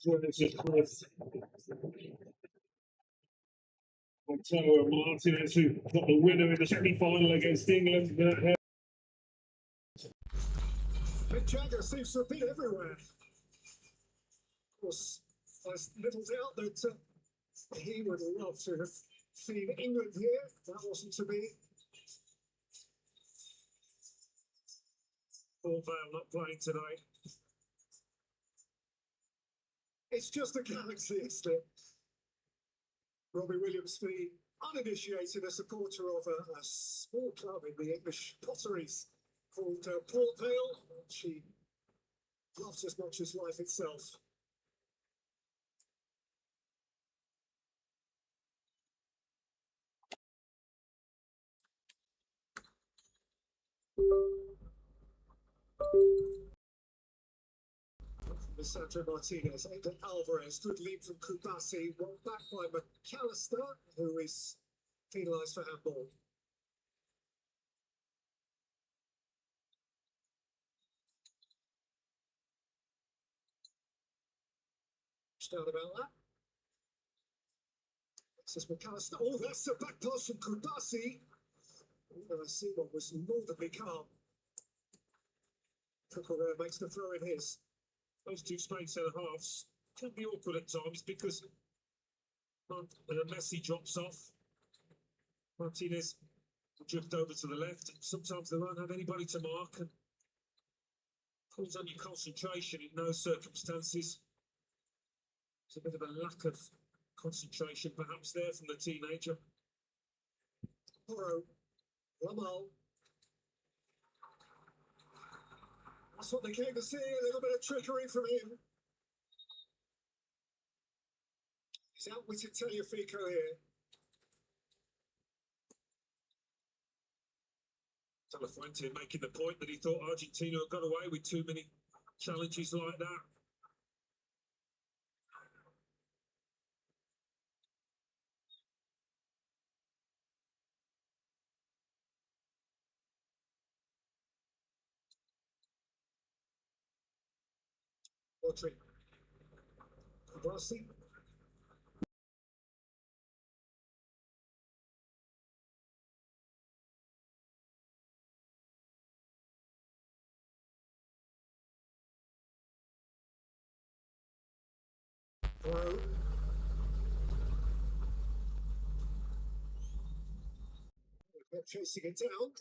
Chris Montero and Martinez, who got the winner in the semi-final against England. Mick Jagger seems to have been everywhere. Of course, there's little doubt that he would love to have seen England here. That wasn't to be. Paul Vale not playing tonight. It's just a galaxy, isn't it? Robbie Williams, the uninitiated, a supporter of a small club in the English potteries called Port Vale, which he loves as much as life itself. Sandro Martinez, Aidan Alvarez, good lead from Kubasi, one back by McAllister, who is penalised for handball. Doubt about that. Says McAllister. Oh, that's a back pass from Kubasi. Seaman was northerly calm. Cooker makes the throw in his. Those two Spain centre-halves can be awkward at times because Messi drops off. Martinez will drift over to the left. And sometimes they won't have anybody to mark and pulls on your concentration in those circumstances. There's a bit of a lack of concentration perhaps there from the teenager. Porro, Lamal. That's what they came to see, a little bit of trickery from him. He's outwitted Tagliafico here. Talafuente making the point that he thought Argentina had got away with too many challenges like that. Audrey. Kubasi. Porro. Chasing it down.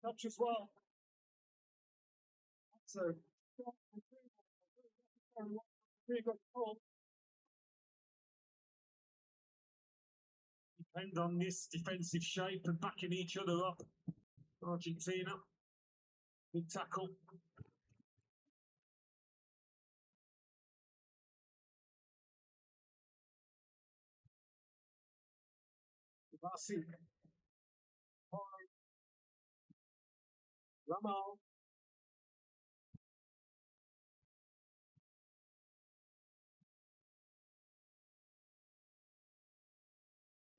touch as well. So, very good call. Depend on this defensive shape and backing each other up. Argentina. Big tackle. Vasi. Ramal.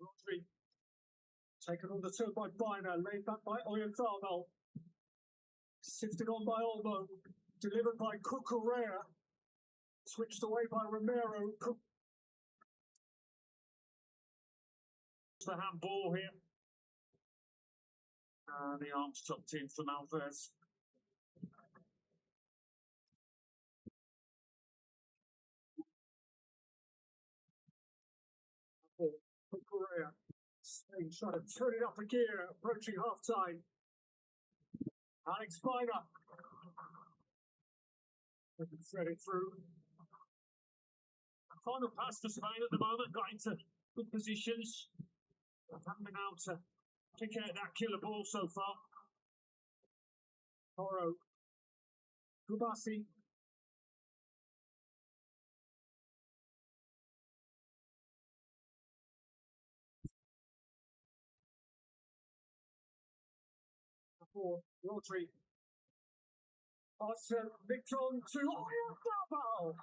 Rodri. Taken on the turn by Biner, laid back by Oyezabal. Sifted on by Olmo. Delivered by Cucurella. Switched away by Romero. The handball here. And the arms tucked in from Alves. Cucurella. Spain trying to turn it up a gear, approaching half time. Alex Biner. Thread it through. Final pass to Spain at the moment, got into good positions. Haven't been able to pick out that killer ball so far. Toro. Kubasi. Rodri. Pass Victon to Oyezabal.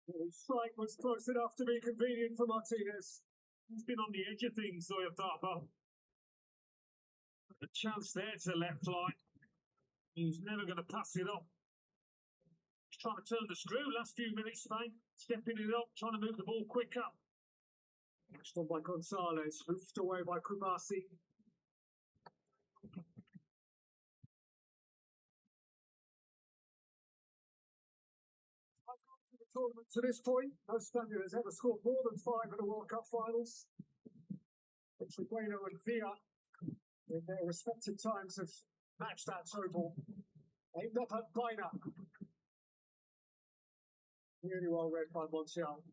The strike was close enough to be convenient for Martinez. He's been on the edge of things, Oyezabal. A chance there to left line. He's never going to pass it up. He's trying to turn the screw last few minutes, Spain. Stepping it up, trying to move the ball quicker. Pushed on by Gonzalez, hoofed away by Kubasi. Tournament to this point, no Spaniard has ever scored more than 5 in the World Cup finals. Bueno and Villa, in their respective times, have matched that total. Aimed up at Biner. Really well read by Montiel.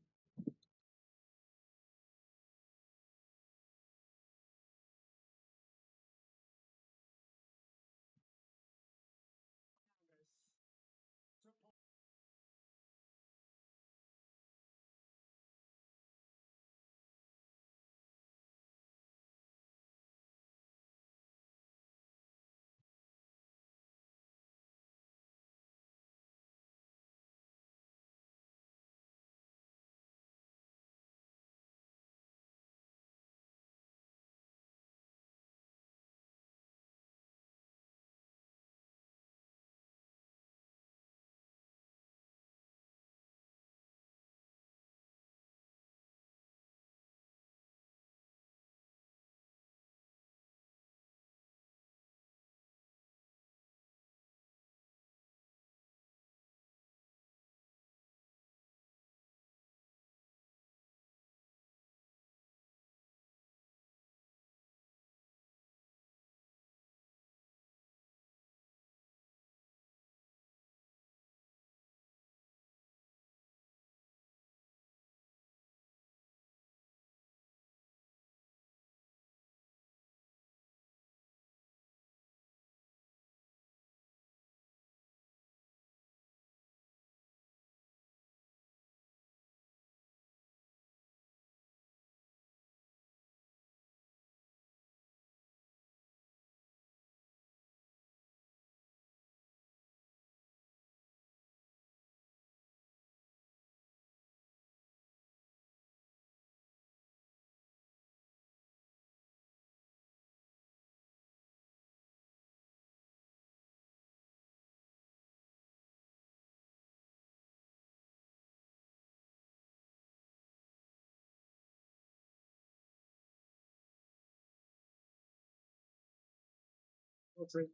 Rodri.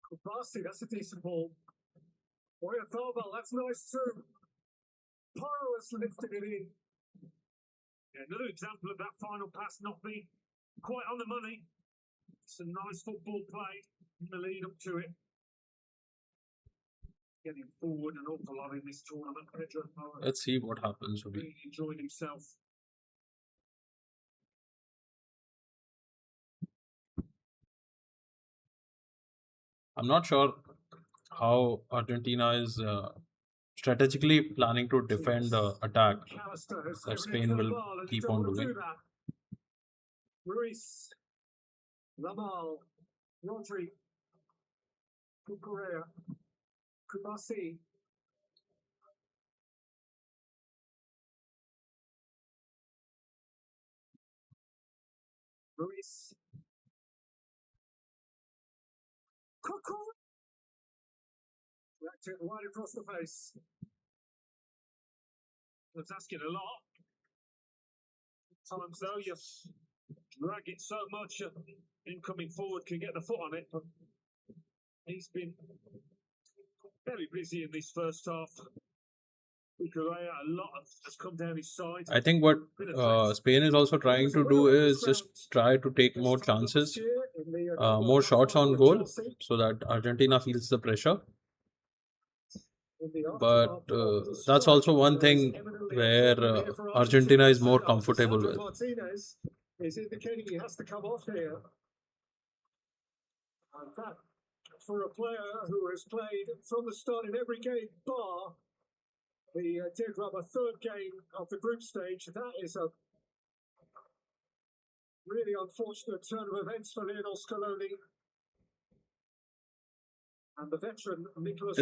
Kubasi, that's a decent ball. Oyezabal, that's nice too. Poro has lifted it in. Yeah, another example of that final pass not being quite on the money. Some nice football played in the lead up to it. Getting forward an awful lot in this tournament. Pedro Porro Let's see what happens. really enjoyed himself. I'm not sure how Argentina is strategically planning to defend the attack McAllister has that given it Spain to the will ball and he keep don't on want to doing. do that. Ruiz, Lamal, Rodri, Cucurella, Kubasi. Ruiz. Cucurella. Whacked it right across the face. That's asking a lot. Sometimes though you drag it so much, incoming forward can get the foot on it. But he's been very busy in this first half. Cucurella, a lot has come down his side. I think what Spain is also trying to do is just try to take more chances, more shots on goal, so that Argentina feels the pressure. But that's also one thing where Argentina is more comfortable with. Martinez is indicating he has to come off here. And that, for a player who has played from the start in every game, bar the dead rubber third game of the group stage, that is a really unfortunate turn of events for Lionel Scaloni. And the veteran Nicolas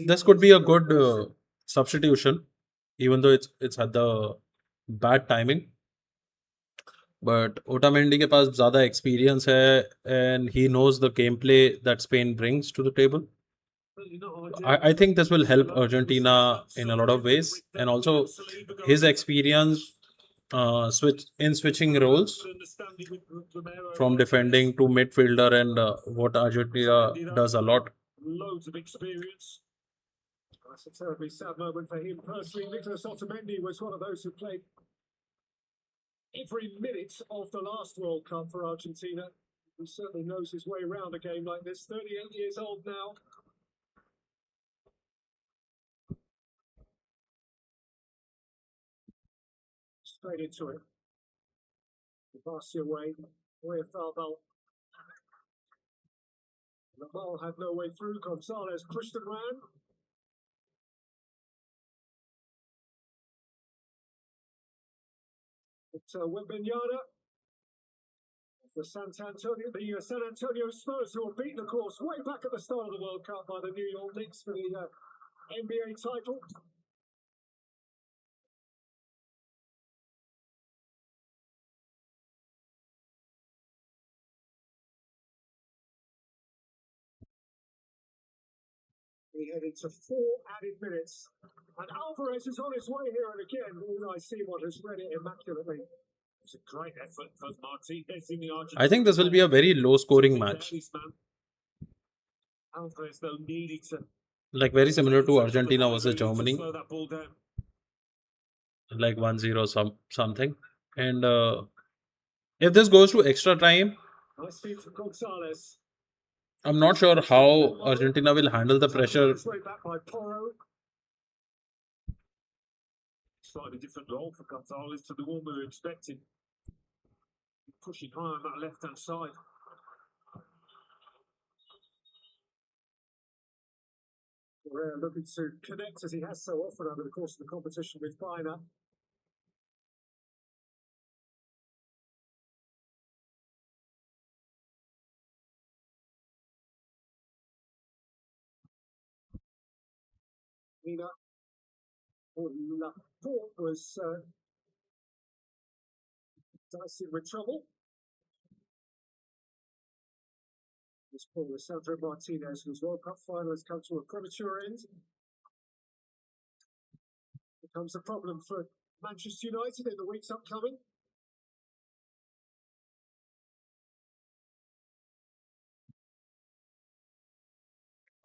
This could be a good substitution, even though it's at the bad timing. But Otamendi के पास ज़्यादा experience है, and he knows the gameplay that Spain brings to the table. I think this will help Argentina in a lot of ways, and also his experience switching roles from defending to midfielder, and what Argentina does a lot. Loads of experience. That's a terribly sad moment for him personally. Nicolas Otamendi was one of those who played every minute of the last World Cup for Argentina. He certainly knows his way around a game like this. 38 years old now. Straight into it. Pass away. Oyarzabal. The ball had no way through. Gonzalez pushed and ran. But Wembanyama, the San Antonio Spurs, who were beaten, of course, way back at the start of the World Cup by the New York Knicks for the NBA title. We head into 4 added minutes. And Alvarez is on his way here, and again, Unai Simon has read it immaculately. It's a great effort for Martinez in the Argentina. I think this will be a very low-scoring match, Alvarez, though, needed to like very similar to Argentina versus Germany, slow that ball down. like 1-0 something. And if this goes to extra time, Nice feed from Gonzalez. I'm not sure how Argentina will handle the pressure. Way back by Porro. Slightly different role for Gonzalez to the one we were expecting. Pushing high on that left-hand side. Correa looking to connect as he has so often over the course of the competition with Baena. Nina. Laporte was dicing with trouble. This ball with Sandro Martinez, whose World Cup final has come to a premature end. Becomes a problem for Manchester United in the weeks upcoming.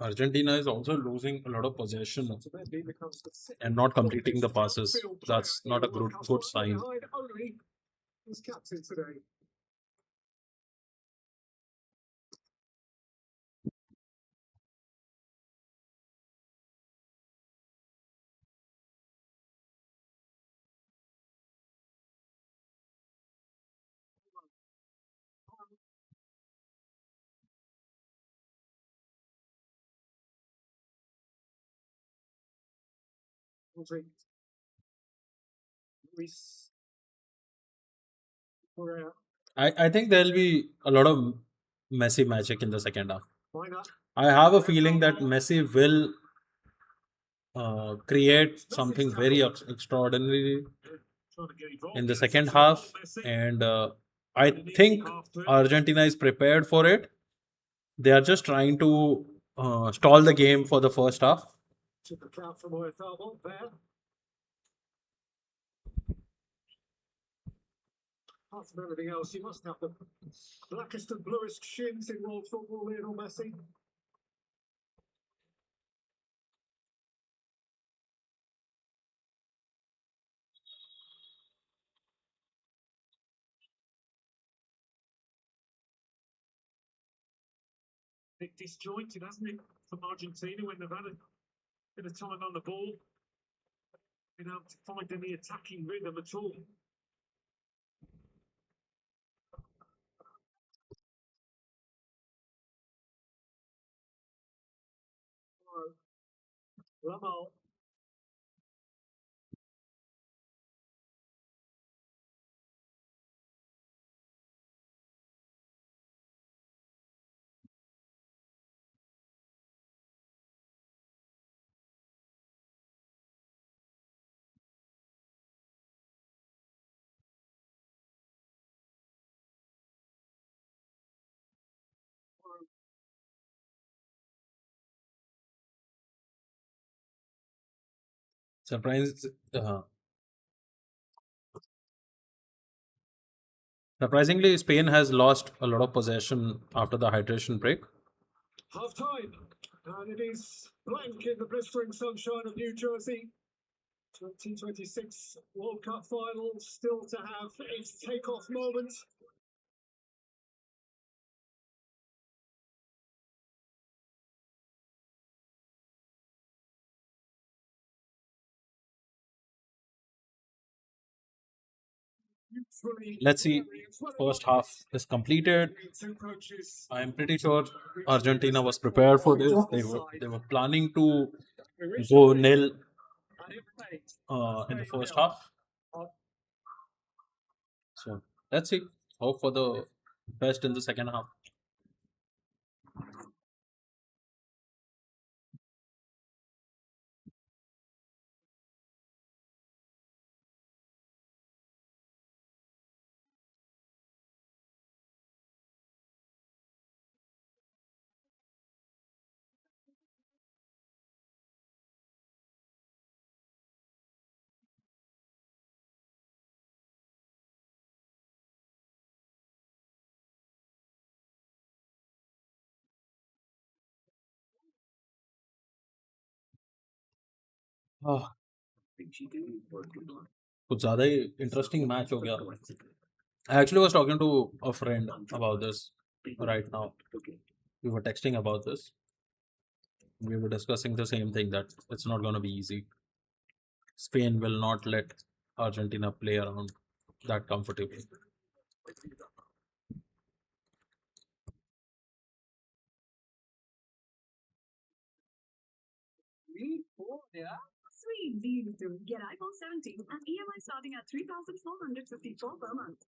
Argentina is also losing a lot of possession So then he becomes the sixth and not completing the longest passes. outfield player That's in not a the World good Cup sign. behind only his captain today. Rodri, Luis, Correa, I think there'll be a lot of Messi magic in the second half. Miner, I have a feeling that Messi will create something very extraordinary Trying to get involved in the in a second touch of the ball, half, Messi. and I think Argentina is prepared for it. They are just trying to stall the game for the first half. took the count from Oyarzabal there. Apart from everything else, you must have the blackest and bluest shins in world football, Lionel Messi. Bit disjointed, hasn't it, from Argentina when they've had a bit of time on the ball, been able to find any attacking rhythm at all. Lamal, Surprise, surprisingly, Spain has lost a lot of possession after the hydration break. half time, and it is blank in the blistering sunshine of New Jersey. 2026 World Cup Final still to have its takeoff moment. Let's see. First half is completed. I'm pretty sure Argentina was prepared for this. They were planning to go nil in the first half. So let's see. Hope for the best in the second half. आह, कुछ ज़्यादा ही interesting match हो गया. I actually was talking to a friend about this right now. We were texting about this. We were discussing the same thing that it's not going to be easy. Spain will not let Argentina play around that comfortably. Sweet deal too. Get iPhone 17 and EMI starting at 3,454 per month.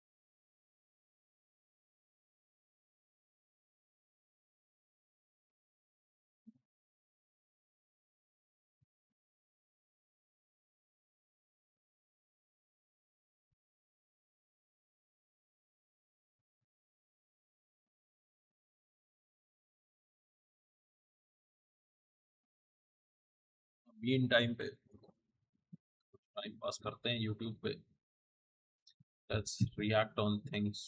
Mean time पे time pass करते हैं YouTube पे. Let's react on things.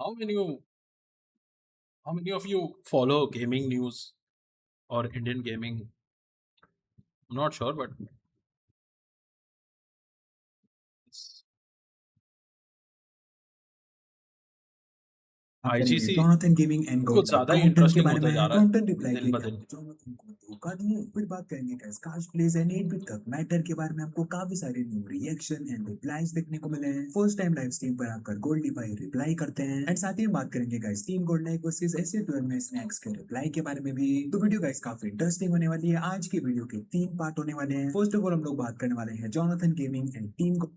How many you how many of you follow gaming news or Indian gaming? I'm not sure, but it's IGC Jonathan gaming and कुछ God ज्यादा ही काउंटन के interesting बारे होता जा में रहा है काउंटन रिप्लाई दिन किया ब क्या दिन। जॉनथन को धोखा दिया फिर बात करेंगे गाइस काश plays and 8 bit cup matter के बारे में आपको काफी सारे न्यू रिएक्शन एंड रिप्लाईज देखने को मिले हैं फर्स्ट टाइम लाइव स्ट्रीम पर आकर गोल्डी भाई रिप्लाई करते हैं एंड साथ ही हम बात करेंगे guys team gold like versus ऐसे 12 में स्नैक्स के रिप्लाई के बारे में भी। तो वीडियो गाइस काफी इंटरेस्टिंग होने वाली है। आज की वीडियो के 3 पार्ट होने वाले हैं। फर्स्ट ऑफ ऑल हम लोग बात करने वाले हैं Jonathan gaming and team good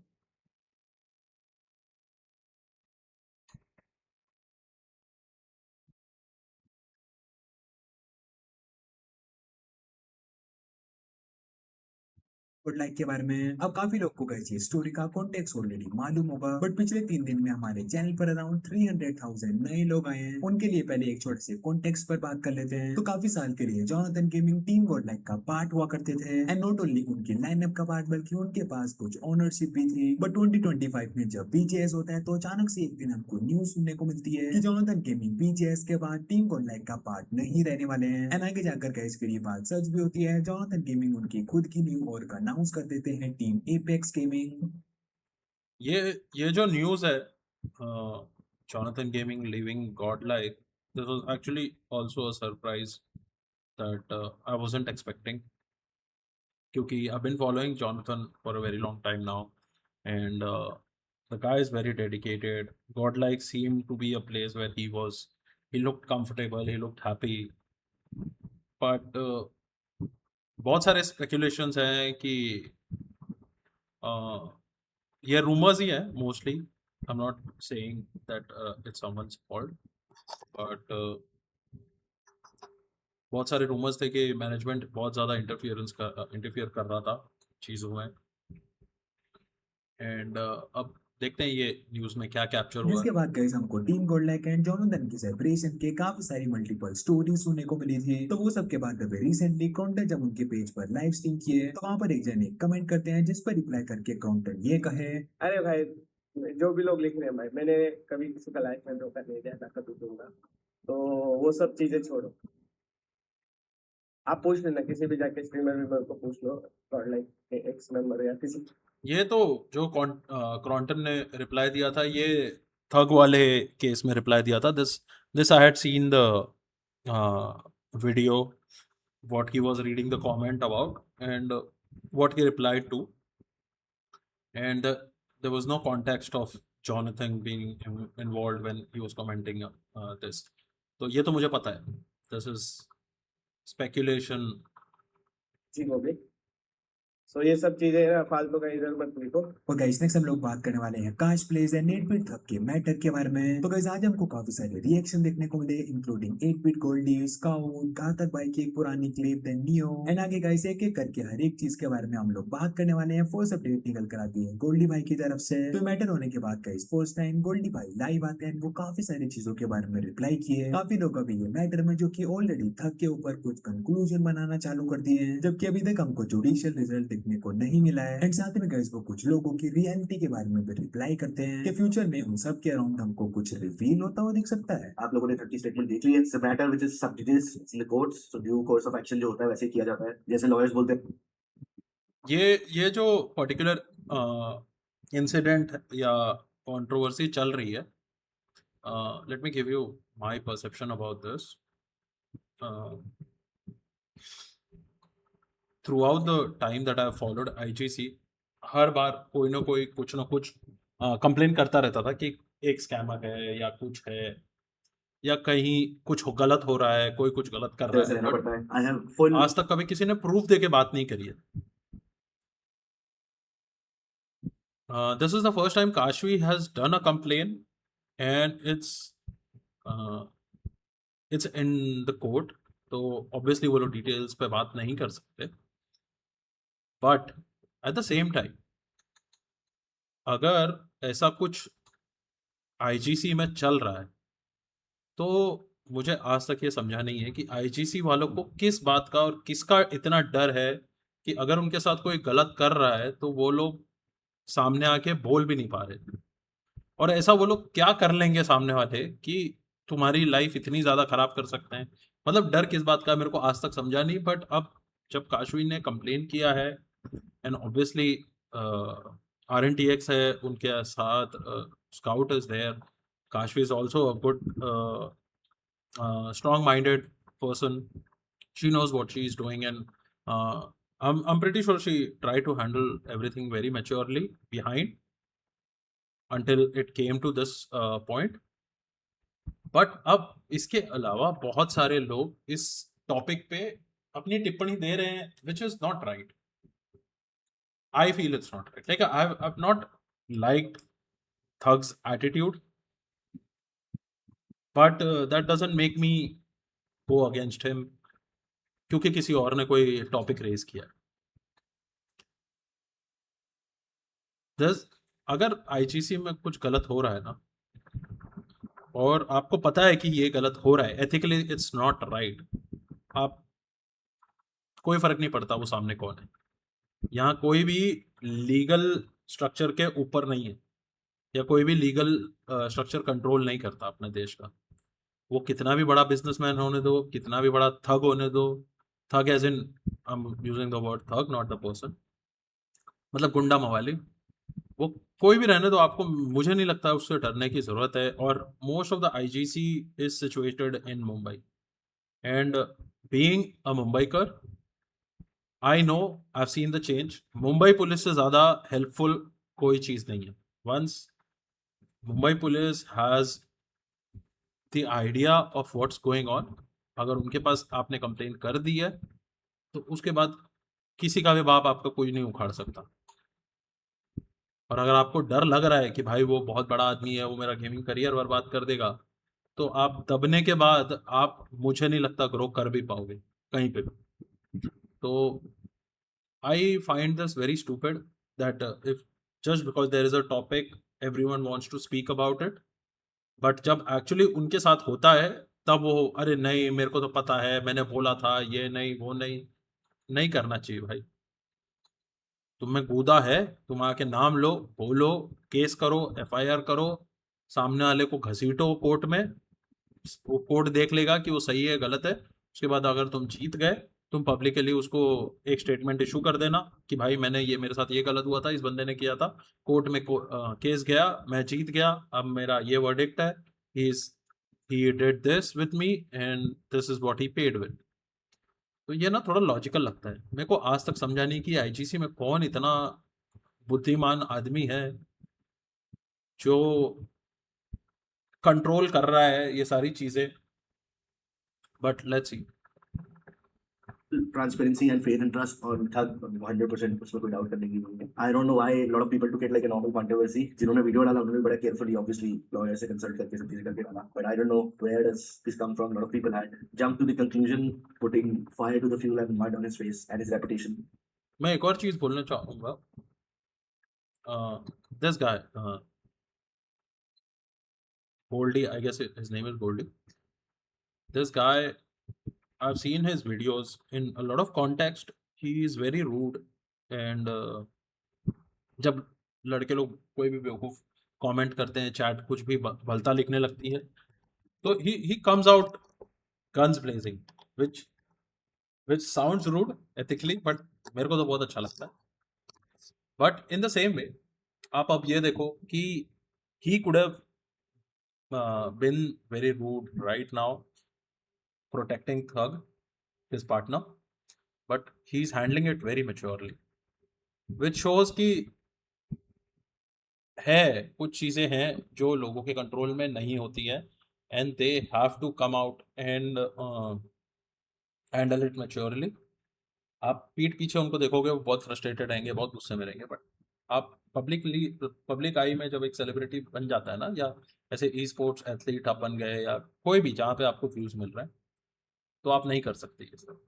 like के बारे में। अब काफी लोग को गई स्टोरी का कॉन्टेक्स्ट ऑलरेडी मालूम होगा, बट पिछले 3 दिन में हमारे चैनल पर अराउंड 300,000 नए लोग आए हैं। उनके लिए पहले एक छोटे से कॉन्टेक्स्ट पर बात कर लेते हैं। तो काफी साल के लिए Jonathan gaming team God like का पार्ट हुआ करते थे एंड नॉट ओनली उनकी लाइनअप का पार्ट बल्कि उनके पास कुछ ओनरशिप भी थी। बट 2025 में जब बीजेएस होता है तो अचानक से एक दिन हमको न्यूज सुनने को मिलती है कि जॉनथन गेमिंग बीजेएस के बाद टीम गॉड लाइक का पार्ट नहीं रहने वाले हैं एंड आगे जाकर गाइस फिर ये बात सच भी होती है। जॉनथन गेमिंग उनकी खुद की न्यू और का अनाउंस कर देते हैं टीम एपेक्स गेमिंग। ये जो न्यूज़ है Jonathan Gaming leaving Godlike, this was actually also a surprise that I wasn't expecting क्योंकि I've been following Jonathan for a very long time now and the guy is very dedicated. Godlike seemed to be a place where he looked comfortable, he looked happy, but बहुत सारे speculations हैं कि ये rumors ही है mostly. I'm not saying that it's someone's fault, but बहुत सारे rumours थे कि मैनेजमेंट बहुत ज़्यादा इंटरफियर कर रहा था चीज़ों में एंड अब देखते हैं ये न्यूज़ में क्या कैप्चर हुआ। जिसके बाद गाइस हमको टीम गोल्डलैक एंड जॉनथन की सेपरेशन के काफी सारी मल्टीपल स्टोरी सुनने को मिली थी। तो वो सब के बाद अभी रिसेंटली काउंटर जब उनके पेज पर लाइव स्ट्रीम किए तो वहाँ पर एक जने कमेंट करते हैं जिस पर रिप्लाई करके काउंटर ये कहे, अरे भाई जो भी लोग लिख रहे हैं भाई मैंने कभी किसी का लाइफ में धोखा नहीं दिया, ना कभी दूंगा, तो वो सब चीजें छोड़ो। आप पूछ लेना किसी भी जाके स्ट्रीमर वीमर को पूछ लो, लाइक एक्स मेंबर या किसी। ये तो जो क्रॉन्टन ने रिप्लाई दिया था ये थग वाले केस में रिप्लाई दिया था। This I had seen the video what he was reading the comment about and what he replied to, and there was no context of Jonathan being involved when he was commenting this. तो ये तो मुझे पता है, this is speculation. जी वो भी सो ये सब चीजें ना फालतू का इधर मत लिखो। और गाइस नेक्स्ट हम लोग बात करने वाले हैं काश प्लेज एंड 8 बिट थक के मैटर के बारे में। तो गाइस आज हमको काफी सारे रिएक्शन देखने को मिले इंक्लूडिंग 8 बिट गोल्डी स्काउट घातक भाई की एक पुरानी क्लिप देन नियो एंड आगे गाइस एक एक करके हर एक चीज के बारे में हम लोग बात करने वाले हैं। फर्स्ट अपडेट निकल कर आती है गोल्डी भाई की तरफ से। तो मैटर होने के बाद गाइस फर्स्ट टाइम गोल्डी भाई लाइव आते हैं, वो काफी सारी चीजों के बारे में रिप्लाई किए। काफी लोग अभी ये मैटर में जो कि ऑलरेडी थक के ऊपर कुछ कंक्लूजन बनाना चालू कर दिए हैं, जबकि अभी तक हमको जुडिशियल रिजल्ट देखने को नहीं मिला है। एंड साथ में गाइस वो कुछ लोगों की रियलिटी के बारे में भी रिप्लाई करते हैं कि फ्यूचर में उन सब के अराउंड हमको कुछ रिवील होता हुआ दिख सकता है। आप लोगों ने 30 स्टेटमेंट देख ली है। It's a matter which is sub judice in the courts, so due course of action जो होता है वैसे ही किया जाता है, जैसे लॉयर्स बोलते हैं। ये जो पर्टिकुलर इंसिडेंट या कंट्रोवर्सी चल रही है, let me give you my perception about this. Through out the time that I have followed IGC, हर बार कोई ना कोई कुछ ना कुछ कंप्लेन करता रहता था कि एक स्कैमर है या कुछ है या कहीं कुछ गलत हो रहा है, कोई कुछ गलत कर रहा ऐसे है, रहना but पड़ता है। आई हैव फुल आज तक कभी किसी ने प्रूफ दे के बात नहीं करी है। This is the first time Kashvi has done a complaint and it's in the court, तो obviously वो लोग डिटेल्स पे बात नहीं कर सकते, but at the same time अगर ऐसा कुछ IGC में चल रहा है तो मुझे आज तक ये समझा नहीं है कि IGC वालों को किस बात का और किसका इतना डर है कि अगर उनके साथ कोई गलत कर रहा है तो वो लोग सामने आके बोल भी नहीं पा रहे। और ऐसा वो लोग क्या कर लेंगे सामने वाले कि तुम्हारी लाइफ इतनी ज़्यादा खराब कर सकते हैं। मतलब डर किस बात का मेरे को आज तक समझा नहीं, बट अब जब काशवी ने कंप्लेन किया है एंड ऑब्वियसली RNTX है उनके साथ, scout is there, Kashvi is also a good strong minded person. She knows what she is doing, and I'm pretty sure she tried to handle everything very maturely behind until it came to this point. But अब इसके अलावा बहुत सारे लोग इस topic पे अपनी टिप्पणी दे रहे हैं which is not right. I feel it's not right. Like I've not liked Thug's attitude, but that doesn't make me go against him क्योंकि किसी और ने कोई टॉपिक रेज किया. अगर IGC में कुछ गलत हो रहा है ना, और आपको पता है कि ये गलत हो रहा है, एथिकली इट्स नॉट राइट, आप कोई फर्क नहीं पड़ता वो सामने कौन है. यहाँ कोई भी लीगल स्ट्रक्चर के ऊपर नहीं है, या कोई भी लीगल स्ट्रक्चर कंट्रोल नहीं करता अपने देश का. वो कितना भी बड़ा बिजनेसमैन होने दो, कितना भी बड़ा थग होने दो, thug as in I am using the word thug, not the person, मतलब गुंडा मवाली, वो कोई भी रहने दो, आपको मुझे नहीं लगता उससे डरने की जरूरत है. और most of the IGC is situated in Mumbai, and being a Mumbaikar I know, I have seen the change. Mumbai police से ज़्यादा हेल्पफुल कोई चीज़ नहीं है. Once Mumbai police has the idea of what's going on, अगर उनके पास आपने कंप्लेन कर दी है तो उसके बाद किसी का भी बाप आपका कोई नहीं उखाड़ सकता. और अगर आपको डर लग रहा है कि भाई वो बहुत बड़ा आदमी है, वो मेरा गेमिंग करियर बर्बाद कर देगा, तो आप दबने के बाद आप, मुझे नहीं लगता ग्रो कर भी पाओगे कहीं पे भी. तो I find this very stupid that if just because there is a topic everyone wants to speak about it, but जब एक्चुअली उनके साथ होता है तब वो अरे नहीं मेरे को तो पता है, मैंने बोला था, ये नहीं वो नहीं. नहीं करना चाहिए भाई. तुम्हें कूदा है, तुम आके नाम लो, बोलो, केस करो, FIR करो, सामने वाले को घसीटो कोर्ट में, वो कोर्ट देख लेगा कि वो सही है गलत है. उसके बाद अगर तुम जीत गए, तुम पब्लिकली उसको एक स्टेटमेंट इशू कर देना कि भाई मैंने ये, मेरे साथ ये गलत हुआ था, इस बंदे ने किया था, कोर्ट में केस गया, मैं जीत गया, अब मेरा ये वर्डिक्ट है, he did this with me and this is what he paid with. तो ये ना थोड़ा लॉजिकल लगता है मेरे को. आज तक समझा नहीं कि IGC में कौन इतना बुद्धिमान आदमी है जो कंट्रोल कर रहा है ये सारी चीजें. But let's see. Transparency and fair and trust on Thug 100%, उसमें कोई डाउट करने की नहीं है. I don't know why a lot of people took it like a normal controversy. जिन्होंने वीडियो डाला उन्होंने बड़ा carefully obviously lawyer से consult करके सब चीजें करके डाला. But I don't know where does this come from. A lot of people had jumped to the conclusion, putting fire to the fuel and mud on his face and his reputation. मैं एक और चीज बोलना चाहूंगा. This guy, Goldie, I guess his name is Goldie. This guy, I've seen his videos in a lot of context. He is very rude, and जब लड़के लोग कोई भी बेवकूफ कमेंट करते हैं, चैट कुछ भी भलता लिखने लगती है, तो he comes out guns blazing, which sounds rude ethically, but मेरे को तो बहुत अच्छा लगता है. But in the same way, आप अब ये देखो कि he could have been very rude right now protecting Thug, his partner, but he's handling it very maturely, which shows कि है कुछ चीज़ें हैं जो लोगों के कंट्रोल में नहीं होती है, and they have to come out and handle it maturely. आप पीठ पीछे उनको देखोगे वो बहुत फ्रस्ट्रेटेड रहेंगे, बहुत गुस्से में रहेंगे, बट आप पब्लिक आई में जब एक सेलिब्रिटी बन जाता है ना, या ऐसे ई स्पोर्ट्स एथलीट आप बन गए, या कोई भी जहाँ पे आपको व्यूज मिल रहा है, तो आप नहीं कर सकते ये सब.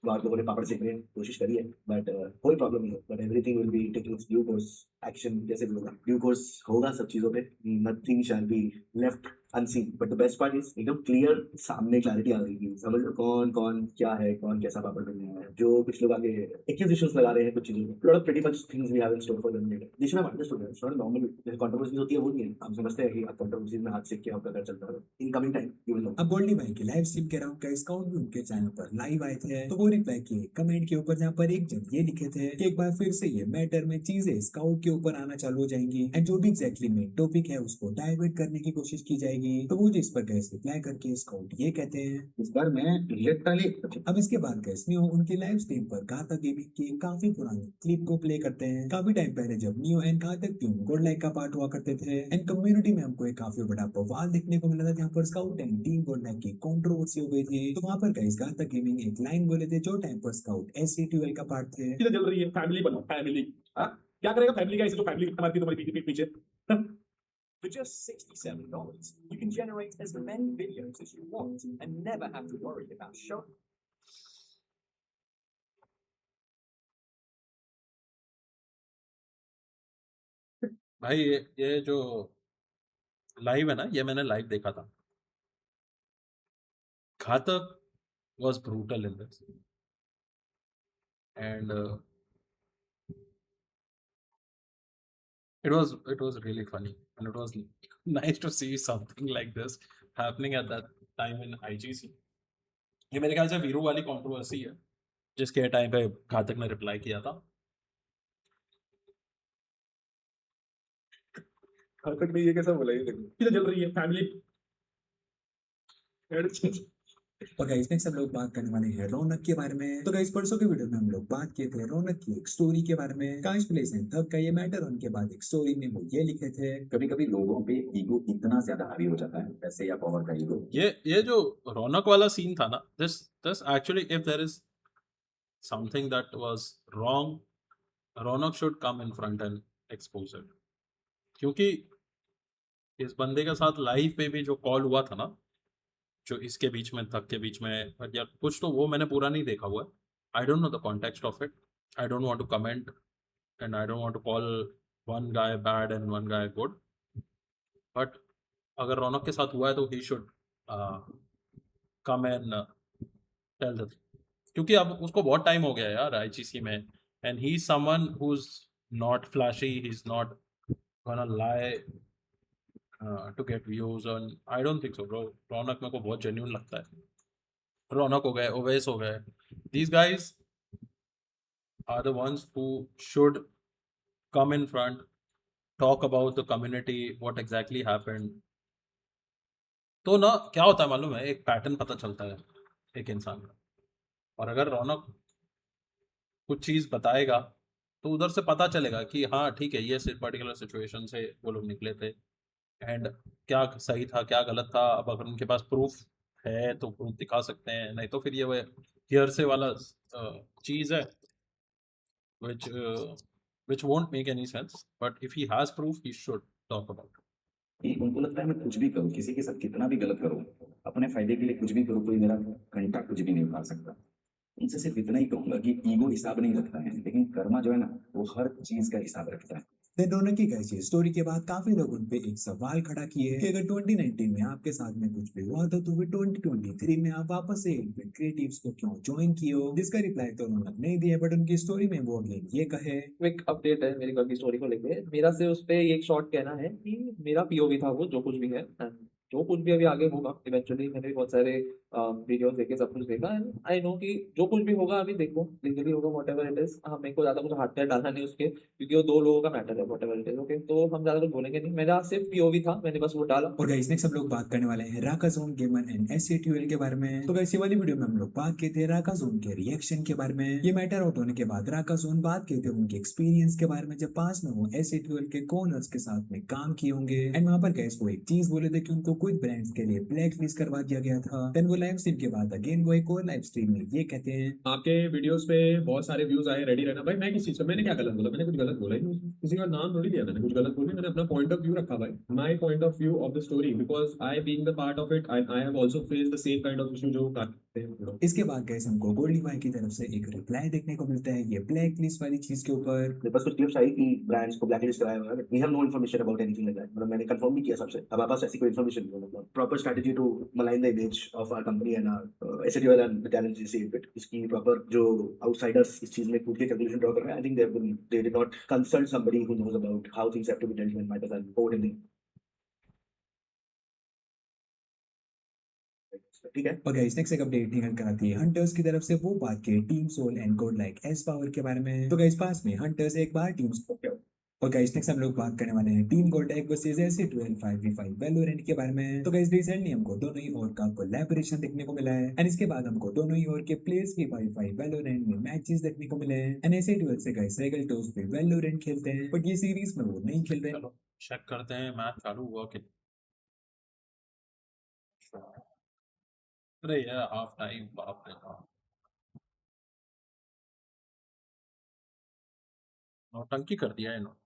बहुत लोगों ने पापड़ सेकने की कोशिश करी है, बट कोई प्रॉब्लम नहीं है. But everything will be taking due course. Action जैसे भी होगा ड्यू कोर्स होगा सब चीज़ों पे. Nothing shall be left unseen. But the best part is एकदम clear सामने clarity आ गई कि समझ लो कौन कौन क्या है, कौन कैसा पापड़ बेल रहा है. जो कुछ लोग आगे accusations लगा रहे हैं कुछ चीजों में. lot of pretty much things we have in store for them later. They should have understood that. It's not normal. जैसे controversies होती है वो नहीं है. हम समझते हैं कि आप controversies में हाथ से क्या आपका घर चलता है. In coming time you will know. अब गोल्डी भाई के लाइव स्ट्रीम के राउंड का स्काउट भी उनके चैनल पर लाइव आए थे, तो वो रिप्लाई किए कमेंट के ऊपर, जहाँ पर एक जन ये लिखे थे कि एक बार फिर से ये मैटर में चीजें स्काउट के ऊपर आना चालू हो जाएंगी एंड जो भी एग्जैक्टली मेन टॉपिक है उसको डाइवर्ट करने की कोशिश की जाएगी। तो वो जिस पर गैस रिप्लाई करके स्काउट ये कहते हैं, इस बार मैं लिटरली अब इसके बाद गैस नियो उनकी लाइव स्ट्रीम पर घातक गेमिंग की काफी पुरानी क्लिप को प्ले करते हैं। काफी टाइम पहले जब नियो एंड घातक टीम गोल्ड लाइक का पार्ट हुआ करते थे एंड कम्युनिटी में हमको एक काफी बड़ा बवाल देखने को मिला था, जहाँ पर scout and team gold like की कंट्रोवर्सी हो गई थी। तो वहाँ पर गाइस घातक गेमिंग एक लाइन बोले थे जो टाइम पर स्काउट एससीटीएल का पार्ट थे। चीजें चल रही है, फैमिली बनाओ, फैमिली। हाँ, क्या करेगा फैमिली का, इसे जो फैमिली मारती है तुम्हारी पीठ पीछे। For just $67, you can generate as many videos as you want and never have to worry about show. भाई ये जो लाइव है ना, ये मैंने लाइव देखा था. घातक was brutal in this, and it was really funny, and it was nice to see something like this happening at that time in IGC. ये मेरे ख्याल से वीरू वाली कंट्रोवर्सी है जिसके टाइम पे घातक ने रिप्लाई किया था. घातक ने ये कैसा बोला, ये देखो चीजें चल रही है, फैमिली। और गाइस नेक्स्ट हम लोग बात करने वाले हैं रौनक के बारे में। तो गाइस परसों के वीडियो में हम लोग बात किए थे रौनक की एक स्टोरी के बारे में। काश प्लेस एंड थक का ये मैटर उनके बाद एक स्टोरी में वो ये लिखे थे, कभी कभी लोगों पे ईगो इतना ज्यादा हावी हो जाता है, पैसे या पावर का ईगो। ये जो रौनक वाला सीन था ना, this actually, if there is something that was wrong, Raunak should come in front and expose it. क्योंकि इस बंदे के साथ लाइव पे भी जो कॉल हुआ था ना, जो इसके बीच में थक के बीच में या कुछ, तो वो मैंने पूरा नहीं देखा हुआ है. I don't know the context of it. I don't want to comment and I don't want to call one guy bad and one guy good. But अगर रौनक के साथ हुआ है तो he should come and tell the, क्योंकि अब उसको बहुत टाइम हो गया है यार आईजीसी में, and he is someone who is not flashy, he is not gonna lie to get views, and I don't think so, bro. Raunak मेरे को बहुत genuine लगता है. रौनक हो गए, ओवैस हो गए, these guys are the ones who should come in front, talk about the community, what exactly happened. तो ना क्या होता है मालूम है, एक पैटर्न पता चलता है एक इंसान का, और अगर रौनक कुछ चीज़ बताएगा तो उधर से पता चलेगा कि हाँ ठीक है, ये पर्टिकुलर सिचुएशन से वो लोग निकले थे एंड क्या सही था क्या गलत था. अब अगर उनके पास प्रूफ है तो प्रूफ दिखा सकते हैं, नहीं तो फिर ये हियर से वाला चीज़ है which won't make any sense, but if he has proof he should talk about it. उनको लगता है मैं कुछ भी करूँ, किसी के साथ कितना भी गलत करूँ, अपने फायदे के लिए कुछ भी करूँ, कोई मेरा घंटा कुछ भी नहीं उठा सकता. उनसे सिर्फ इतना ही कहूंगा कि ईगो हिसाब नहीं रखता है, लेकिन कर्मा जो है ना वो हर चीज का हिसाब रखता है. देन रौनक की गई स्टोरी के बाद काफी लोग उन पे एक सवाल खड़ा किए कि अगर 2019 में आपके साथ में कुछ भी हुआ था तो फिर 2023 में आप वापस से क्रिएटिव्स को क्यों ज्वाइन किए हो. जिसका रिप्लाई तो रौनक नहीं दिया, बट उनकी स्टोरी में वो अगेन ये कहे. एक अपडेट है मेरी कल की स्टोरी को लेके. मेरा से उस पे एक शॉर्ट कहना है कि मेरा पीओवी था वो, जो कुछ भी है, जो कुछ भी अभी आगे होगा इवेंचुअली. मैंने भी बहुत सारे वीडियोस देखे, सब कुछ देखा, एंड आई नो कि जो कुछ भी होगा अभी देखो लीगली होगा, व्हाटएवर इट इज. हमें को ज्यादा कुछ हाथ पैर डालना नहीं उसके, क्योंकि वो दो लोगों का मैटर है, व्हाटएवर इट इज. ओके, तो हम ज्यादा कुछ बोलेंगे नहीं. मेरा सिर्फ पीओवी था, मैंने बस वो डाला. और गाइस नेक्स्ट हम लोग बात करने वाले हैं राका जोन गेमर एंड एससीटीएल के बारे में. तो गाइस ये वाली वीडियो में हम लोग बात किए थे राका जोन के रिएक्शन के बारे में. ये मैटर आउट होने के बाद राका जोन बात किए थे उनके एक्सपीरियंस के बारे में, जब पास में वो एससीटीएल के कॉर्नर्स के साथ में काम किए होंगे. एंड वहां पर गाइस वो एक चीज बोले थे कि उनको कुछ ब्रांड्स के लिए ब्लैक लिस्ट करवा दिया गया था. देन वो लाइव स्ट्रीम के बाद अगेन वो एक और लाइव स्ट्रीम में ये कहते हैं, आपके वीडियोस पे बहुत सारे व्यूज आए, रेडी रहना. भाई मैं किस चीज का, मैंने क्या गलत बोला? मैंने कुछ गलत बोला ही नहीं, किसी का नाम थोड़ी लिया मैंने, कुछ गलत बोली. मैंने अपना पॉइंट ऑफ व्यू रखा भाई, my point of view of the story, because I being the part of it, I have also faced the same kind of issue जो इसके बाद गैस हमको गोल्डी भाई की तरफ से एक रिप्लाई देखने को मिलता है ये ब्लैक लिस्ट वाली चीज के ऊपर। मेरे पास कुछ क्लिप्स आई कि ब्रांड्स को ब्लैकलिस्ट कराया हुआ है, we have no information about anything like that. मतलब मैंने कंफर्म नहीं किया सबसे, हमारे पास ऐसी कोई इन्फॉर्मेशन नहीं है। मतलब proper strategy to malign the image of our company and our SADL and the talent जी बिट। इसकी प्रॉपर जो आउटसाइडर्स इस चीज में कूद के कैलकुलेशन ड्रॉ कर रहे हैं, I think they did not consult somebody who knows about how things have to be dealt when matters are over. ठीक है। और गाइस नेक्स्ट एक अपडेट निकल कर आती है हंटर्स की तरफ से, वो बात की team soul and code like S power के बारे में। तो गाइस पास में हंटर्स एक बार टीम्स और गाइस नेक्स्ट हम लोग बात करने वाले हैं टीम गोल्डेक वर्सेस ऐसे 12 5v5 वैलोरेंट के बारे में। तो गाइस रिसेंटली हमको दोनों ही ओर का कोलैबोरेशन देखने को मिला है एंड इसके बाद हमको दोनों ही ओर के प्लेयर्स के 5v5 वैलोरेंट में मैचेस देखने को मिले हैं एंड ऐसे 12 से गाइस रेगल टोस पे वैलोरेंट खेलते हैं, बट ये सीरीज में वो नहीं खेल रहे। चलो चेक करते हैं मैच चालू हुआ कि अरे यार हाफ टाइम बाप रे बाप, नौटंकी कर दिया इन्होंने।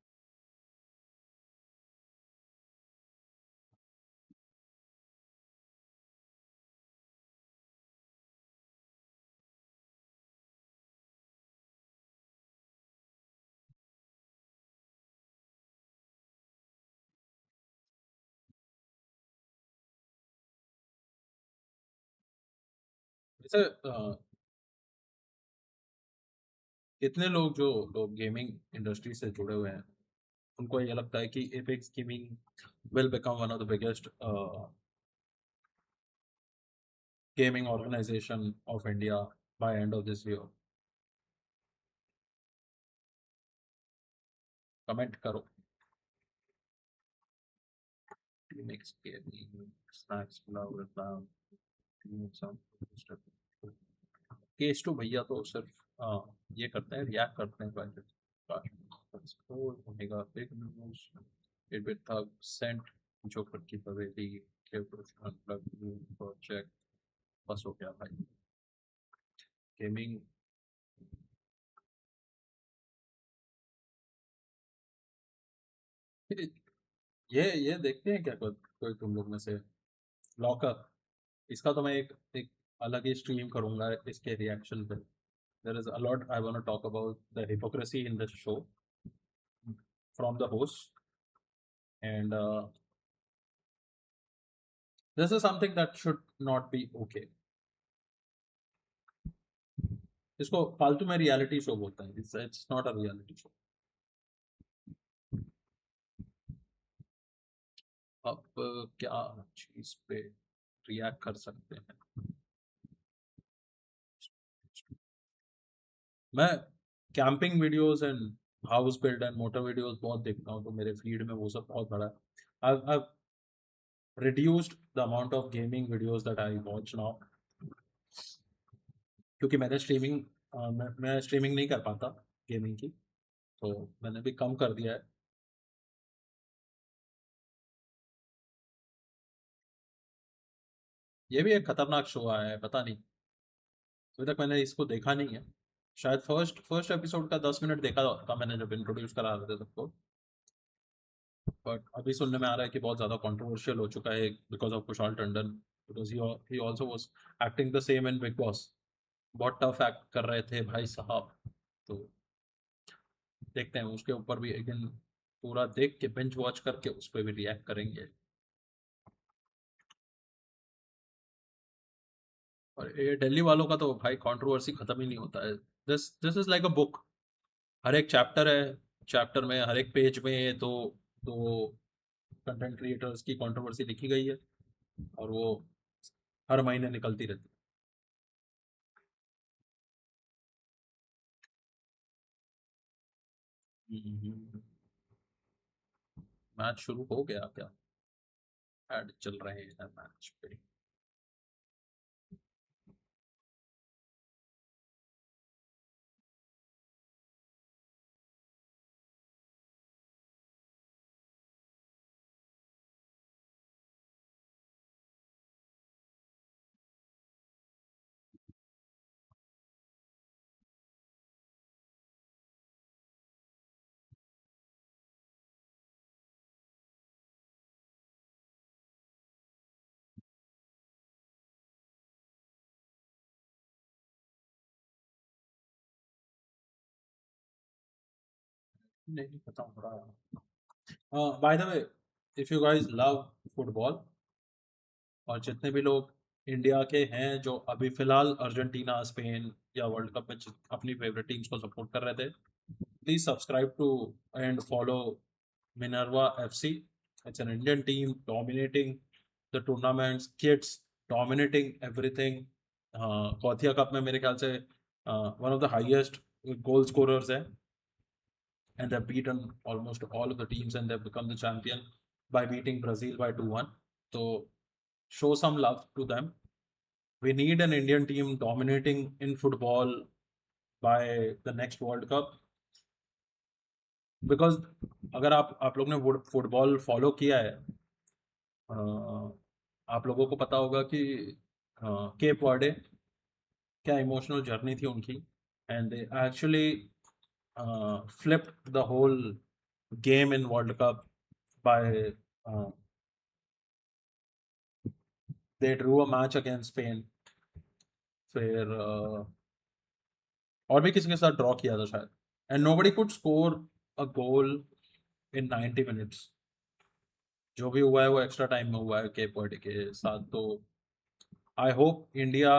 वैसे कितने लोग जो लोग गेमिंग इंडस्ट्री से जुड़े हुए हैं उनको ये लगता है कि apex gaming will become one of the biggest gaming organization of India by end of this year. Comment करो। Next gaming snacks flower lamb some case to भैया तो सिर्फ ये करते हैं रिएक्ट करते हैं omega big news it with thug sent joker की पवेली प्रोजेक्ट बस हो गया भाई गेमिंग। ये देखते हैं क्या कोई तुम लोग में से लॉकर, इसका तो मैं एक अलग ही स्ट्रीम करूंगा इसके रिएक्शन पे। There is a lot I want to talk about the hypocrisy in this show from the host and this is something that should not be okay. इसको फालतू में रियलिटी शो बोलता है, it's not a reality show. अब क्या चीज पे react कर सकते हैं। मैं camping videos and house build and motor videos बहुत देखता हूँ, तो मेरे फीड में वो सब बहुत बड़ा है। I've reduced the amount of gaming videos that I watch now क्योंकि मैंने स्ट्रीमिंग मैं स्ट्रीमिंग नहीं कर पाता गेमिंग की, तो मैंने भी कम कर दिया है। ये भी एक खतरनाक शो आया है, पता नहीं अभी तक मैंने इसको देखा नहीं है। शायद फर्स्ट एपिसोड का 10 मिनट देखा था मैंने जब इंट्रोड्यूस करा रहे थे सबको, बट अभी सुनने में आ रहा है कि बहुत ज़्यादा कंट्रोवर्शियल हो चुका है because of Kushal Tandon, because he also was acting the same in Bigg Boss. बहुत टफ एक्ट कर रहे थे भाई साहब, तो देखते हैं उसके ऊपर भी एक दिन पूरा देख के बेंच वॉच करके उस पर भी रिएक्ट करेंगे। और ये दिल्ली वालों का तो भाई कंट्रोवर्सी खत्म ही नहीं होता है। This is like a book, हर एक चैप्टर है, चैप्टर में हर एक पेज में दो कंटेंट क्रिएटर्स की कंट्रोवर्सी लिखी गई है और वो हर महीने निकलती रहती है। मैच शुरू हो गया क्या? ऐड चल रहे हैं मैच पे। नहीं पता हो रहा। By the way, if you guys love football और जितने भी लोग इंडिया के हैं जो अभी फिलहाल अर्जेंटीना, स्पेन या वर्ल्ड कप में अपनी फेवरेट टीम्स को सपोर्ट कर रहे थे, please subscribe to and follow Minerva FC. It's an Indian team dominating the tournaments, kids dominating everything. Kothia Cup में मेरे ख्याल से one of the highest goal scorers है, and they've beaten almost all of the teams and they've become the champion by beating Brazil by 2-1. So show some love to them. We need an Indian team dominating in football by the next World Cup. Because अगर आप लोग ने football follow किया है, आप लोगों को पता होगा कि केप वर्डे क्या इमोशनल जर्नी थी उनकी, and they actually flipped the whole game in world cup by they drew a match against Spain, फिर और भी किसी के साथ ड्रॉ किया था शायद, and nobody could score a goal in 90 minutes. जो भी हुआ है वो एक्स्ट्रा टाइम में हुआ है केप वर्डे के साथ. तो I hope India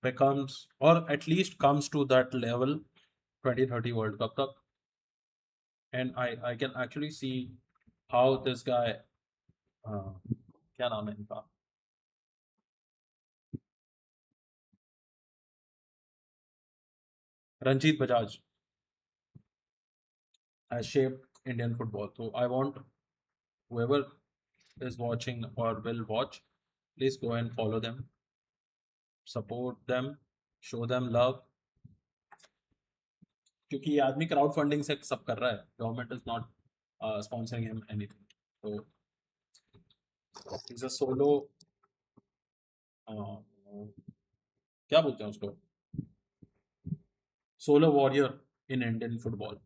becomes or at least comes to that level 2030 World Cup तक, and I can actually see how this guy क्या नाम है इनका, Ranjit Bajaj has shaped Indian football. So I want whoever is watching or will watch, please go and follow them, support them, show them love. क्योंकि ये आदमी crowd funding से सब कर रहा है, government is not sponsoring him anything. तो is a solo, क्या बोलते हैं उसको, solo warrior in Indian football.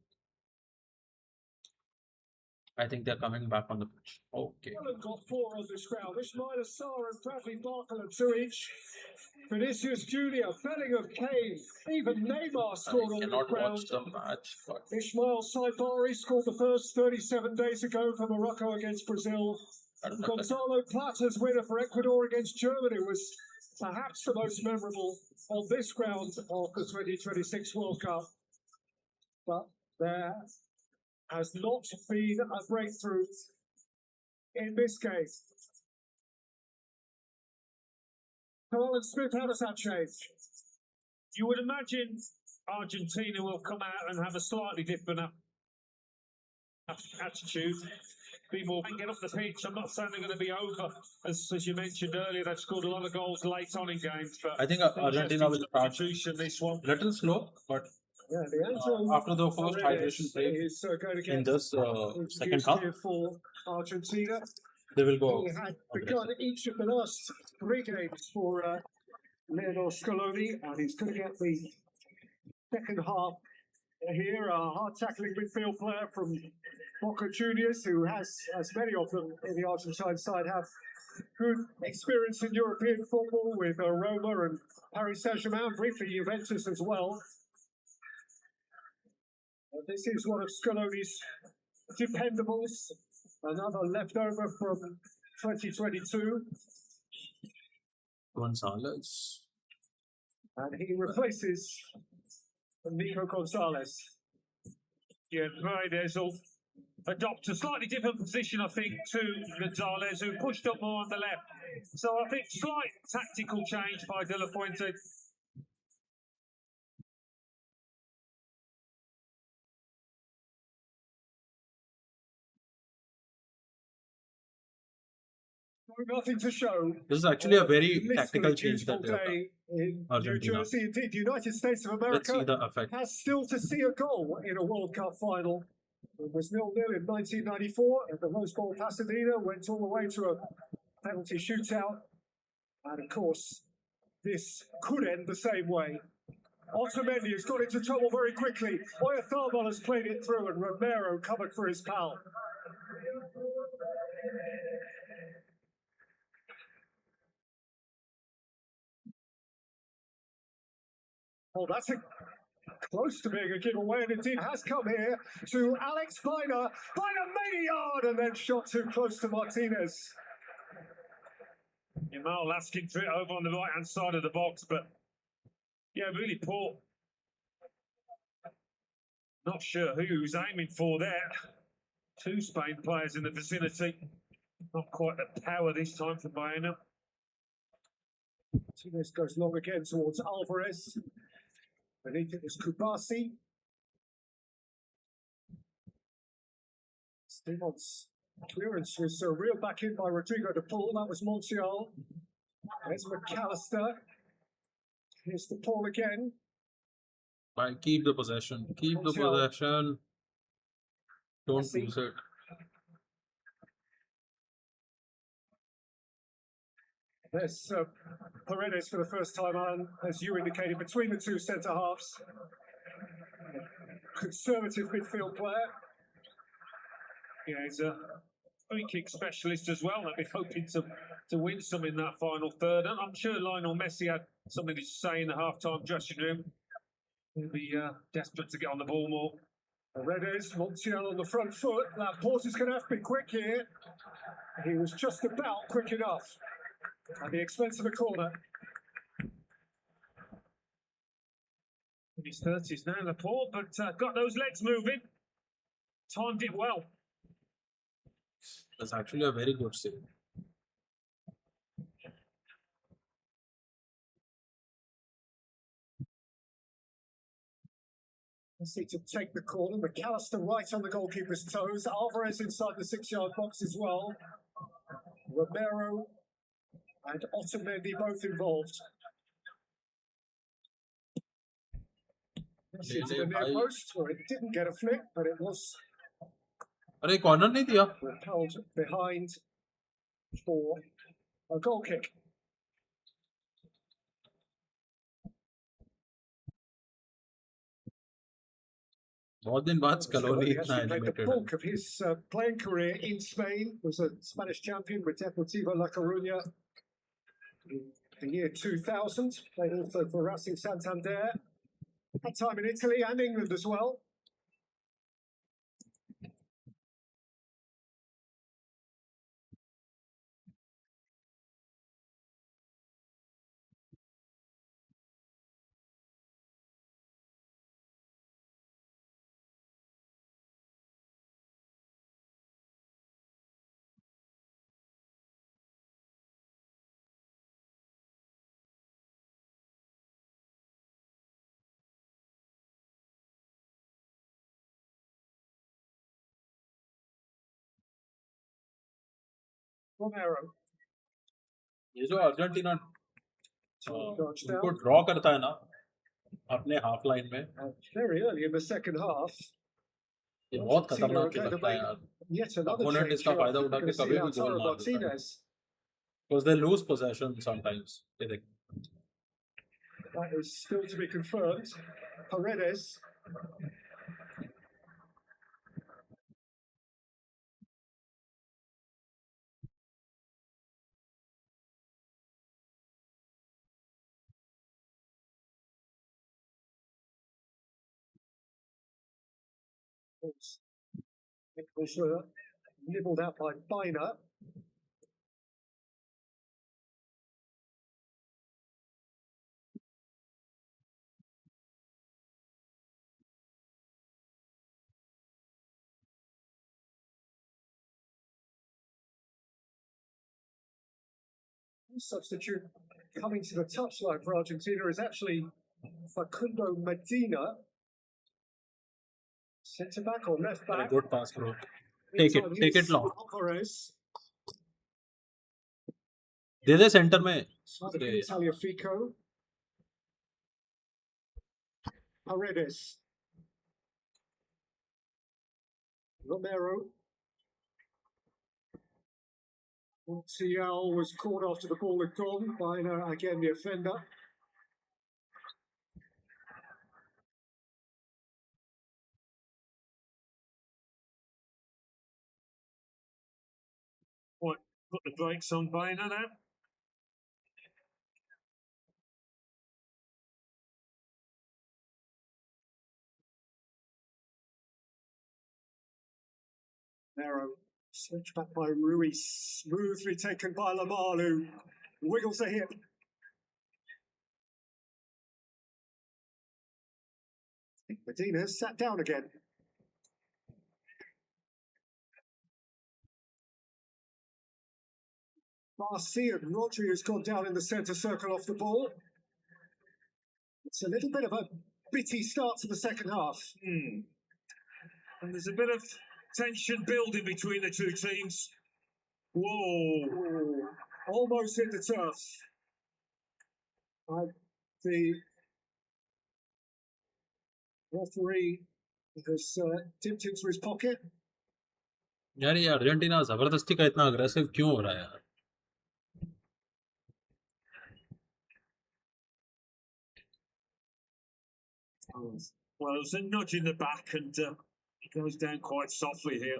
I think they're coming back on the pitch. Okay. Got four on this ground. Ismail Assar and Bradley Barker at 2 each. Vinicius Junior, Bellingham, Kane, even Neymar scored I on the cannot ground. watch the match, but Ismail Saibari scored the first 37 days ago for Morocco against Brazil. Gonzalo Plata's winner for Ecuador against Germany was perhaps the most memorable on this ground of the 2026 World Cup. But there has not been a breakthrough in this game. Alan Smith, how does that change? You would imagine Argentina will come out and have a slightly different attitude, be more and get off the pitch. I'm not saying they're going to be over, as you mentioned earlier. They've scored a lot of goals late on in games, but I think Argentina will start this one little slow, but Yeah, the Angel after the first hydration break is going to in get this second half, here for Argentina. they will go. He had begun each of the last 3 games for Lionel Scaloni, and he's going to get the second half here. A hard-tackling midfield player from Boca Juniors, who has, as many of them in the Argentine side have, good experience in European football with Roma and Paris Saint-Germain, briefly Juventus as well. This is one of Scaloni's dependables, another leftover from 2022. Gonzalez. And he replaces Nico Gonzalez. Yeah, Paredes will adopt a slightly different position, I think, to Gonzalez, who pushed up more on the left. So I think slight tactical change by De La Fuente. Nothing to show. This is actually a very Literally tactical change beautiful that they have done. day in Argentina. New Jersey. Indeed, the United States of Let's see America the effect. has still to see a goal in a World Cup final. It was 0-0 in 1994 at the Rose Bowl Pasadena, went all the way to a penalty shootout. And of course, this could end the same way. Otamendi has got into trouble very quickly. Oyarzabal has played it through and Romero covered for his pal. Oh, that's a close to being a giveaway, and indeed has come here to Alex Biner. Biner made a yard and then shot too close to Martinez. Yamal asking for it over on the right hand side of the box, but yeah, really poor. Not sure who he was aiming for there. Two Spain players in the vicinity. Not quite the power this time for Baena. Martinez goes long again towards Alvarez. Beneath it was Kubasi. Simon's clearance was reeled back in by Rodrigo de Paul. That was Montiel. There's McAllister. Here's de Paul again. Fine, keep the possession. Keep the possession. Don't lose it. There's Paredes for the first time on, as you indicated, between the two centre halves. Conservative midfield player. Yeah, he's a free kick specialist as well. They'll be hoping to win some in that final third. And I'm sure Lionel Messi had something to say in the half-time dressing room. He'll be desperate to get on the ball more. Paredes, Montiel on the front foot. Laporte is going to have to be quick here. He was just about quick enough. At the expense of a corner. In his 30s now, Laporte, but got those legs moving. Timed it well. That's actually a very good save. Messi to take the corner. McAllister right on the goalkeeper's toes. Alvarez inside the 6-yard box as well. Romero and Otamendi both involved. Messi to the near post, where it didn't get a flick, but it was अरे corner नहीं दिया. repelled behind for a goal kick. बहुत दिन बाद Scaloni He इतना actually played the animated. bulk of his playing career in Spain. Was a Spanish champion with Deportivo La Coruña in the year 2000. Played also for Racing Santander. Had time in Italy and England as well. Romero. ये जो Argentina Charged उनको out. Draw करता है ना अपने half line में, Very early in the second half. ये बहुत Argentina खतरनाक are going to लगता है make यार. yet another Opponent change. इसका फायदा We're उठा going के to see कभी भी गोल Lautaro मार देता है. Martinez. Because they lose possession sometimes. ये देख. That is still to be confirmed. Paredes. It was nibbled out by Biner. Substitute coming to the touchline for Argentina is actually Facundo Medina. Centre back or left A back? good pass, bro. Take it long. Alvarez. They they centre में. Taliafico. Paredes. Romero. Montiel was caught after the ball had gone. Biner again the offender. What, put the brakes on Baena now? Romero, switch back by Ruiz, smoothly taken by Lamar, who wiggles the hip. Medina's sat down again. Barcia and Rodri has gone down in the centre circle off the ball. It's a little bit of a bitty start to the second half. And there's a bit of tension building between the two teams. Whoa. Ooh, almost hit the turf. The referee has dipped into his pocket. यार ये Argentina जबरदस्ती का इतना aggressive क्यों हो रहा है यार? Well, there's a nudge in the back and it goes down quite softly here.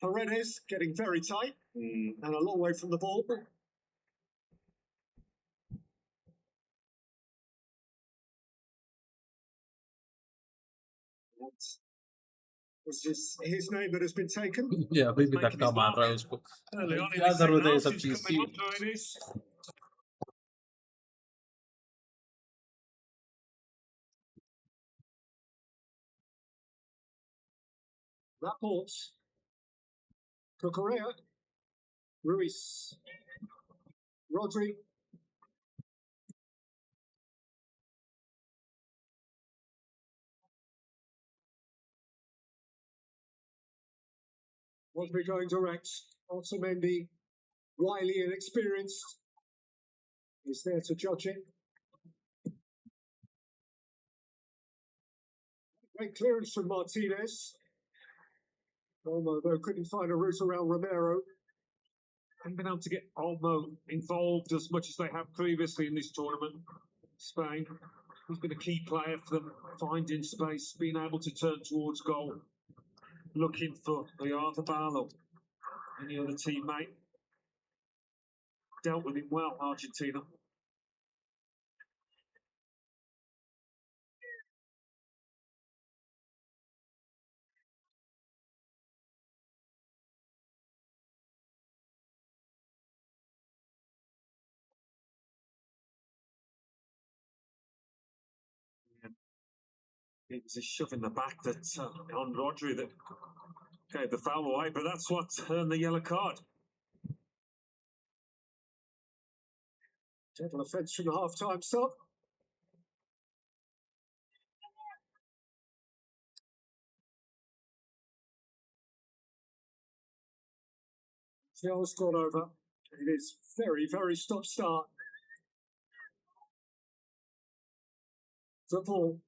Paredes getting very tight and a long way from the ball. Was his name that has been taken? ये अभी भी Making धक्का his मार mark. रहा है उसको. Early on in क्या the जरूरत second है ये half, सब he's चीज coming की? up Paredes. Laporte, Cucurella, Ruiz, Rodri. Rodri going direct. Otamendi, wily and experienced, is there to judge it. Great clearance from Martinez. Olmo, though, couldn't find a route around Romero. Haven't been able to get Olmo involved as much as they have previously in this tournament. Spain, he's been a key player for them, finding space, being able to turn towards goal, looking for Oyarzabal or any other teammate. Dealt with him well, Argentina. It was a shove in the back that on Rodri that gave the foul away, but that's what earned the yellow card. Total offence from the half-time stop. Shell's gone over. It is very, very stop-start. The ball.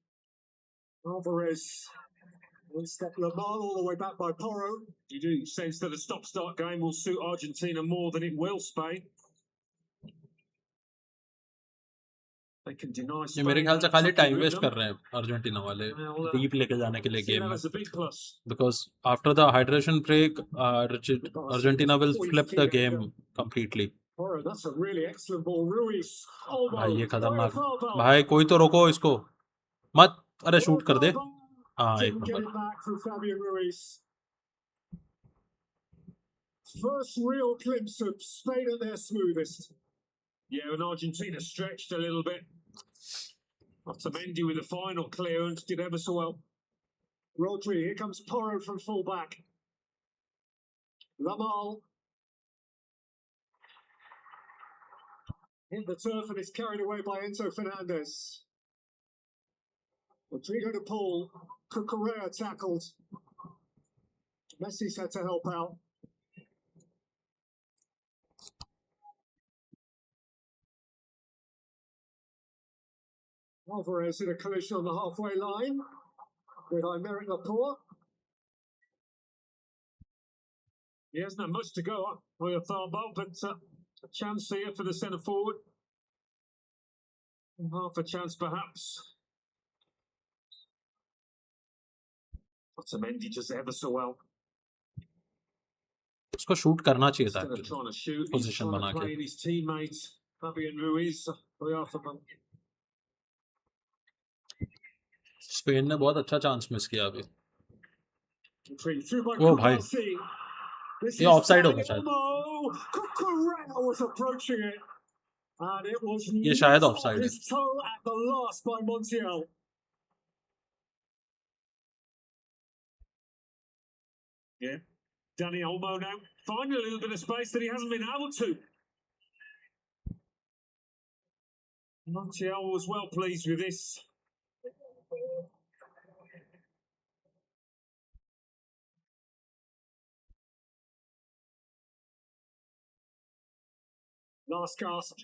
Alvarez. One step Lamar all the way back by Porro. You do sense that a stop-start game will suit Argentina more than it will Spain. They can deny ये Spain मेरे ख्याल से that खाली attacking time waste rhythm. कर रहे हैं Argentina वाले Well, deep लेके जाने के लिए see गेम that में, as a big plus. because after the hydration break Argentina will flip the game completely. Porro, that's a really excellent ball. Ruiz. Olmo. भाई ये खतरनाक. Oyarzabal. भाई कोई तो रोको इसको मत. अरे शूट कर दे. Oyarzabal. हाँ एक Didn't get number. it back from Fabian Ruiz. First real glimpse of Spain at their smoothest. Yeah, and Argentina stretched a little bit. Otamendi with the final clearance did ever so well. Rodri, here comes Porro from fullback. Lamal. Hit the turf and is carried away by Enzo Fernandez. Rodrigo de Paul. Cucurella tackled. Messi's had to help out. Alvarez in a collision on the halfway line with Aymeric Laporte. He hasn't had much to go up with a Oyarzabal, but a chance here for the centre forward. Half a chance perhaps. Otamendi does ever so well. उसको shoot करना चाहिए था Instead of trying to shoot, he's position trying बना to play के. in his teammate Fabian Ruiz. Oyarzabal. Spain ने बहुत अच्छा chance miss किया अभी. Through by ओ भाई Kubasi. This ये is ऑफसाइड होगा Dani शायद Olmo. Cucurella was approaching it. And it was ये शायद nipped off ऑफसाइड है his toe at the last by Montiel. Yeah. Danny Olmo now finding a little bit of space that he hasn't been able to. Montiel was well pleased with this. Last gasp.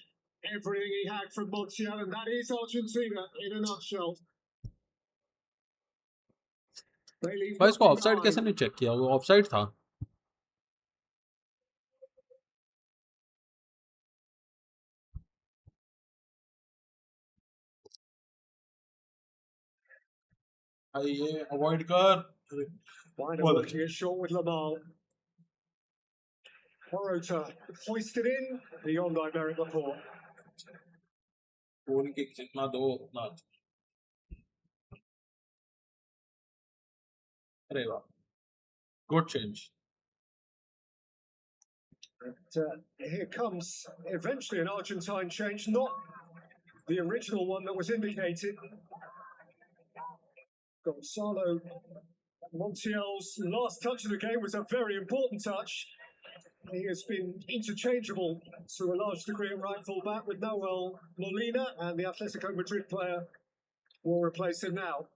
Everything he had from Montiel, and that is Argentina in a nutshell. They leave भाई इसको nothing offside कैसे behind. नहीं check किया वो offside था भाई ये avoid कर Wide बहुत working it short with Lamar. Morota hoisted in beyond Iberic Laporte. Phone kick जितना दो उतना अरे वाह good change Here comes eventually an Argentine change, not the original one that was indicated. Gonzalo Montiel's last touch of the game was a very important touch. He has been interchangeable to a large degree at right full back with Noel Molina, and the Atletico Madrid player will replace him now.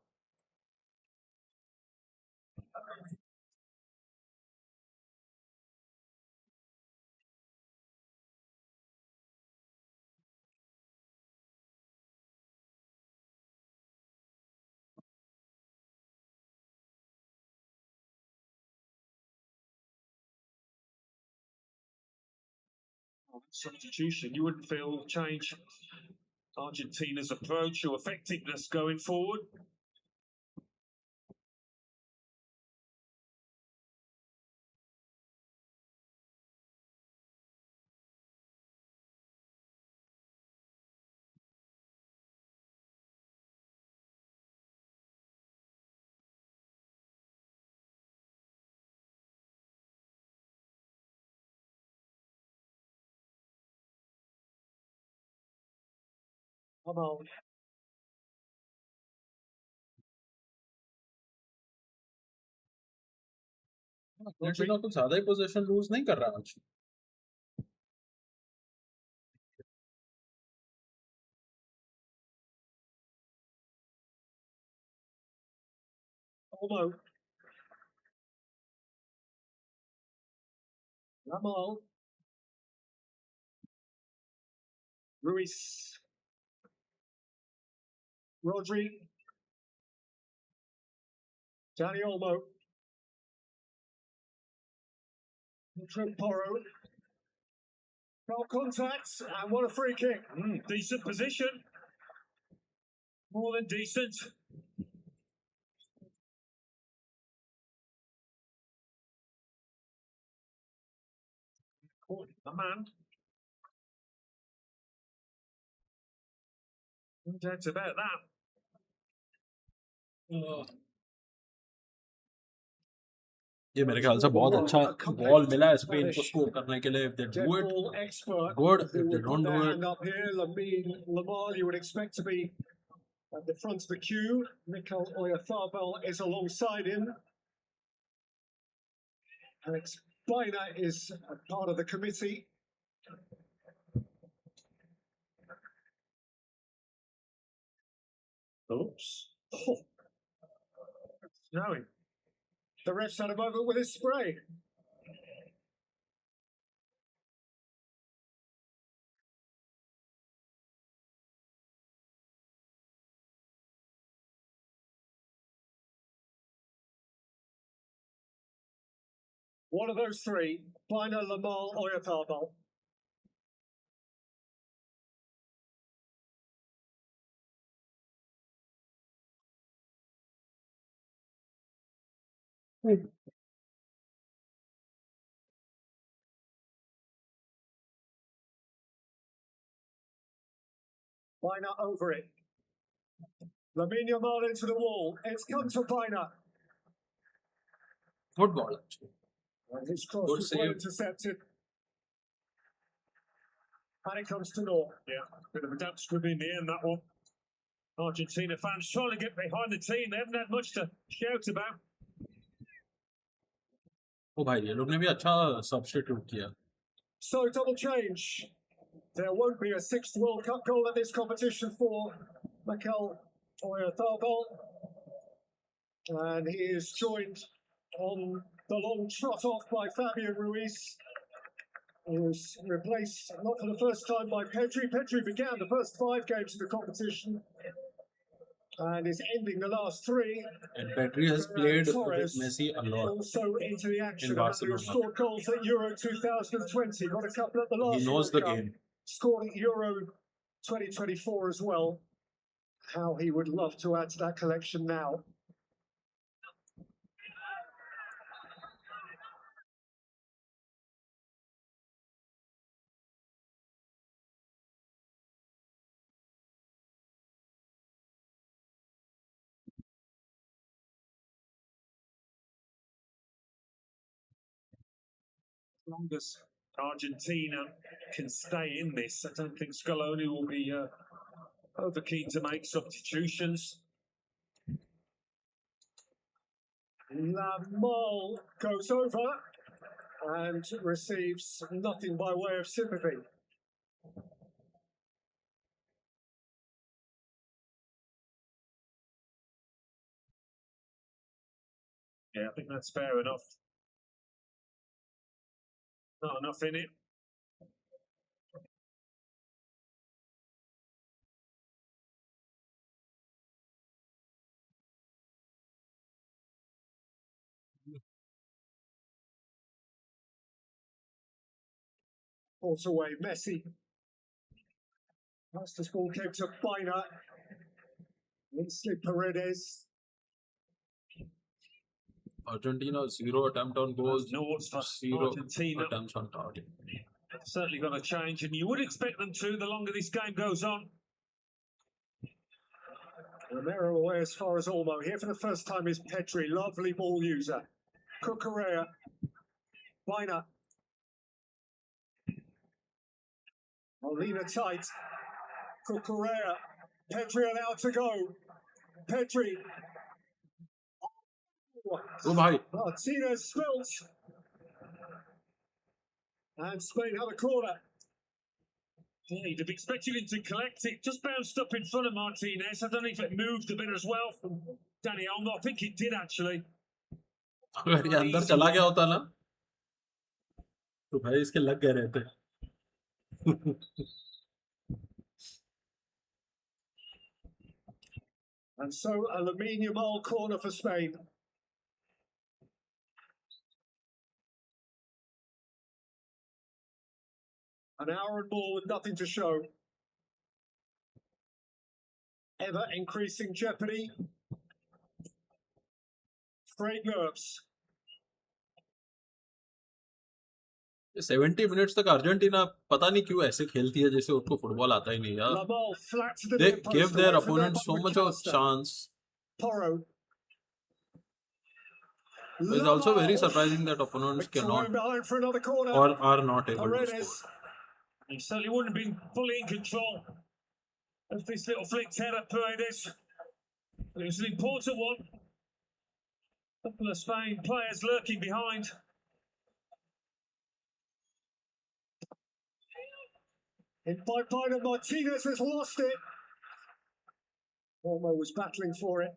Substitution, you wouldn't feel change Argentina's approach or effectiveness going forward. Come on. Argentina कुछ ज्यादा ही position loose नहीं कर रहा आज Olmo. Lamal. Ruiz. Rodri. Dani Olmo. Poro. Foul contact, and what a free kick. Decent position. More than decent. Caught the man. No doubt about that. ये मेरे ख्याल से बहुत अच्छा बॉल मिला है स्पेन को स्कोर करने के लिए if they do it Ball expert. good Who if they will don't put do their it hand up here. Lamar, you would expect to be at the front of the queue. Mikel Oyarzabal is alongside him. Alex Baina is a part of the committee. Oops. Oh. Snowing. The ref's had a moment with his spray. One of those three, Baina, Lamar, Oyarzabal. Baina over it. Lamine Yamal into the wall. It's come to Baina. Good ball actually. And his cross Good was well save. intercepted. And it comes to naught. Yeah, bit of a damp squib in the end, that one. Argentina fans trying to get behind the team. They haven't had much to shout about. ओ भाई ये लोग ने भी अच्छा substitute किया. So double change. There won't be a sixth World Cup goal at this competition for Mikel Oyarzabal. And he is joined on the long trot off by Fabian Ruiz. He was replaced, not for the first time, by Pedri. Pedri began the first 5 games of the competition and is ending the last 3. And Pedri has played with Torres Messi a lot. also into the action. In A man who Barcelona. scored goals at Euro 2020. Got a couple at the last He knows World the Cup. game. Scored at Euro 2024 as well. How he would love to add to that collection now. As long as Argentina can stay in this, I don't think Scaloni will be over keen to make substitutions. Lamal goes over and receives nothing by way of sympathy. Yeah, I think that's fair enough. Not enough in it. Pulls away Messi. That's the ball came to Bina. Inslee Paredes. Argentina 0 attempt on goals, No, what's for 0 Argentina? attempts on target. Certainly going to change, and you would expect them to the longer this game goes on. Romero away as far as Olmo. Here for the first time is Pedri. Lovely ball user. Cucurella. Bina. Molina tight. Cucurella. Pedri allowed to go. Pedri. Oh bhai, Martinez spilt. And Spain have a corner. Yeah, you'd have expected him to collect it. Just bounced up in front of Martinez. I don't know if it moved a bit as well from Danny Olmo. I think it did actually. अगर ये अंदर चला गया होता ना तो भाई इसके लग गए रहते. And so a Lamine Yamal corner for Spain. An hour and more with nothing to show. Ever increasing jeopardy. Frayed nerves. 70 minutes तक अर्जेंटीना पता नहीं क्यों ऐसे खेलती है जैसे उनको फुटबॉल आता ही नहीं यार. Lamal flat to the They near post, give their away from opponent their so back much of McAllister. chance. Porro. It's also very Lamal. surprising that opponents Victorian cannot behind for another corner. or are not able to Paredes. score. He certainly wouldn't have been fully in control of this little flicked header, Paredes. But it was an important one. A couple of Spain players lurking behind. In by Bina, Martinez has lost it. Olmo was battling for it.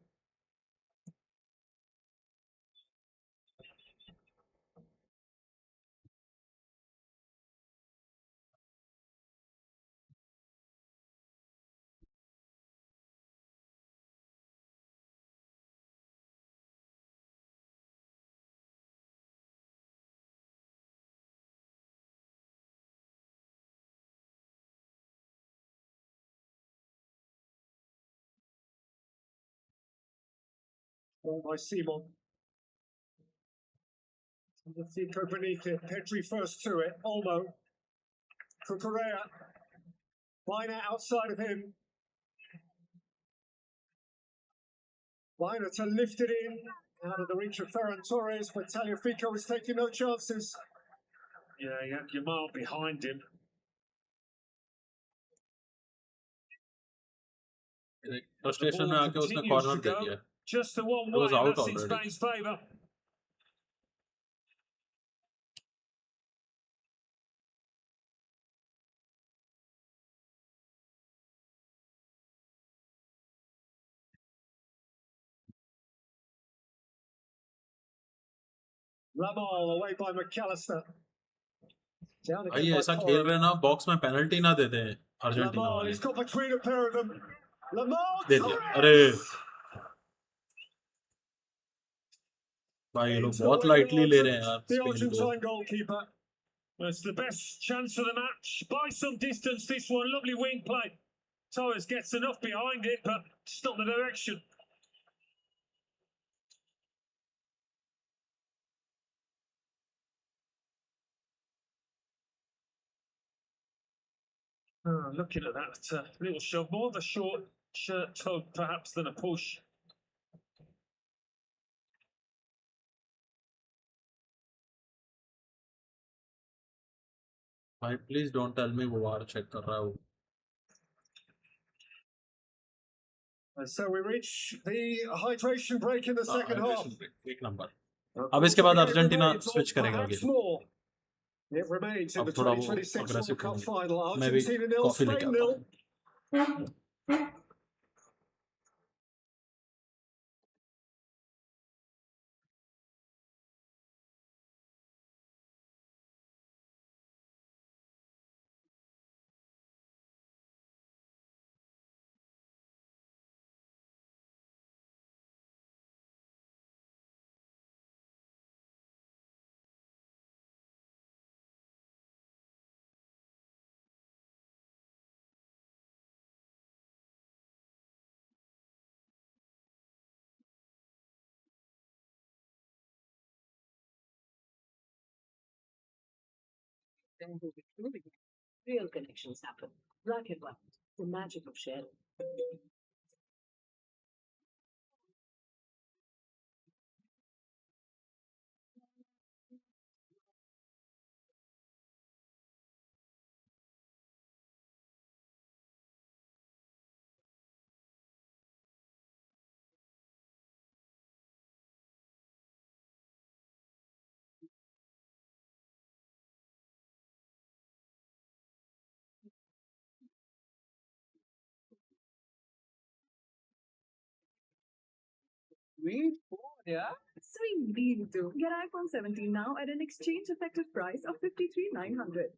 Ball by Simon. Fico beneath it. Pedri first to it. Olmo. Cucurella. Bina outside of him. Bina to lift it in out of the reach of Ferran Torres, but Tagliafico was taking no chances. Yeah, you had your mark behind him. Frustration में आके उसने corner दे दिया. Just the one It was way, out that's in already. Spain's favour. Lamal away by McAllister. Down भाई again by ऐसा खेल Porro. रहे ना box में पेनल्टी ना दे दें अर्जेंटीना Lamal, वाले. he's got between a pair of them. Lamal दे दिया. Torres! अरे भाई ये लोग Into बहुत the लाइटली ले yards रहे हैं यार of the स्पेन को. Argentine goalkeeper. It's the best chance of the match by some distance. This one, lovely wing play. Torres gets enough behind it, but it's not the direction. Looking at that little shove, more of a short shirt tug perhaps than a push. भाई please don't tell me वो वार check कर रहा है वो. And so we reach the hydration break in the second half. एक number. अब इसके बाद अर्जेंटीना स्विच करेगा Perhaps game. more. It remains in अब the थोड़ा वो 2026 World aggressive Cup होंगे. final. मैं भी Argentina 0, कॉफी लेके Spain आता 0. हूँ. Then who will truly real connections happen. Black and white, the magic of sharing. Sweet food, yeah? Sweet deal too. Get iPhone 17 now at an exchange effective price of 53,900.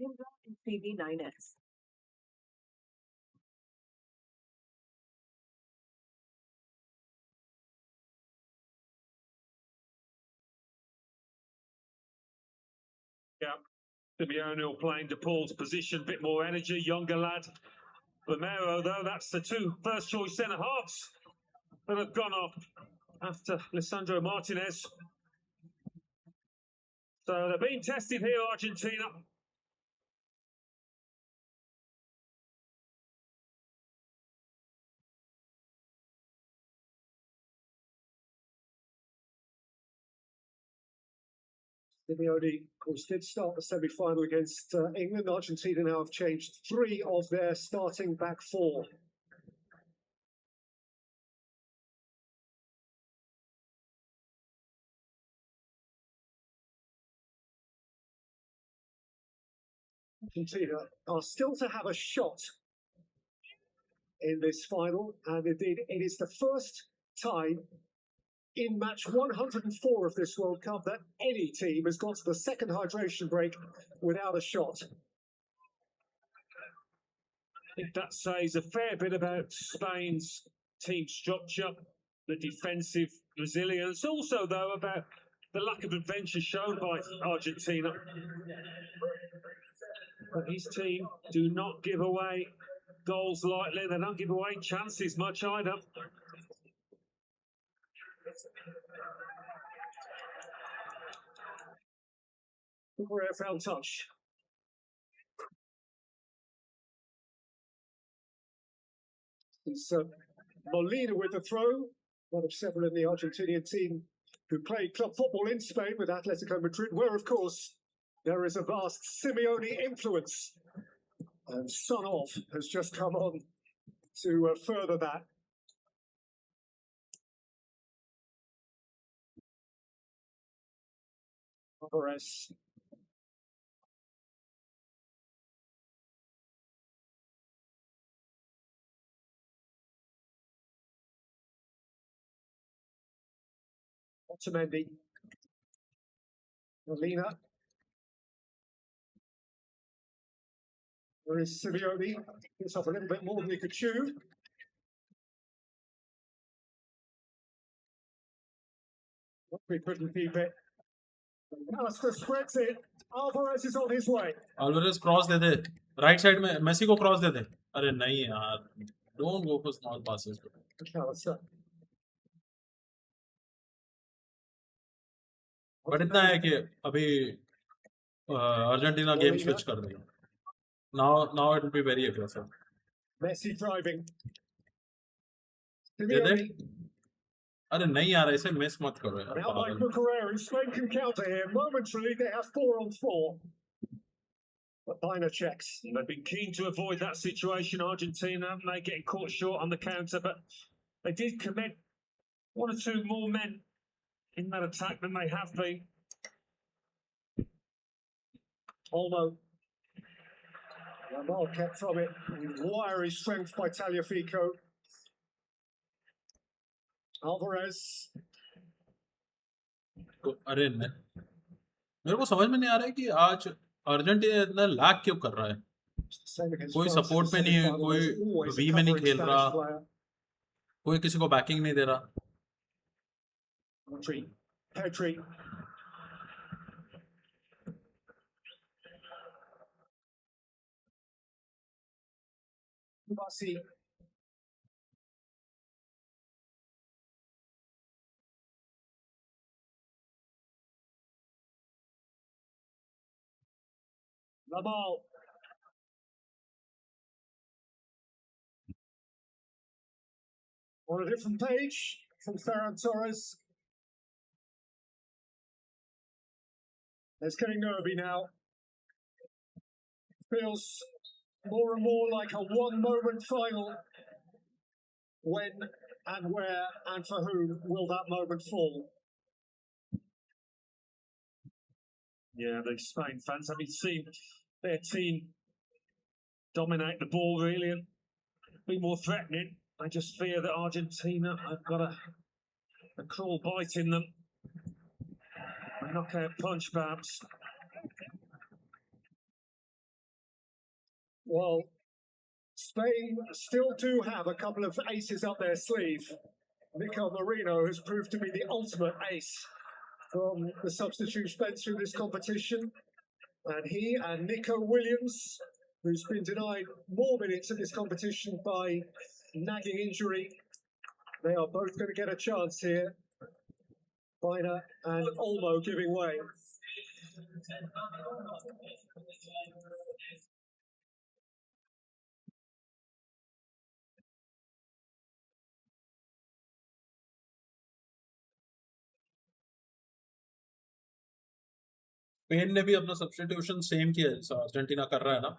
Mahindra and CB9S. Yeah, Simeone playing DePaul's position, bit more energy, younger lad. Romero, though, that's the two first choice centre halves that have gone off after Lisandro Martinez. So they're being tested here, Argentina. Simeone, of course, did start the semi-final against England. Argentina now have changed 3 of their starting back 4. Argentina are still to have a shot in this final, and indeed it is the first time in match 104 of this World Cup that any team has got to the second hydration break without a shot. think that says a fair bit about Spain's team structure, the defensive resilience. Also, though, about the lack of adventure shown by Argentina. But his team do not give away goals lightly. They don't give away chances much either. Rare foul touch. It's Molina with the throw. One of several in the Argentinian team who played club football in Spain with Atletico Madrid, where, of course, there is a vast Simeone influence. And son of has just come on to further that. Alvarez. Otamendi. Molina. There is Simeone. Gets off a little bit more than he could chew. We couldn't keep it. Master spreads it. Alvarez is on his way. Alvarez cross they they, right side में Messi को cross दे दे. अरे नहीं यार, don't go for small passes. But इतना है कि अभी Argentina game switch कर देगा. Now it will be very aggressive. Messi driving. दे दे. अरे नहीं यार, ऐसे मिस मत करो यार. Now like Bucarera, Spain can counter here. Momentarily, they have 4-on-4. But Pina checks. They've been keen to avoid that situation, Argentina, haven't they? Getting caught short on the counter, but they did commit one or two more men in that attack than they have been. Olmo. Lamar kept from it with wiry strength by Tagliafico. Alvarez. अरे मेरे को समझ में नहीं आ रहा है कि आज अर्जेंटीना इतना लैग क्यों कर रहा है. कोई सपोर्ट में नहीं है, कोई वी में नहीं खेल रहा, कोई किसी को बैकिंग नहीं दे रहा. Pedri. Kubasi. Lamal. On a different page from Ferran Torres. It's getting nervy now. Feels more and more like a one-moment final. When and where and for whom will that moment fall? Yeah, the Spain fans having seen their team dominate the ball really and be more threatening. I just fear that Argentina have got a cruel bite in them. A knockout punch, perhaps. Well, Spain still do have a couple of aces up their sleeve. Mikel Merino has proved to be the ultimate ace from the substitute bench through this competition. And he and Nico Williams, who's been denied more minutes in this competition by nagging injury, they are both going to get a chance here. Pina and Olmo giving way. Spain ने भी अपना substitution same किया जैसा Argentina कर रहा है ना.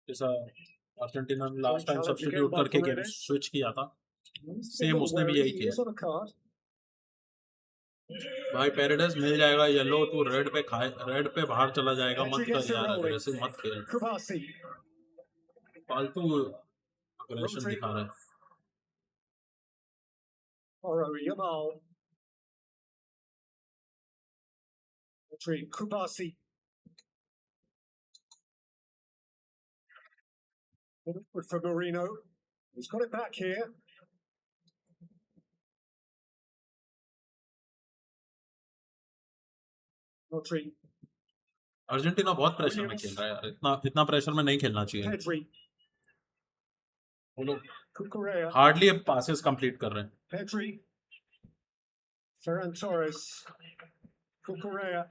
जैसा अर्जेंटीना ने लास्ट टाइम सब्स्टिट्यूट करके गेम स्विच किया था, सेम उसने भी यही किया. भाई पेरेडेस मिल जाएगा येलो, तू रेड पे खाए, रेड पे बाहर चला जाएगा. मत कर यार, अग्रेसिव मत खेल, फालतू अग्रेशन दिखा रहा है. Kubasi. Good for Marino. He's got it back here. Rodri. Argentina बहुत प्रेशर में खेल रहा है यार, इतना प्रेशर में नहीं खेलना चाहिए। Pedri. वो लोग Cucurella. हार्डली अब पासेस कंप्लीट कर रहे हैं। Pedri. Ferran Torres. Cucurella.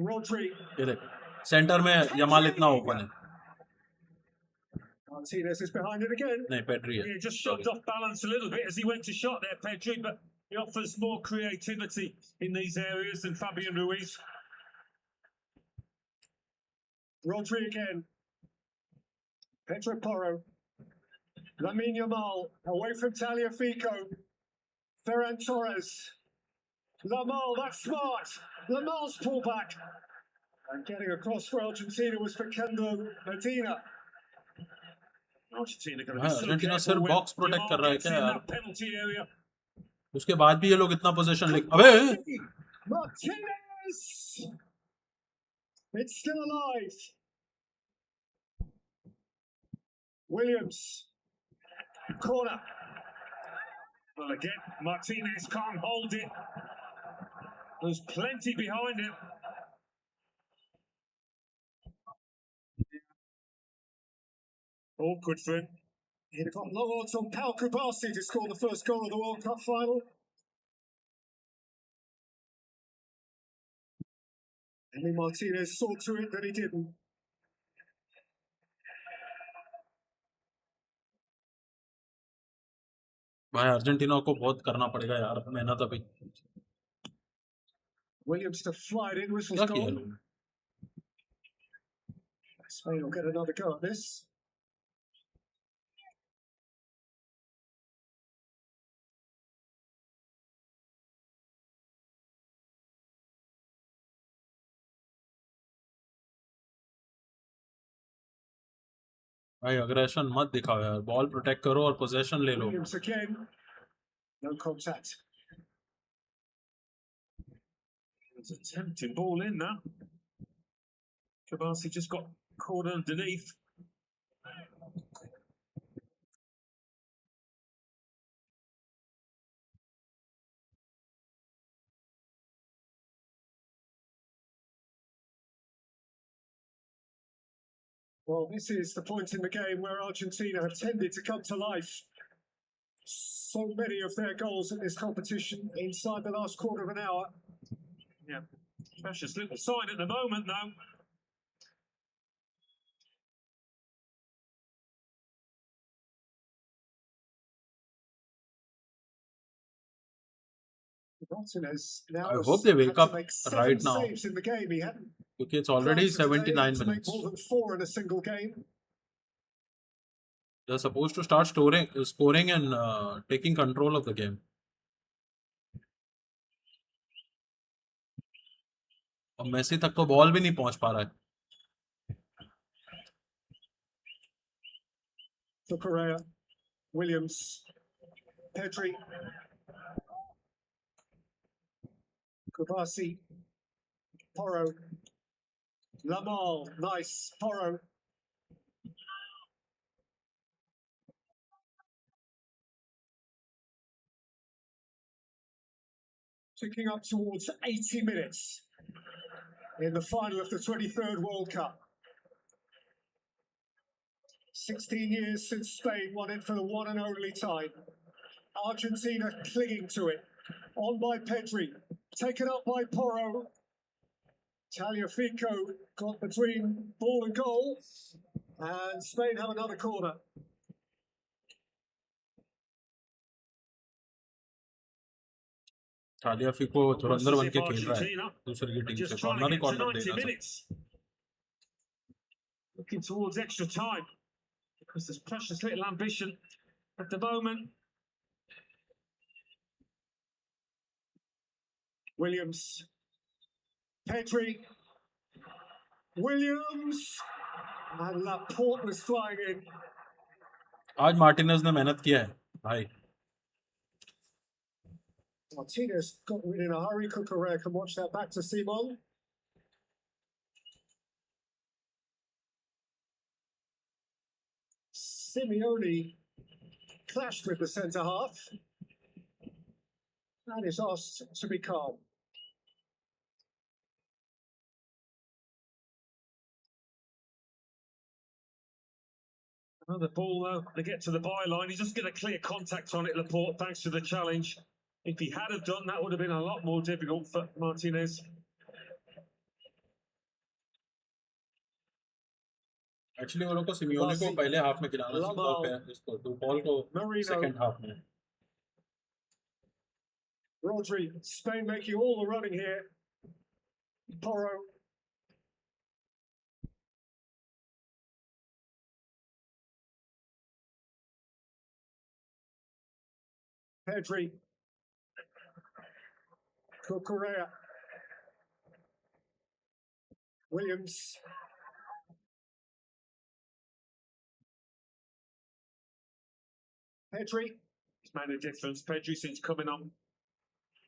Rodri. ये देख, सेंटर में यमाल इतना ओपन है। Martinez is behind it again. नहीं, पेड्री है। Yeah, just shoved off balance a little bit as he went to shot there, Pedri, but he offers more creativity in these areas than Fabian Ruiz. Rodri again. Pedro Porro. Lamine Yamal away from Tagliafico. Ferran Torres. Lamal, that's smart. Lamal's pullback. And getting across for Argentina was Fernando Medina. Argentina going to हाँ, be so Argentina careful सिर्फ when box protect कर रहा है Yamal gets क्या in यार? that penalty area. उसके बाद भी ये लोग इतना पोजीशन ले, अबे Martinez! It's still alive. Williams. Corner. Well, again, Martinez can't hold it. There's plenty behind him. Awkward for him. He'd got low odds on Pau Kubasi to score the first goal of the World Cup final. Emi Martinez saw to it that he didn't. भाई Argentina को बहुत करना पड़ेगा यार, मेहनत अभी। Williams to fly it in, whistle's क्या किया gone. लोग? Spain will get another go at this. भाई अग्रेशन मत दिखाओ यार, बॉल प्रोटेक्ट करो और पोजीशन ले लो। Williams again. No contact. It's a tempting ball in now. Kabasi just got caught underneath. Well, this is the point in the game where Argentina have tended to come to life. So many of their goals in this competition inside the last quarter of an hour. Yeah, precious little sign at the moment though. Martinez now I hope they wake had to up make 7 right now. saves in the game. He hadn't क्योंकि it's already prior to today 79 to make minutes. more than 4 in a single game. They're supposed to start scoring and taking control of the game. अब Messi तक तो ball भी नहीं पहुंच पा रहा है। Cucurella, Williams, Pedri, Kubasi, Porro, Lamal, nice, Porro. Ticking up towards 80 minutes in the final of the 23rd World Cup. 16 years since Spain won it for the one and only time. Argentina clinging to it. On by Pedri, taken up by Porro. Tagliafico got between ball and goal. And Spain have another corner. तालियाफिको धुरंधर बन Almost as के if खेल रहा है Argentina दूसरे की are team से, just trying corner to he get to corner 90 देगा सब। minutes. Looking towards extra time because there's precious little ambition at the moment. Williams, Pedri, Williams, and Laporte was flying in. आज Martinez ने मेहनत किया है भाई। Martinez got rid in a hurry. Cucurella can watch that back to Simon. Simeone clashed with the centre half and is asked to be calm. Another ball though, they get to the byline. He doesn't get a clear contact on it, Laporte, thanks to the challenge. If he had have done, that would have been a lot more difficult for Martinez. Actually वो लोग को Simeone को पहले half में गिराना चाहिए इसको तो बॉल को सेकंड हाफ में. Rodri, Spain making all the running here. Porro. Pedri. Correa. Williams. Pedri. He's made a difference, Pedri, since coming on.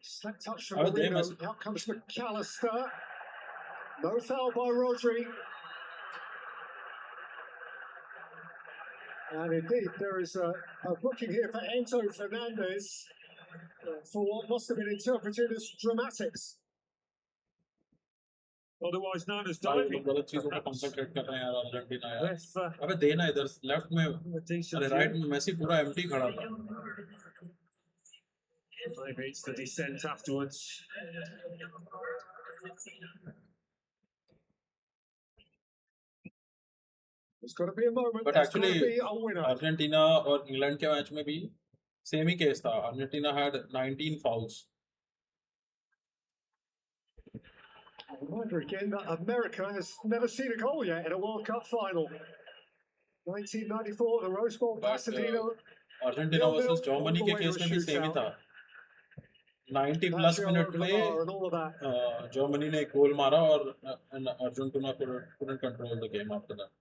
Slight touch from Marino. Out comes McAllister. No foul by Rodri. And indeed, there is a booking here for Enzo Fernandez for what must have been interpreted as dramatics. Otherwise known as diving. गलत चीजों पे concentrate कर रहे हैं यार Argentina यार. अबे देना इधर लेफ्ट में, अरे राइट में मेसी पूरा एम्प्टी खड़ा था. Maybe it's the descent afterwards. There's got to be a moment. But There's got actually, to be a winner. Argentina और इंग्लैंड के मैच में भी सेम ही केस था. Argentina had 19 fouls. A reminder again that America has never seen a goal yet in a World Cup final. 1994, the Rose Bowl, Pasadena. Argentina versus Germany के case में भी same ही था. 90 plus minute में Germany ने एक गोल मारा और Argentina couldn't control the game after that.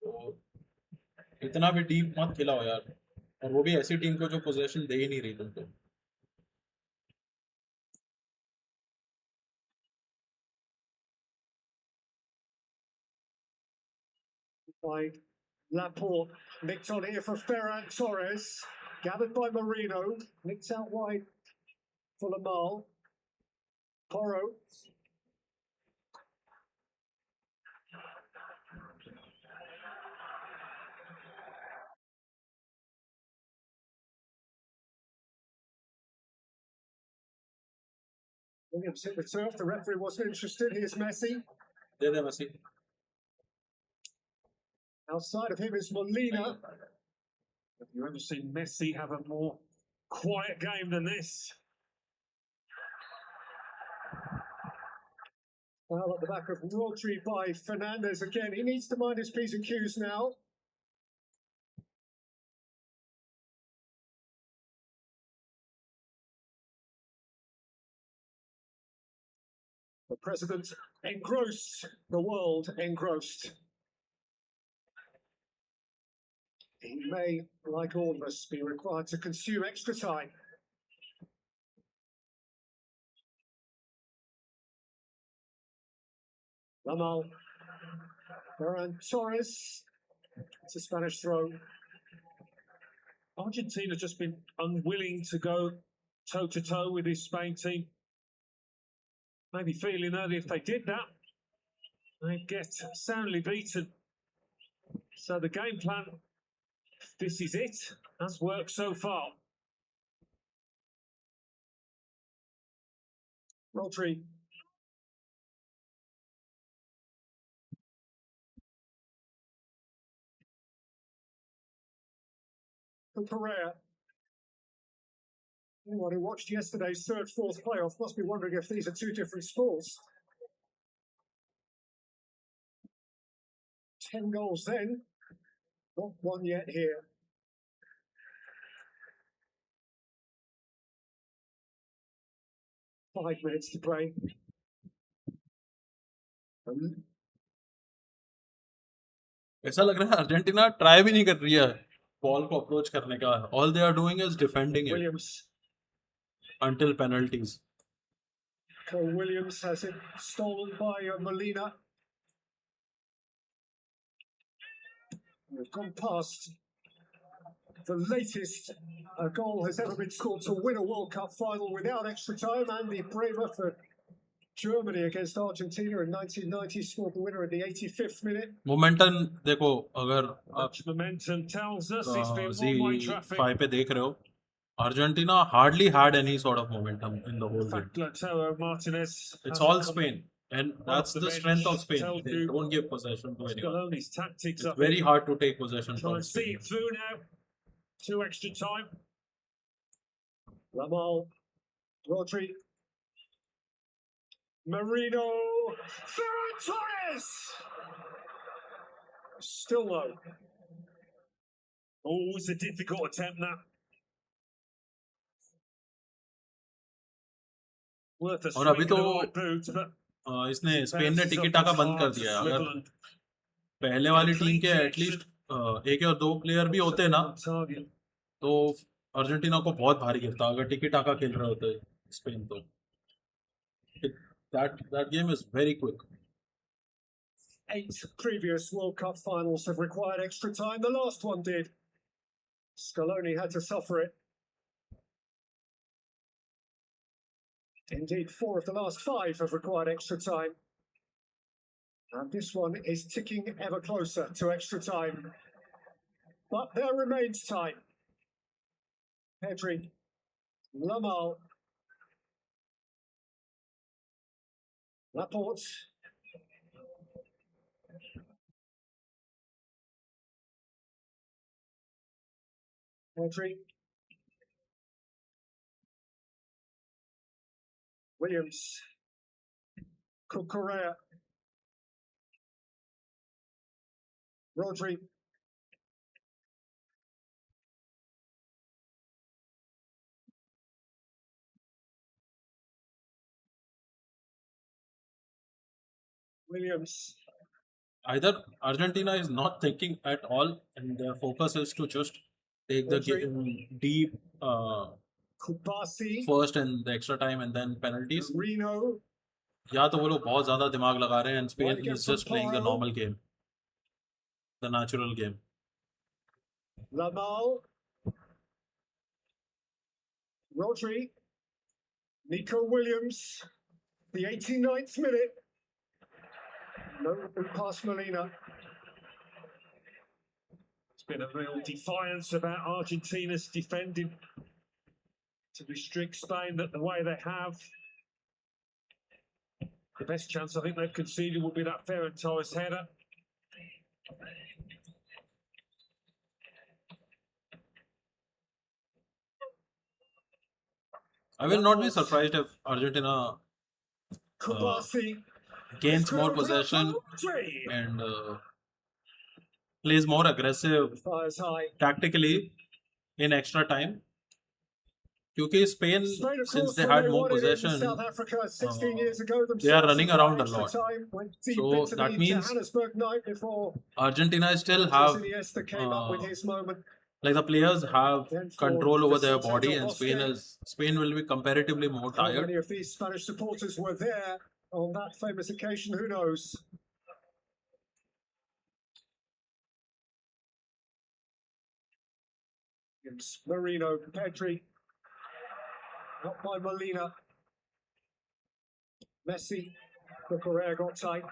तो इतना भी डीप मत खिलाओ यार, और वो भी ऐसी टीम को जो पोजीशन दे ही नहीं रही तुमको. By Laporte, nicked on here for Ferran Torres, gathered by Marino, nicked out wide for Lamal. Porro. Williams hit the turf, the referee wasn't interested. Here's Messi. They they Messi. Outside of him is Molina. Have you ever seen Messi have a more quiet game than this? Foul at the back of Rodri by Fernandez again. He needs to mind his P's and Q's now. The president engrossed, the world engrossed. He may, like all of us, be required to consume extra time. Lamal. Ferran Torres. It's a Spanish throw. Argentina just been unwilling to go toe-to-toe with this Spain team. Maybe feeling that if they did that, they'd get soundly beaten. So the game plan, this is it, has worked so far. Rodri. Correa. Anyone who watched yesterday's third-fourth playoff must be wondering if these are two different sports. 10 goals then, not one yet here. Five minutes to play. ऐसा लग रहा है Argentina try भी नहीं कर रही है ball को अप्रोच करने का. All they are doing is defending it Williams. until penalties. Cole Williams has it stolen by Molina. We've gone past the latest goal has ever been scored to win a World Cup final without extra time. Andy Bremer for Germany against Argentina in 1990 scored the winner in the 85th minute. Momentum देखो, अगर आप Much momentum tells us it's been one-way traffic. Z5 पे देख रहे हो, Argentina hardly had any sort of momentum in the whole In game. fact, Lautaro Martinez. It's hasn't all come Spain, and off that's the the bench, strength of Spain. tells They you don't give possession to anyone. Scaloni's tactics. It's I very think. hard to take possession Try from and see Spain. it through now to extra time. Lamal, Rodri, Marino, Ferran Torres! Still low. Oh, it's a difficult attempt that. Worth a और swing अभी in तो the right boot, but इसने Spain ने टिकी टाका बंद कर दिया है. अगर पहले वाली टीम के एटलीस्ट एक या दो प्लेयर भी होते ना, तो अर्जेंटीना को बहुत भारी गिरता अगर टिकी टाका खेल रहे होते स्पेन. तो that game is very quick. 8 previous World Cup finals have required extra time. The last one did. Scaloni had to suffer it. Indeed, 4 of the last 5 have required extra time. And this one is ticking ever closer to extra time. But there remains time. Pedri, Lamal, Laporte, Pedri, Williams, Cucurella, Rodri, Williams. Either Argentina is not thinking at all, and their focus is to just take the game deep Kubasi, first and the extra time and then penalties. Reno, या तो वो लोग बहुत ज्यादा दिमाग लगा रहे हैं and Spain One is just playing the against normal game, the natural game. Lamal, Rodri, Nico Williams, the 89th minute. No pass Molina. It's been a real defiance about Argentina's defending to restrict Spain that the way they have. The best chance I think they've conceded will be that Ferran Torres header. I will not be surprised if Argentina Kubasi, gains more possession and plays more aggressive fires high. tactically in extra time. क्योंकि Spain, Spain, of since course, they when had they more won it in possession, South Africa 16 years ago, they are running around a extra lot. time, went deep So into that the means Johannesburg night before Argentina still have Iniesta came up with his moment. like the players have Then for control over their Vicente body, Del and Bosque. Spain will be comparatively more How tired. many of these Spanish supporters were there on that famous occasion? Who knows? It's Marino, Pedri, not by Molina. Messi, Cucurella got tight.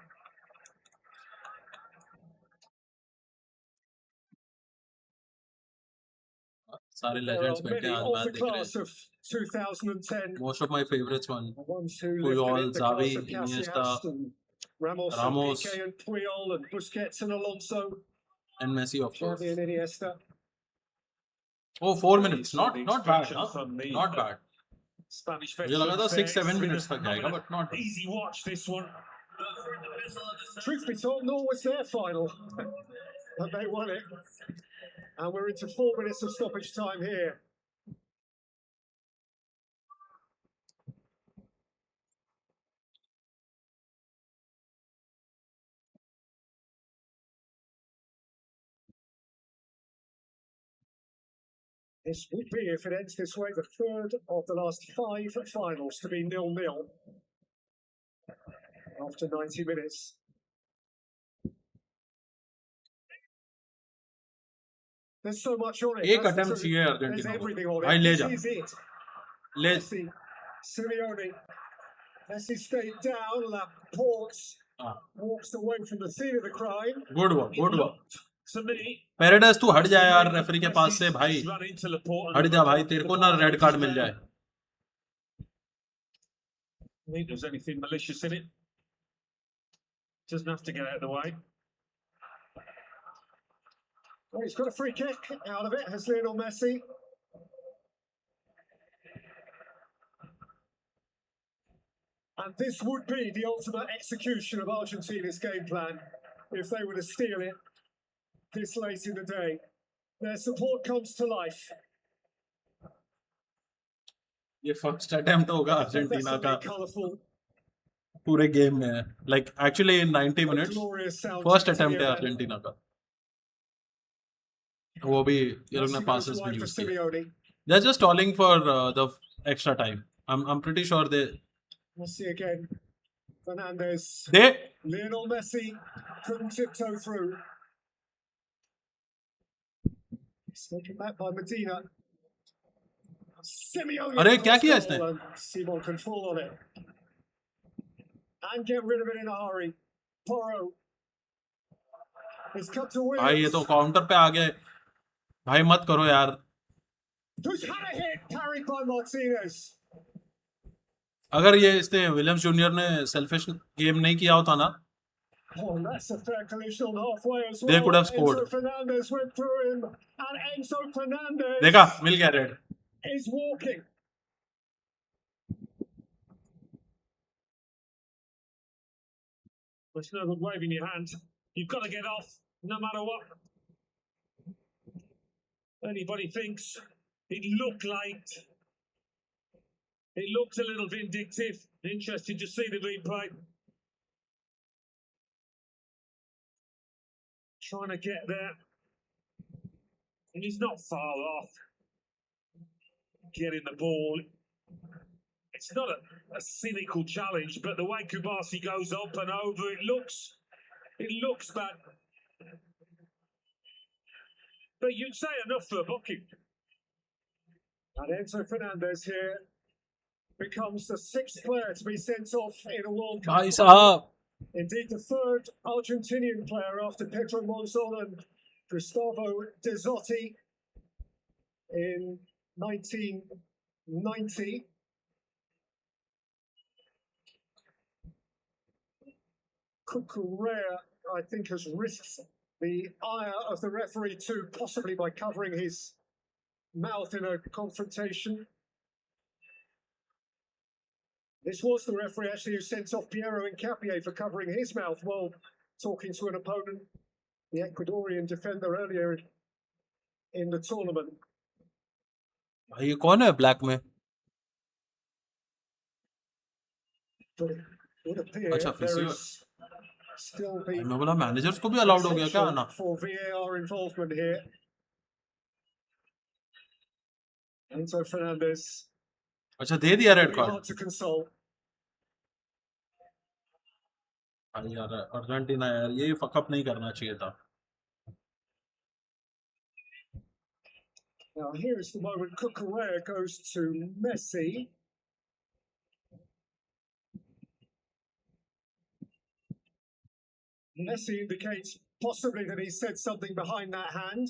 सारे There legends are बैठे many हैं आज of match the देख रहे class हैं. of 2010. Most of my favorites one, The ones who Puyol, lived in it, the class Xavi, of Iniesta, Casillas and Ramos, Ramos. and Piqué and Puyol and Busquets and Alonso, and Messi of course. Xavi and Iniesta. Oh, 4 minutes, not bad, Instruction huh? from the Not bad. Spanish मुझे लगा था veterans 6-7 there. minutes तक जाएगा, but not bad. Easy watch this one. Truth be told, nor was their final, but they won it. And we're into 4 minutes of stoppage time here. This would be, if it ends this way, the third of the last 5 finals to be 0-0 after 90 minutes. There's so much on it. एक That's the attempt truth. चाहिए There's Argentina को everything on भाई it. ले This जा is it. ले Messi, Simeone. Messi stayed down. Laporte हाँ walks away from the scene of the crime. Good work good work To me, Paredes तू हट जाए यार Messi रेफरी के पास से भाई run into Laporte and हट जा भाई तेरे को ना रेड कार्ड मिल जाए I think there's anything malicious in it. Doesn't have to get out of the way. Well, he's got a free kick out of it, has Lionel Messi. And this would be the ultimate execution of Argentina's game plan if they were to steal it this late in the day. Their support comes to life. ये first attempt होगा Argentina का Magnificently colourful, पूरे game में like actually in 90 minutes glorious sound. First attempt है Argentina का वो भी ये लोग ने पासेस में यूज किए Simeone. They are just stalling for the extra time I am pretty sure they Messi again. Fernandez. They Lionel Messi couldn't tiptoe through. Taken back by Medina. Simeone. अरे क्या किया इसने Simon control on it. And get rid of it in a hurry. Porro. It's cut to भाई ये Williams. तो counter पे आ गए भाई मत करो यार Who's had a hit carried by Martinez. अगर ये इसने विलियम्स जूनियर ने सेल्फिश गेम नहीं किया होता ना Oh, that's a fair collision on halfway as well. They could have scored. Enzo Fernandez went through him, and Enzo Fernandez देखा मिल गया red is walking. It's no good waving your hand. You've got to get off, no matter what. Anybody thinks it looked like it looked a little vindictive. Interested to see the replay. Trying to get there. And he's not far off. Getting the ball. It's not a cynical challenge, but the way Kubasi goes up and over, it looks bad. But you'd say enough for a booking. And Enzo Fernandez here becomes the sixth player to be sent off in a World Cup. भाई साहब Indeed, the third Argentinian player after Pedro Monzon and Gustavo Dezzotti in 1990. Cucurella, I think, has risked the ire of the referee too, possibly by covering his mouth in a confrontation. This was the referee actually who sent off Piero Hincapié for covering his mouth while talking to an opponent, the Ecuadorian defender earlier in the tournament. भाई ये कौन है black में But it would appear अच्छा there physio is still भाई the मैं बोला managers को भी अलाउड हो गया क्या आना potential for VAR involvement here. Enzo Fernandez, अच्छा दे दिया red very card hard to console. भाई यार अर्जेंटीना यार ये फकअप नहीं करना चाहिए था Now here is the moment Cucurella goes to Messi. Messi indicates possibly that he said something behind that hand.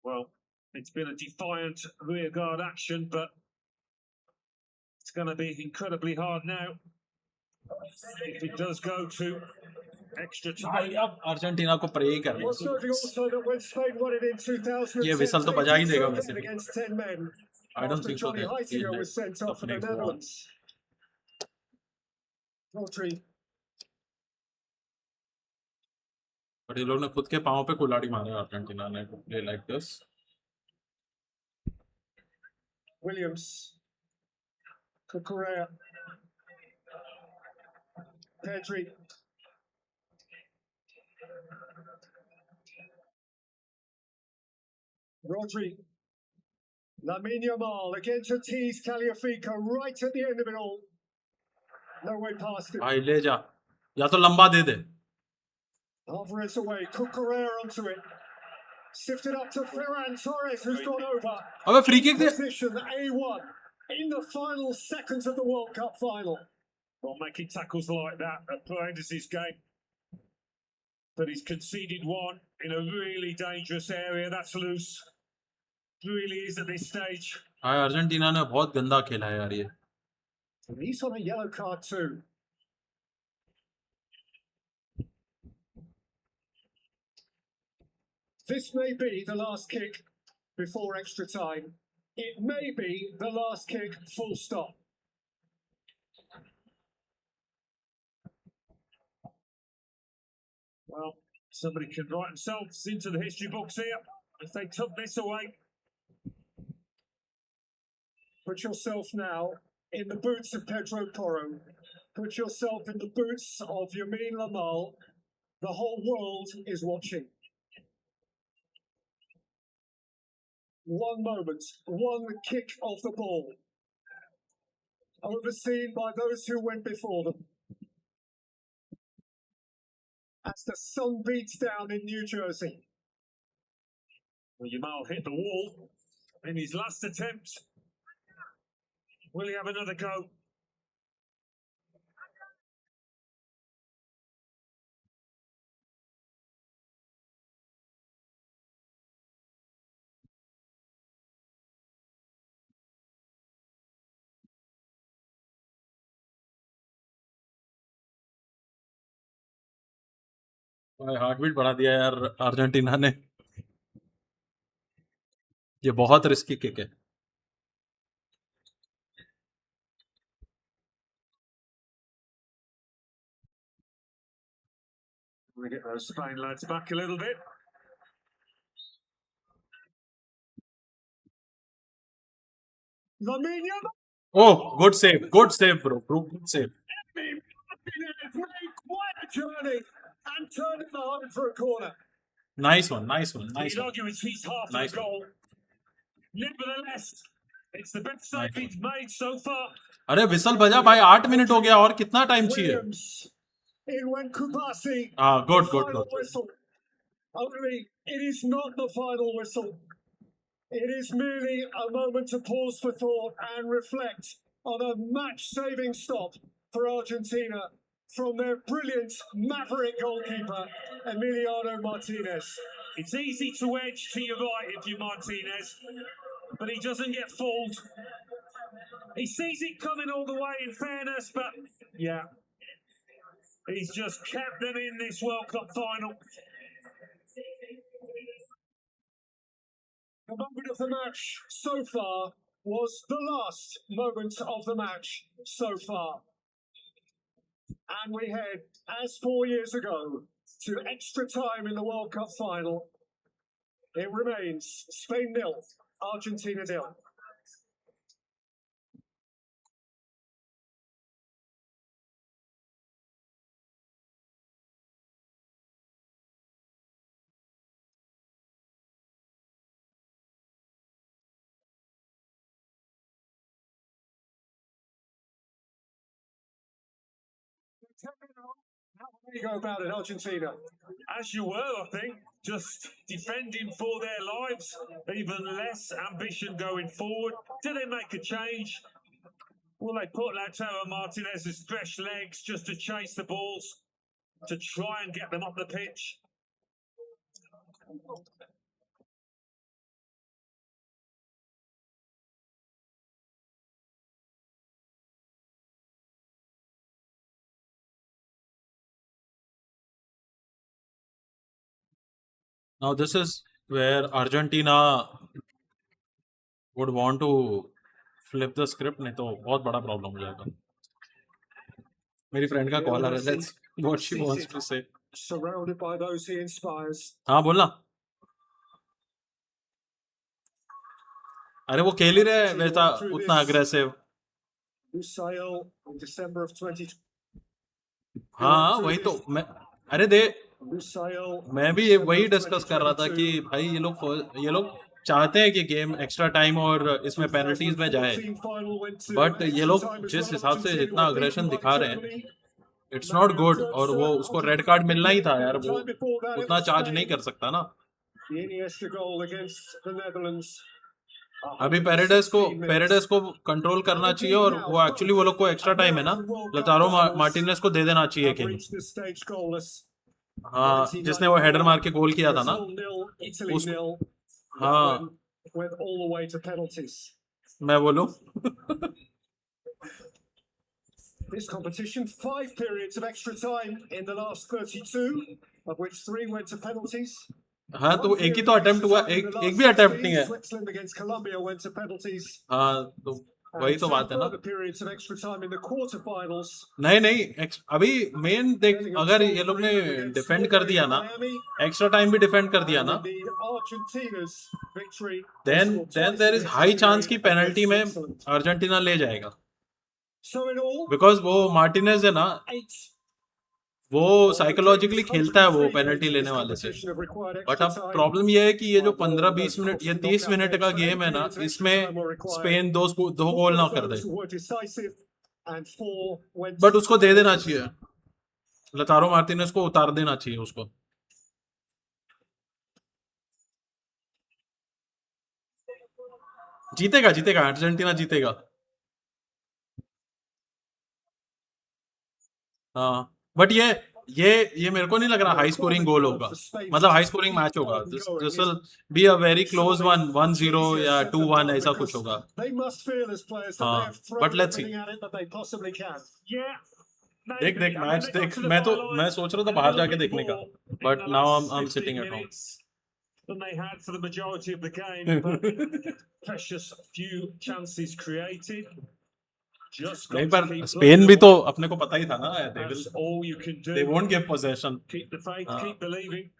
Well, it's been a defiant rearguard action, but it's going to be incredibly hard now if it does go to extra भाई time. अब Argentina को pray करना What's noting also that when Spain won it in 2010, ये whistle तो बजा ही देगा वैसे भी against 10 men. I don't after think so Johnny that Heitinga he'll was sent off for the अपने को Netherlands. Rodri, बट ये लोग ने खुद के पाँव पे कुल्हाड़ी मारा अर्जेंटीना ने to play like this Williams, Cucurella, Pedri. Rodri Lamine Yamal again to tease Tagliafico right at the end of it all. No way past it. भाई ले जा, या तो लंबा दे दे. Alvarez away, Cucurella onto it. Sifted up to Ferran Torres, who's gone over. अबे free kick they. Position A1 in the final seconds of the World Cup final. Well, making tackles like that at Paredes' game. But he's conceded one in a really dangerous area. That's loose. Really is at this stage. हाँ Argentina ने बहुत गंदा खेला है यार ये. And he's on a yellow card too. This may be the last kick before extra time. It may be the last kick, full stop. Well, somebody can write themselves into the history books here if they took this away. Put yourself now in the boots of Pedro Porro. Put yourself in the boots of Lamine Yamal. The whole world is watching. One moment, one kick of the ball, overseen by those who went before them. As the sun beats down in New Jersey. Well, Yamal hit the wall in his last attempt. Will he have another go? Heart beat बढ़ा दिया यार Argentina ने. ये बहुत risky kick है. We get those Spain lads back a little bit. Lamine Yamal. Oh, good save, good save, bro. Good save. Martinez made quite a journey and turned it behind for a corner. Nice one, nice one, nice You'd one. argue it's his half Nice of the goal. Nevertheless, it's the best save Nice one. he's made so far. अरे whistle बजा भाई, 8 minute हो गया और कितना time चाहिए? Williams in when Kubasi. Good, the good, final good. whistle. Only it is not the final whistle. It is merely a moment to pause for thought and reflect on a match-saving stop for Argentina from their brilliant maverick goalkeeper Emiliano Martinez. It's easy to edge to your right if you're Martinez, but he doesn't get fooled. He sees it coming all the way in fairness, but yeah, he's just kept them in this World Cup final. The moment of the match so far was the last moment of the match so far. And we head, as 4 years ago, to extra time in the World Cup final. It remains Spain 0, Argentina 0. How do you go about it, Argentina? As you were, I think, just defending for their lives, even less ambition going forward. Do they make a change? Will they put Lautaro Martinez's fresh legs just to chase the balls, to try and get them up the pitch? Now this is where Argentina would want to flip the script, नहीं तो बहुत बड़ा problem हो जाएगा. मेरी friend का call आ रहा है. Let's see what she wants to say. Surrounded by those he inspires. हाँ बोलना. अरे वो खेल ही रहे वैसा उतना aggressive. Usail in December of 20. हाँ वही तो मैं अरे दे Usail. मैं भी वही डिस्कस कर रहा था कि भाई ये लोग चाहते हैं कि गेम एक्स्ट्रा टाइम और इसमें पेनल्टीज में जाए, बट ये लोग जिस हिसाब से जितना अग्रेशन दिखा रहे हैं, इट्स नॉट गुड। और वो उसको रेड कार्ड मिलना ही था यार, वो उतना चार्ज नहीं कर सकता ना। अभी पेरेडेस को कंट्रोल करना चाहिए, और वो एक्चुअली वो लोग को एक्स्ट्रा टाइम है ना, लतारो मार्टिनेज को दे देना चाहिए गेम। हाँ, जिसने वो हेडर मार के गोल किया था ना, हाँ मैं बोलूं। This competition, 5 periods of extra time in the last 32, of which 3 went to penalties. हाँ तो एक ही तो अटेम्प्ट हुआ, एक भी अटेम्प्ट नहीं है। Switzerland against Colombia went to penalties. हाँ तो वही तो बात है ना। Periods of extra time in the quarterfinals. नहीं अभी मेन देख, अगर ये लोग ने डिफेंड कर दिया ना, एक्स्ट्रा टाइम भी डिफेंड कर दिया ना, then there is high chance की पेनल्टी में अर्जेंटीना ले जाएगा। बिकॉज वो मार्टिनेज है ना, वो साइकोलॉजिकली खेलता है वो पेनल्टी लेने वाले से। बट अब प्रॉब्लम ये है कि ये जो 15-20 मिनट, ये 30 मिनट का गेम है ना, इसमें स्पेन दो गोल ना कर दे। बट उसको दे देना चाहिए, लतारो मार्टिनेज को उतार देना चाहिए उसको। जीतेगा अर्जेंटीना जीतेगा। हाँ बट ये मेरे को नहीं लग रहा हाई स्कोरिंग गोल होगा, मतलब हाई स्कोरिंग मैच होगा। This will be a very close one, 1-0 या 2-1 ऐसा कुछ होगा। हाँ बट लेट्स सी। देख मैच देख, मैं सोच रहा था बाहर जाके देखने का, but now I am sitting at home. Than they had for the majority of the game, but precious few chances created. नहीं पर स्पेन भी तो अपने को पता ही था ना, they won't give possession. Keep the faith, keep believing.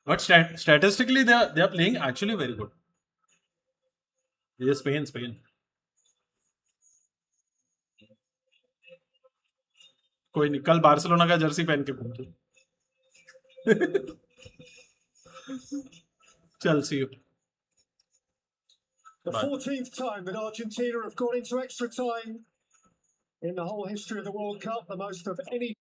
But statistically they are playing actually very good. ये Spain. कोई नहीं, कल बार्सिलोना का जर्सी पहन के घूमते। चल सी you. The 14th time that Argentina have gone into extra time in the whole history of the World Cup, the most of any.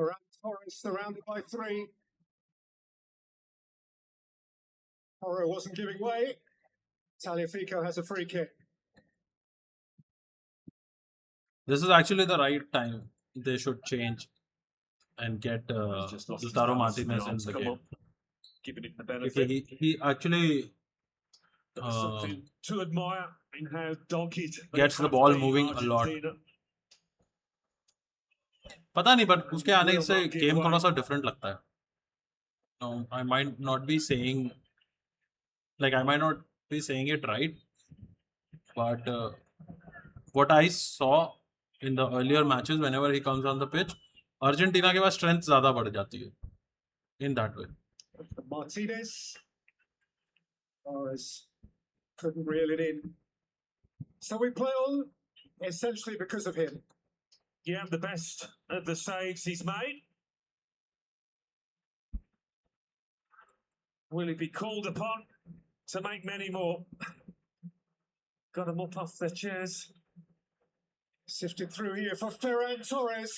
Around Torres, surrounded by 3. Torres wasn't giving way. Tagliafico has a free kick. This is actually the right time. They should change and get Lautaro Martinez in the game. Giving it the benefit. He actually something to admire in how dogged gets the ball moving a lot. पता नहीं, but उसके आने से game थोड़ा सा different लगता है. I might not be saying it right, but what I saw in the earlier matches, whenever he comes on the pitch, Argentina के पास स्ट्रेंथ ज्यादा बढ़ जाती है in that way. Martinez. Torres couldn't reel it in. So we play on essentially because of him. Yeah, the best of the saves he's made. Will he be called upon to make many more? Got them up off their chairs. Sifted through here for Ferran Torres.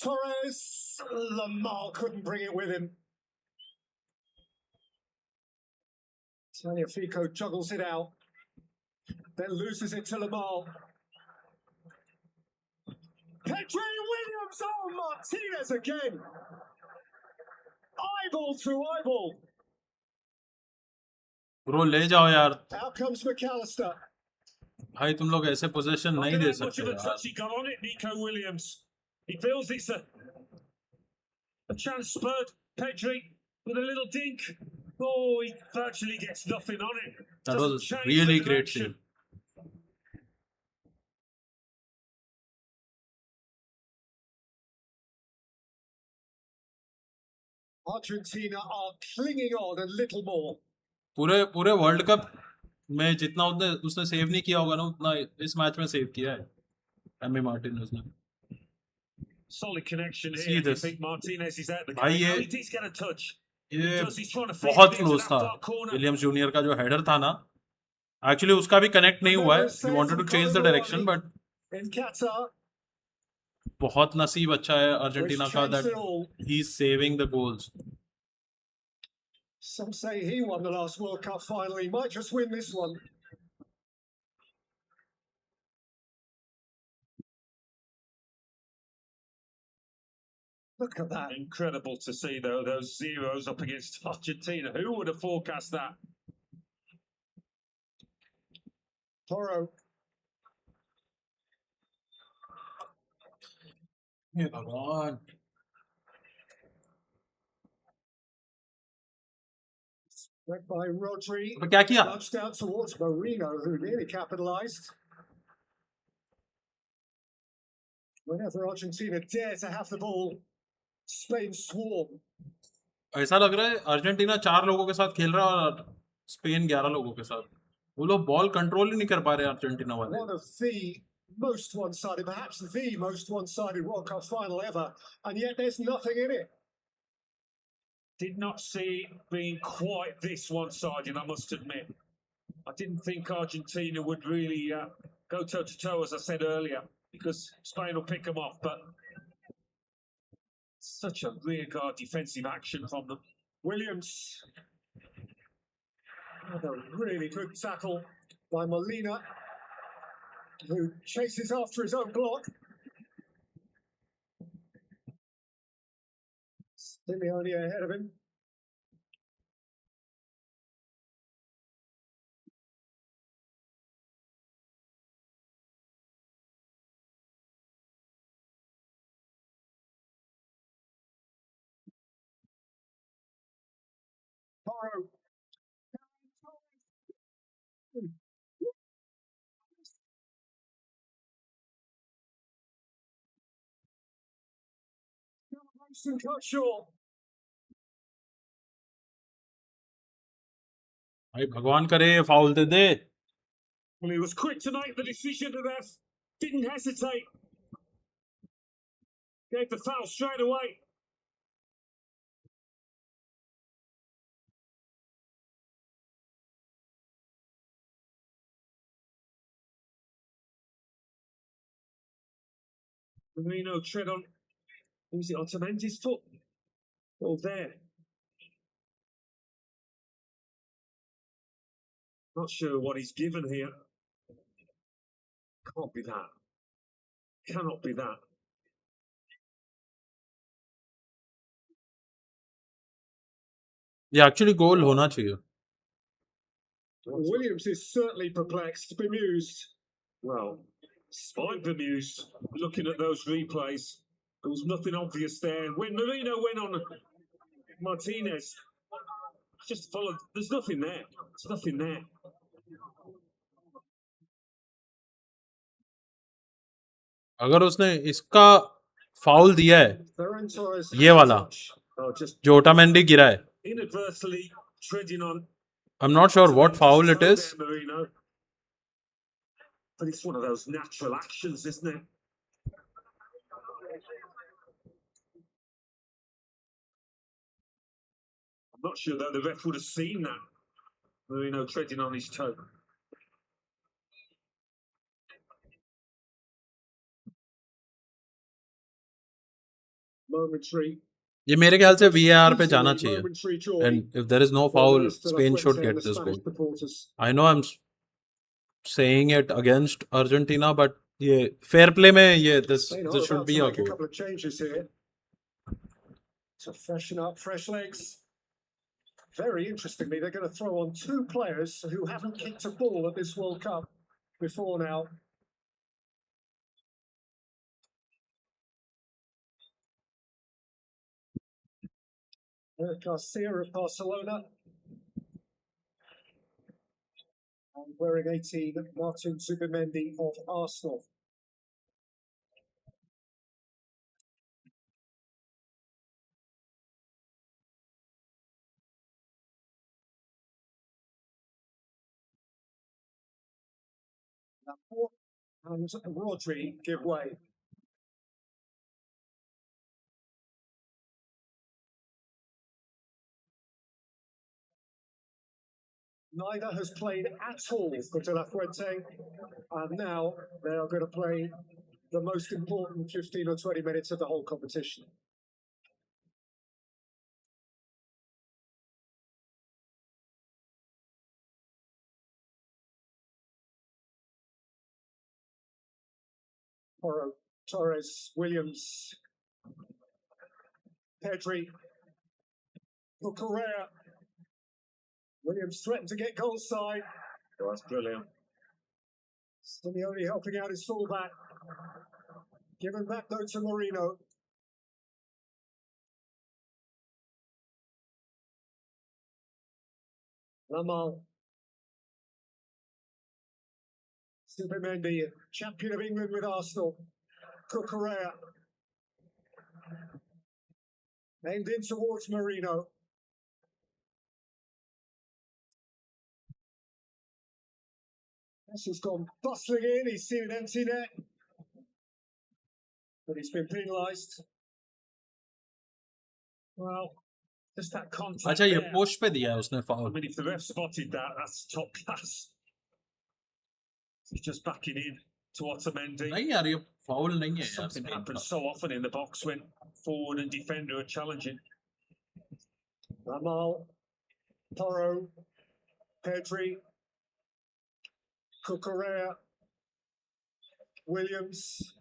Torres, Lamar couldn't bring it with him. Tagliafico juggles it out, then loses it to Lamar. Pedri Williams, oh, Martinez again. Eyeball to eyeball. Bro ले जाओ यार Out comes McAllister. भाई तुम लोग ऐसे position Not नहीं gonna they have much सकते of a यार touch. He got on it, Nico Williams. He feels it's a chance spurred. Pedri with a little dink. Oh, he virtually gets nothing on it. that Doesn't was change really the great direction. save Argentina are clinging on a little more. पूरे पूरे world cup में जितना उसने save नहीं किया होगा ना उतना इस मैच में सेव किया है एमी मार्टिनेज ने Solid connection See here. I this. think Martinez is out the भाई game. ये Oh, he did get a touch. He ये does. He's trying to flick बहुत it into क्लोज that था far corner. Williams junior का जो header था ना actually उसका भी कनेक्ट नहीं हुआ है he wanted to change the direction but In Qatar, बहुत नसीब अच्छा है which अर्जेंटीना का changed that it all. He is saving the goals Some say he won the last World Cup final. He might just win this one. Look at that. Incredible to see, though, those zeros up against Argentina. Who would have forecast that? Toro. हे भगवान Led by Rodri. अबे क्या किया Nudged out towards Marino, who nearly capitalised. Whenever Argentina dare to have the ball, Spain swarm. ऐसा लग रहा है Argentina 4 लोगों के साथ खेल रहा है और स्पेन 11 लोगों के साथ वो लोग बॉल कंट्रोल ही नहीं कर पा रहे अर्जेंटीना वाले One of the most one-sided, perhaps the most one-sided World Cup final ever, and yet there's nothing in it. Did not see it being quite this one-sided, I must admit. I didn't think Argentina would really go toe-to-toe, as I said earlier, because Spain will pick them off, but such a rearguard defensive action from them. Williams. Another really good tackle by Molina, who chases after his own block. Simeone ahead of him. Toro. Celebration cut short. भाई भगवान करे foul they they Well, he was quick to make the decision, the ref. Didn't hesitate. Gave the foul straight away. Marino tread on. Who's it on Otamendi's foot? Oh, there. Not sure what he's given here. Can't be that. Cannot be that. ये actually गोल होना चाहिए Williams is certainly perplexed, bemused. Well, I'm bemused looking at those replays. There was nothing obvious there. When Marino went on Martinez, just followed. There's nothing there. There's nothing there. अगर उसने इसका foul दिया है Ferran Torres ये वाला Oh, just जो Otamendi गिरा है inadvertently treading on I'm not sure what foul it is. Marino. But it's one of those natural actions, isn't it? I'm not sure though the ref would have seen that. Marino treading on his toe. Momentary, ये मेरे ख्याल से VAR पे जाना easily चाहिए. momentary joy. And if there is no for foul, those de la Spain Fuente should and get the this Spanish goal. supporters. I know I'm saying it against Argentina, but ये fair play में ये this Spain are this should about be to a make a goal. couple of changes here to freshen up, fresh legs. Very interestingly, they're going to throw on two players who haven't kicked a ball at this World Cup before now. Garcia of Barcelona. And wearing 18, Martin Zubimendi of Arsenal. Laporte and Rodri give way. Neither has played at all for De La Fuente, and now they are going to play the most important 15 or 20 minutes of the whole competition. Porro, Torres, Williams, Pedri, Correa. Williams threatened to get goal side. Oh, that's brilliant. Simeone helping out his fullback. Given back though to Marino. Lamal. Zubimendi, champion of England with Arsenal. Correa. Aimed in towards Marino. Messi's gone bustling in. He's seen an empty net. But he's been penalised. Well, just that contact. अच्छा ये there. Post पे दिया है उसने I foul. mean, if the ref spotted that, that's top class. He's just backing in to Otamendi. नहीं यार ये foul नहीं है यार Something Spain happens का. so often in the box when forward and defender are challenging. Lamal, Porro, Pedri, Correa, Williams,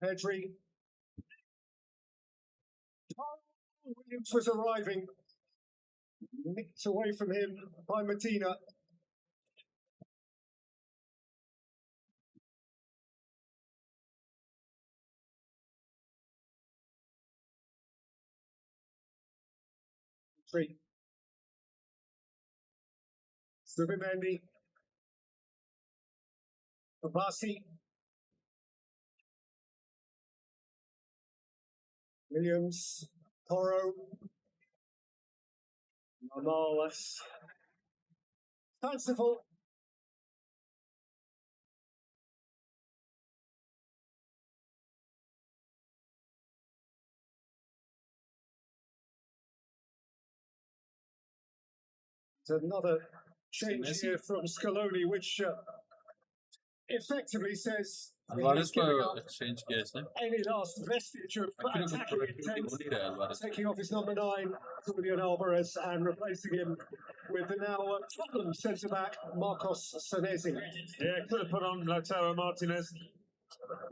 Pedri. Williams was arriving, nicked away from him by Medina. Zubimendi, Abassi, Williams, Porro, Morales. Fanciful. Another change here from Scaloni, which effectively says Alvarez को giving up exchange किया इसने. any last vestige of Actually कुछ attacking productivity intent, हो नहीं रहा है Alvarez. taking off his number 9, Julian Alvarez, and replacing him with the now Tottenham centre-back, Marcos Senesi. Yeah, could have put on Lautaro Martinez.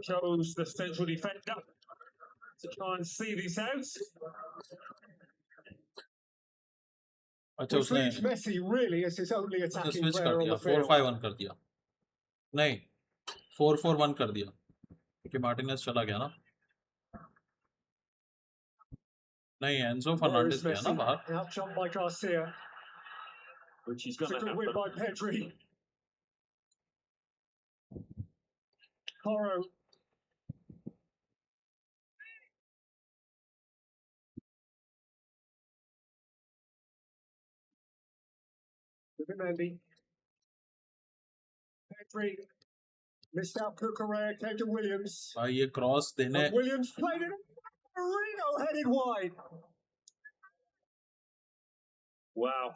Chose the central defender to try and see this out. अच्छा Which उसने leaves Messi really as his only attacking switch कर player on दिया. the field. 4-5-1 कर दिया. नहीं 4-4-1 कर दिया क्योंकि मार्टिनेज चला गया ना. नहीं एंजो Where is फर्नांडिस गया ना Messi? बाहर. Outjumped by Garcia. Which is It's going a to good win happen. by Pedri. Porro. Subimendi. Pedri. Missed out Cucurella, came to Williams. भाई ये क्रॉस देने And Williams played it. Marino headed wide. Wow.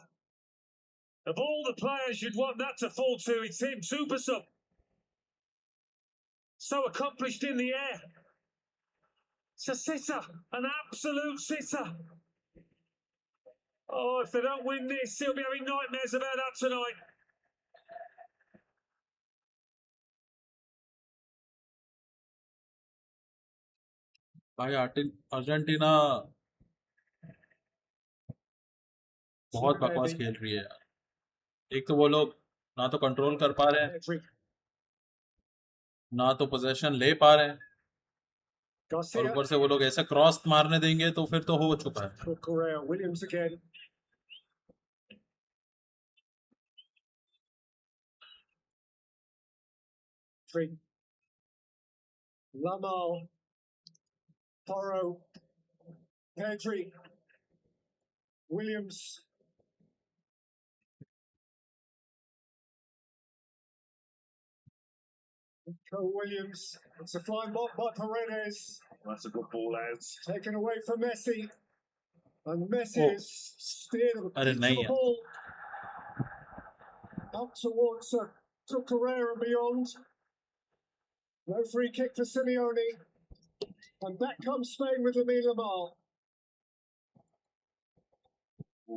Of all the players you'd want that to fall to, it's him, super sub. So accomplished in the air. It's a sitter, an absolute sitter. Oh, if they don't win this, he'll be having nightmares about that tonight. भाई Argentina बहुत बकवास खेल रही है यार। एक तो वो लोग ना तो कंट्रोल कर पा रहे हैं, ना तो पोजीशन ले पा रहे हैं, और ऊपर से वो लोग ऐसे क्रॉस मारने देंगे तो फिर तो हो चुका है। Cucurella, Williams again. Lamal. Porro. Pedri. Williams. Williams. It's a flying ball by Paredes. That's a good ball out. Taken away from Messi. And Messi is steered अरे the नहीं यार, ball up towards Cucurella and beyond. No free kick for Simeone. And back comes Spain with Lamine Lamal.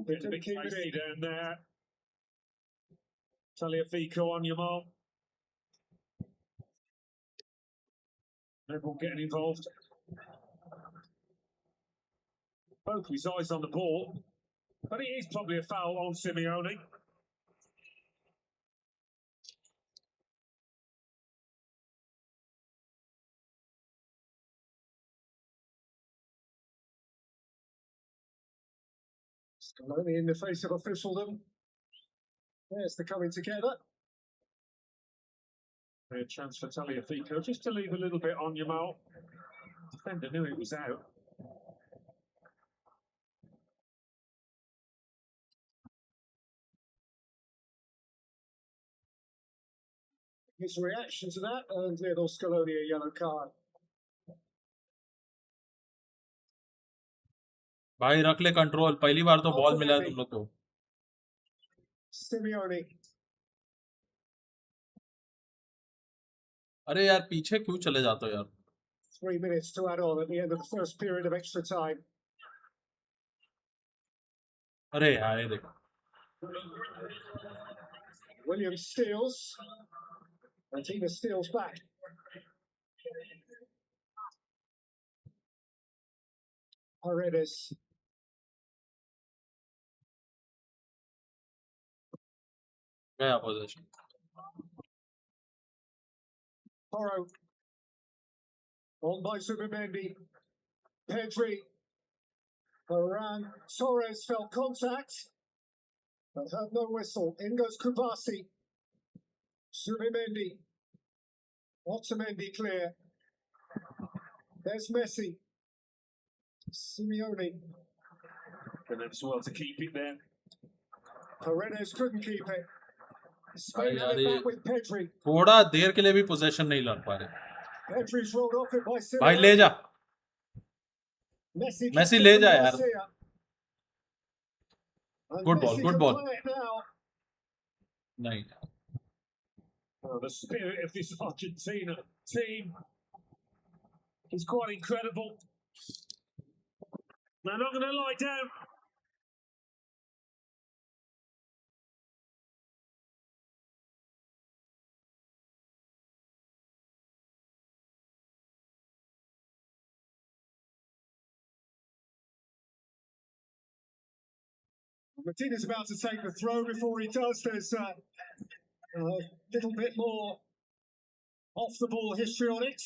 Getting a bit tasty down there. Tagliafico on Yamal. Everyone getting involved. Both his eyes on the ball, but it is probably a foul on Simeone. Scaloni in the face of officialdom. There's the coming together. A chance for Tagliafico just to leave a little bit on Yamal. Defender knew it was out. His reaction to that earned Lionel Scaloni a yellow card. भाई रख ले control, पहली बार तो ball मिला है तुम लोग को। Simeone. अरे यार पीछे क्यों चले जाते हो यार? 3 minutes to add on at the end of the first period of extra time. अरे यार ये देखो, Williams steals. Argentina steals back. Paredes. गया position. Porro. On by Subimendi. Pedri. Varane. Torres felt contact, but had no whistle. In goes Kubasi. Subimendi. Otamendi clear. There's Messi. Simeone. And then as well to keep it there. Paredes couldn't keep it. Spain भाई had यार it ये back with Pedri. थोड़ा देर के लिए भी position नहीं लड़ पा रहे। Pedri's rolled off it by भाई Simeone. ले जा, Messi मेसी kept ले it जा from यार। Garcia. And Good ball, Messi good can ball. play it now. नहीं Oh, the spirit of this Argentina team is quite incredible. They're not going to lie down. Martinez about to take the throw. Before he does, there's a little bit more off the ball history on it,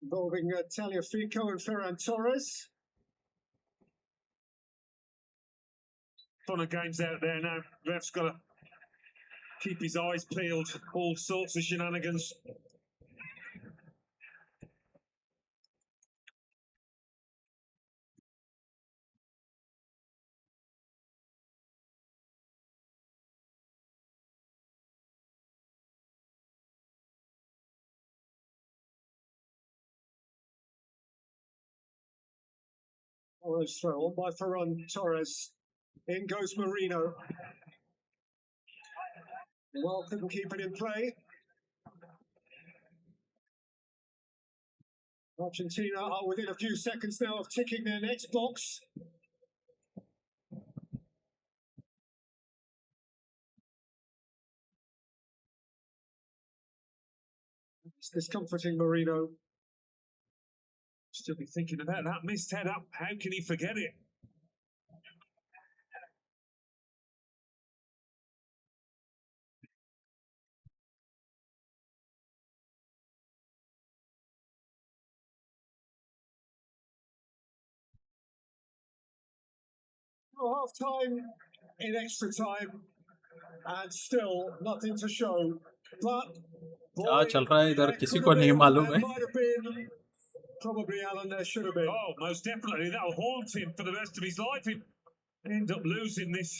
involving Tagliafico and Ferran Torres. Fun of games out there now. Ref's got to keep his eyes peeled. All sorts of shenanigans. Torres throw on by Ferran Torres. In goes Marino. Well, couldn't keep it in play. Argentina are within a few seconds now of ticking their next box. It's discomforting Marino. Still be thinking about that missed head up. How can he forget it? Half time in extra time, and still nothing to show. But क्या चल रहा है इधर there किसी could को have नहीं been, मालूम there है might have been. Probably, Alan, there should have been. Oh, most definitely. That'll haunt him for the rest of his life. He'll end up losing this.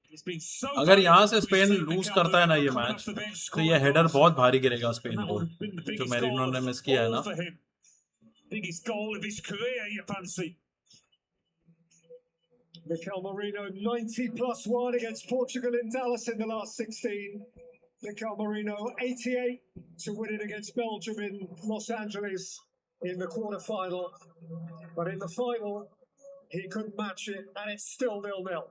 He's been so अगर यहाँ से dominant Spain with lose Senegal, करता है ना ये coming match off the bench, तो scoring ये header goals. बहुत भारी गिरेगा And स्पेन that को would have been the जो biggest मैरिनो goal ने of मिस किया है all ना for him. Biggest goal of his career, you fancy? Mikel Marino, 90 plus 1 against Portugal in Dallas in the last 16. Mikel Marino, 88 to win it against Belgium in Los Angeles in the quarterfinal. But in the final, he couldn't match it, and it's still 0-0.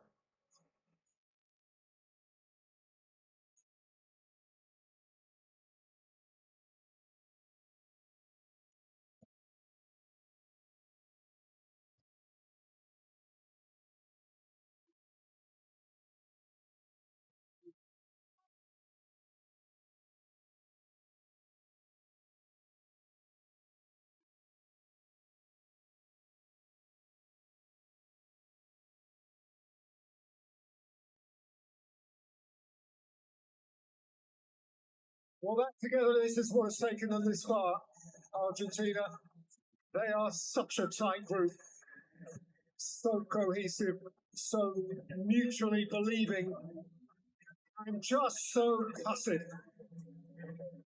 Well, that togetherness is what has taken them this far, Argentina. They are such a tight group, so cohesive, so mutually believing, and just so cussed.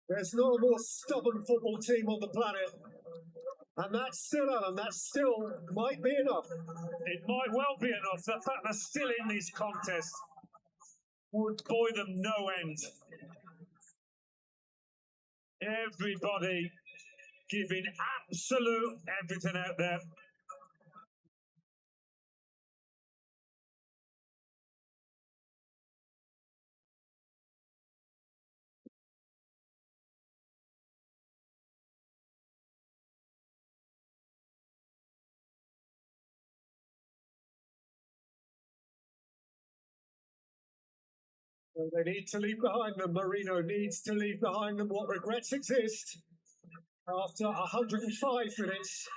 There's no more stubborn football team on the planet. And that's still, Alan, that still might be enough. It might well be enough. The fact they're still in this contest would buoy them no end. Everybody giving absolute everything out there. So they need to leave behind them. Marino needs to leave behind them what regrets exist after 105 minutes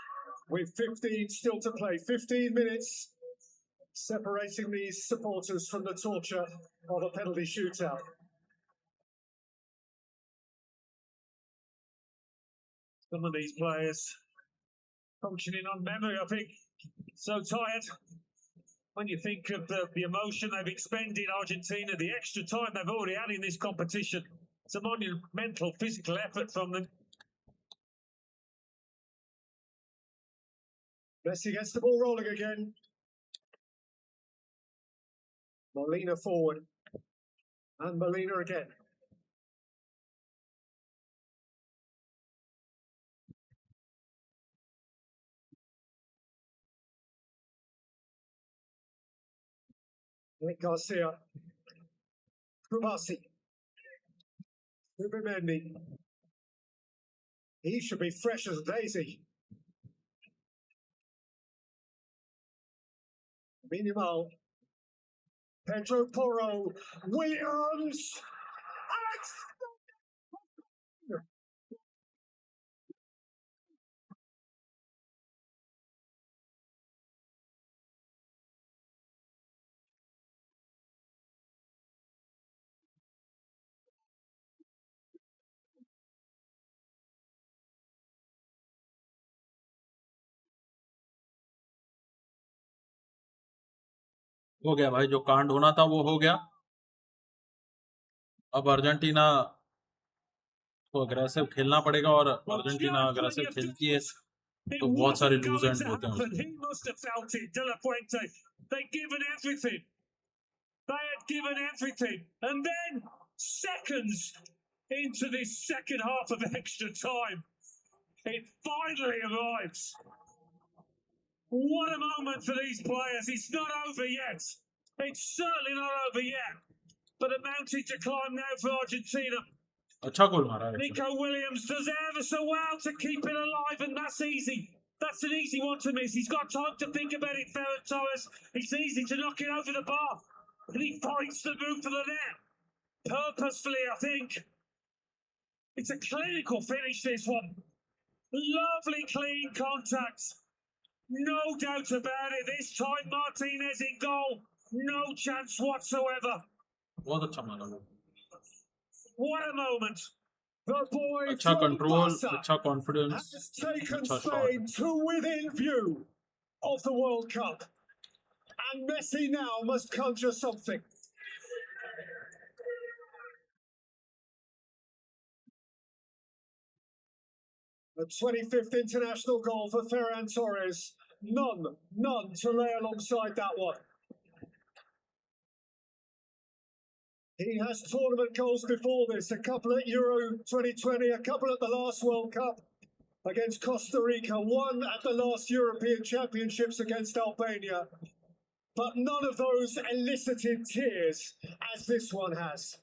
with 15 still to play. 15 minutes separating these supporters from the torture of a penalty shootout. Some of these players functioning on memory, I think. So tired. When you think of the emotion they've expended, Argentina, the extra time they've already had in this competition, it's a monumental physical effort from them. Messi gets the ball rolling again. Molina forward. And Molina again. Nick Garcia. Kubasi. Zubimendi. He should be fresh as a daisy. Minimal. Pedro Porro. Williams. हो गया भाई जो कांड होना था वो हो गया अब अर्जेंटीना को अग्रेसिव खेलना पड़ेगा और अर्जेंटीना अग्रेसिव खेलती है It तो बहुत सारे wasn't loose going and to होते हैं happen. उसमें. He must have felt it, De La Fuente. They'd given everything. They had given everything. And then, seconds into this second half of extra time, it finally arrives. What a moment for these players. It's not over yet. It's certainly not over yet. But a mountain to climb now for Argentina. अच्छा गोल मारा है. Nico Williams does ever so well to keep it alive, and that's easy. That's an easy one to miss. He's got time to think about it, Ferran Torres. It's easy to knock it over the bar. And he finds the move for the net. Purposefully, I think. It's a clinical finish, this one. Lovely clean contact. No doubt about it. This time, Martinez in goal. No chance whatsoever. बहुत अच्छा मारा वो. What a moment. The boy अच्छा from control, Barca अच्छा confidence, has taken अच्छा Spain shot. to within view of the World Cup. And Messi now must conjure something. The 25th international goal for Ferran Torres. None to lay alongside that one. He has tournament goals before this, a couple at Euro 2020, a couple at the last World Cup against Costa Rica, one at the last European Championships against Albania. But none of those elicited tears as this one has.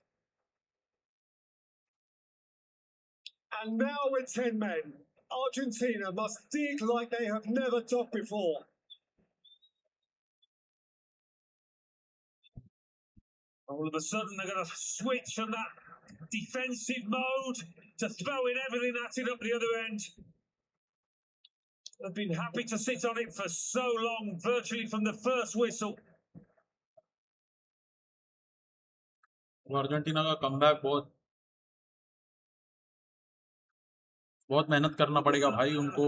And now with 10 men, Argentina must dig like they have never dug before. All of a sudden, they're going to switch from that defensive mode to throwing everything at it up the other end. They've been happy to sit on it for so long, virtually from the first whistle. Argentina का comeback बहुत मेहनत करना पड़ेगा भाई उनको.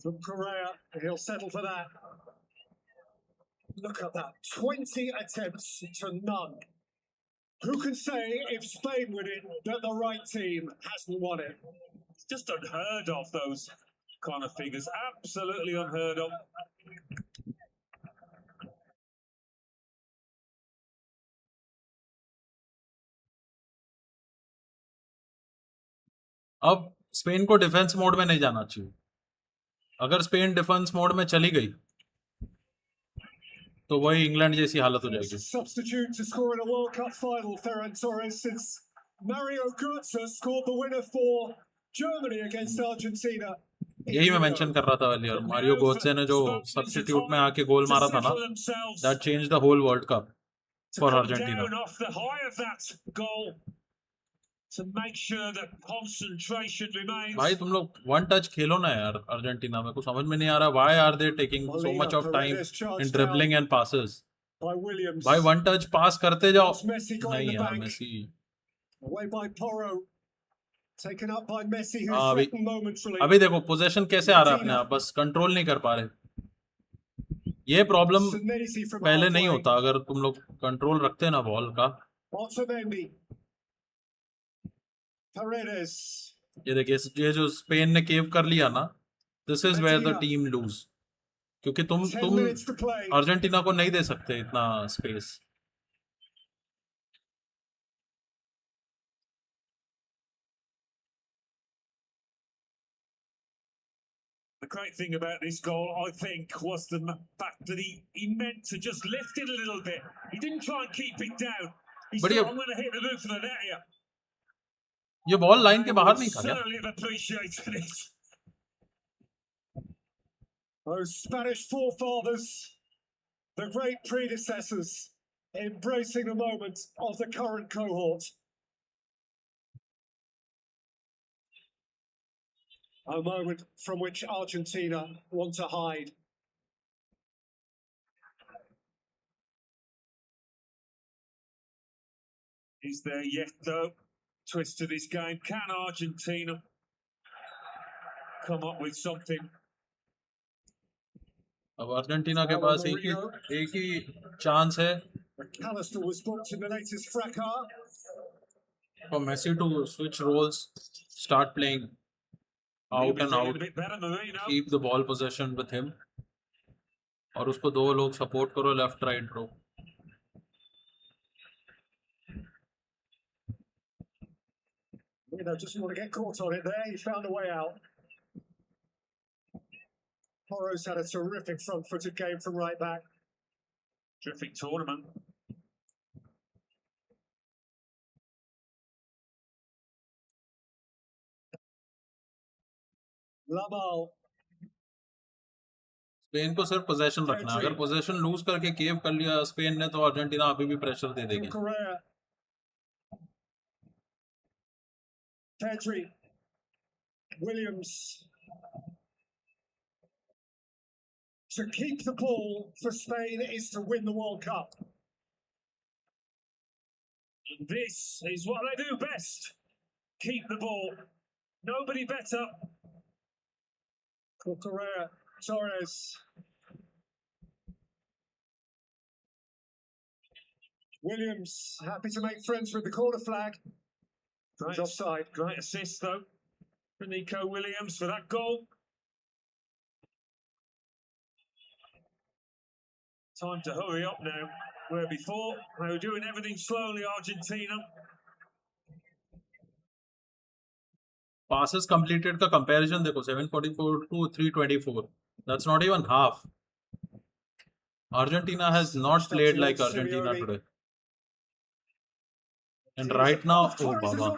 From Correa, he'll settle for that. Look at that, 20 attempts to none. Who can say if Spain win it that the right team hasn't won it? It's just unheard of, those kind of figures. Absolutely unheard of. अब Spain को defence mode में नहीं जाना चाहिए. अगर Spain defence mode में चली गई तो वही इंग्लैंड जैसी हालत हो जाएगी. Substitute to score in a World Cup final, Ferran Torres, since Mario Götze scored the winner for Germany against Argentina. यही मैं मेंशन कर रहा था earlier. मारियो गोत्से ने जो सब्स्टिट्यूट में आके गोल मारा था ना, that changed the whole World Cup for Argentina. Off the high of that goal to make sure that concentration remains. भाई तुम लोग वन टच खेलो ना यार. अर्जेंटीना में कुछ समझ में नहीं आ रहा. Why are they taking so much of time in dribbling and passes? By Williams. भाई वन टच पास करते जाओ. Messi got नहीं in the यार bank. Messi. Away by Porro. Taken up by Messi, who अभी threatened momentarily. अभी देखो position कैसे आ रहा है अपने आप, बस कंट्रोल नहीं कर पा रहे. ये प्रॉब्लम Senesi from पहले नहीं halfway. होता अगर तुम लोग कंट्रोल रखते ना बॉल का. Otamendi. Paredes. ये देखिए ये जो स्पेन ने केव कर लिया ना, this is where the team lose. क्योंकि 10 minutes to play. अर्जेंटीना को नहीं दे सकते इतना space. The great thing about this goal, I think, was the fact that he meant to just lift it a little bit. He didn't try and keep it down. He But said, yeah. I'm going to hit the roof of the net here. ये ball line के I बाहर would नहीं था क्या? certainly have appreciated it. Those Spanish forefathers, the great predecessors, embracing the moment of the current cohort. A moment from which Argentina want to hide. Is there yet, though, twist to this game? Can Argentina come up with something? अब Argentina के पास एक ही chance है McAllister was booked in the latest fracas. for Messi to switch roles, start playing. out Maybe and feeling out, a bit better, Marino. keep the ball possession with him. और उसको दो लोग support करो left right bro. You know, just want to get caught on it there. He found a way out. Porro's had a terrific front-footed game from right back. Terrific tournament. Lamal. Spain को सिर्फ possession रखना है. अगर possession loose करके केव कर लिया Spain ने तो अर्जेंटीना अभी भी प्रेशर दे देगी. Correa. Pedri. Williams. To keep the ball for Spain is to win the World Cup. And this is what they do best. Keep the ball. Nobody better. Correa. Torres. Williams happy to make friends with the corner flag. Great, Offside. great assist though for Nico Williams for that goal. Time to hurry up now. Where before they were doing everything slowly, Argentina. Passes completed का comparison देखो 744 to 324. That's not even half. Argentina has not played like Argentina today. And right now, oh baba,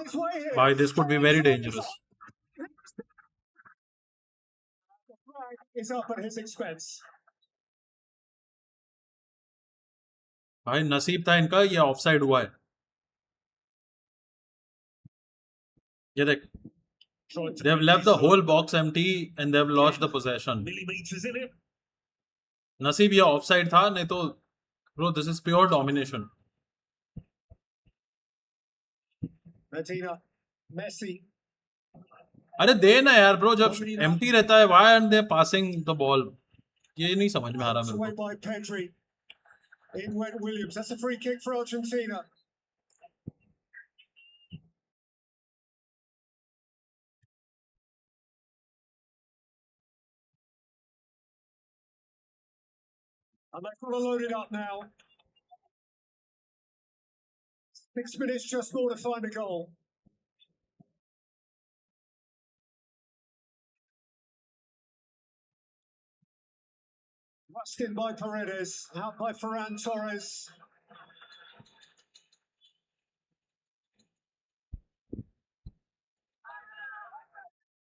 bhai, this could be very dangerous. The flag is up at his expense. भाई नसीब था इनका, ये offside हुआ है. ये देख, they have left the whole box empty and they have lost the possession. Millimeters in it. नसीब ये ऑफसाइड था, नहीं तो bro, this is pure domination. Medina, Messi. अरे दे ना यार ब्रो, जब एम्प्टी रहता है why aren't they passing the ball? ये नहीं समझ में आ रहा मेरे Away को. by Pedri. In went Williams. That's a free kick for Argentina. And they've got to load it up now. 6 minutes just more to find a goal. Rushed in by Paredes, out by Ferran Torres.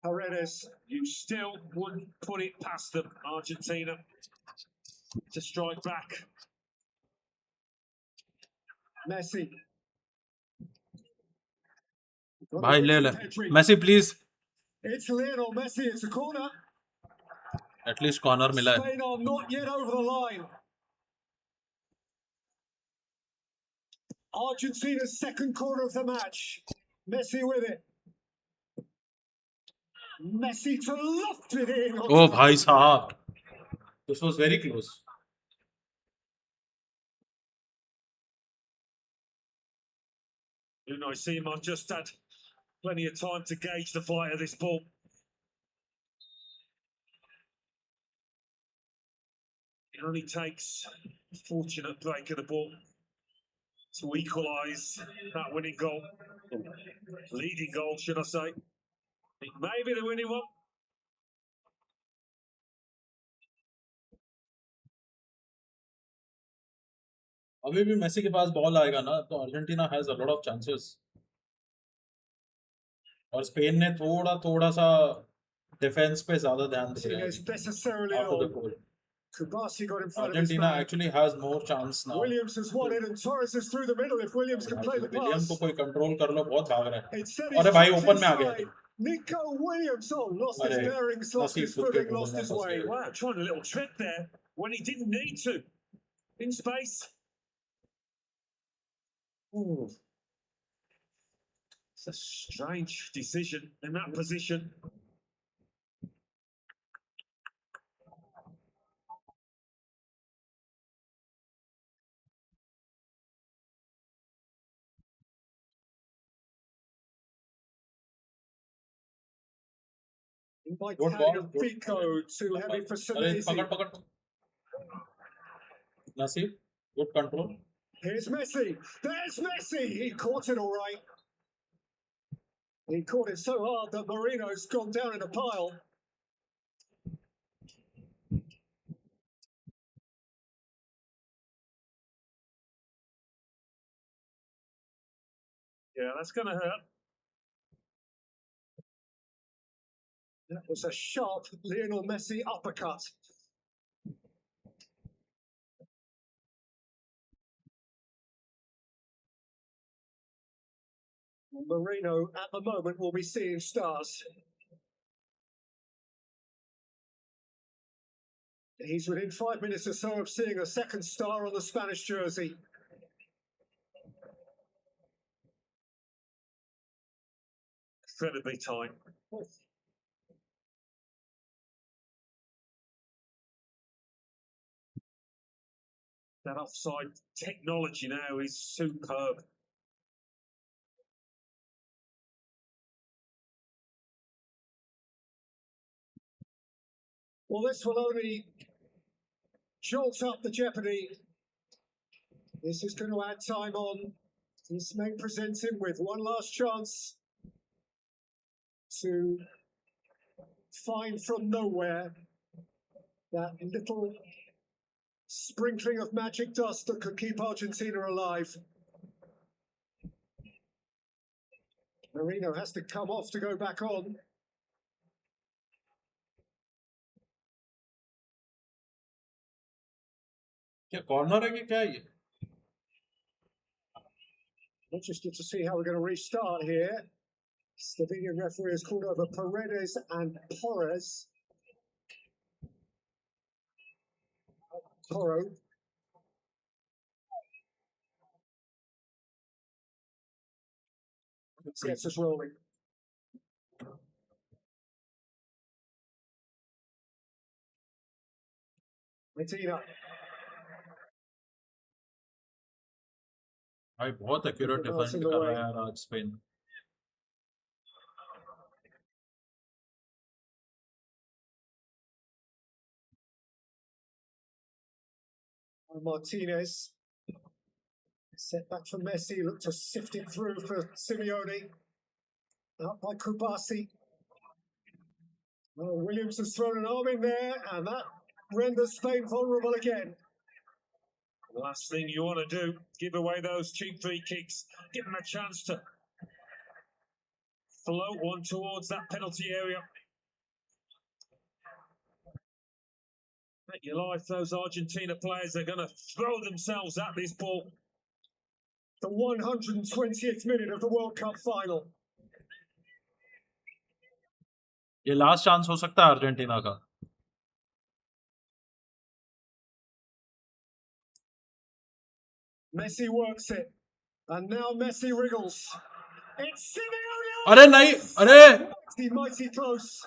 Paredes. You still wouldn't put it past them, Argentina, to strike back. Messi. भाई ले ले, Messi please. It's Lionel Messi, it's a corner. At least corner मिला है. Spain are not yet over the line. Argentina's second corner of the match. Messi with it. Messi to loft it in. Oh भाई साहब, this was very close. You know, I see him. I've just had plenty of time to gauge the flight of this ball. It only takes a fortunate break of the ball to equalise that winning goal. Leading goal, should I say. It may be the winning one. अभी भी Messi के पास ball आएगा ना तो Argentina has a lot of chances. और Spain ने थोड़ा सा डिफेंस पे ज्यादा ध्यान दिया है. Necessarily After the on. goal, Kubasi got in front of his Argentina man. actually has more chance now. Williams has won it and Torres is through the middle. If Williams can play the William pass. को कोई control कर लो, बहुत भाग रहा है. Instead अरे he's भाई dropped open में आ गया. inside. Nico Williams, lost his अरे bearings, lost नसीब his खुद के footing, lost गोल में his फंस way. गया. Wow, trying a little trick there when he didn't need to. In space. Ooh. It's a strange decision in that position. Italian Fico, too heavy for अरे Senesi. पकड़ नसीब good control. Here's Messi. There's Messi. He caught it all right. He caught it so hard that Marino's gone down in a pile. Yeah, that's going to hurt. That was a sharp Lionel Messi uppercut. Marino, at the moment, will be seeing stars. He's within 5 minutes or so of seeing a second star on the Spanish jersey. Incredibly tight. That offside technology now is superb. Well, this will only jolt up the jeopardy. This is going to add time on. This may present him with one last chance to find from nowhere that little sprinkling of magic dust that could keep Argentina alive. Marino has to come off to go back on. क्या corner है कि क्या है ये? Interested to see how we're going to restart here. Slovenian referee has called over Paredes and Porres. Toro. Gets us rolling. Medina. भाई बहुत accurate defend कर रहा है यार आज Spain. Martinez. Set back for Messi. Looked to sift it through for Simeone. Out by Kubasi. Well, Williams has thrown an arm in there, and that renders Spain vulnerable again. The last thing you want to do, give away those cheap free kicks. Give them a chance to float one towards that penalty area. Bet your life those Argentina players are going to throw themselves at this ball. The 120th minute of the World Cup Final. ये last chance हो सकता है Argentina का. Messi works it, and now Messi wriggles. It's Simeone! अरे नहीं, अरे Mighty close.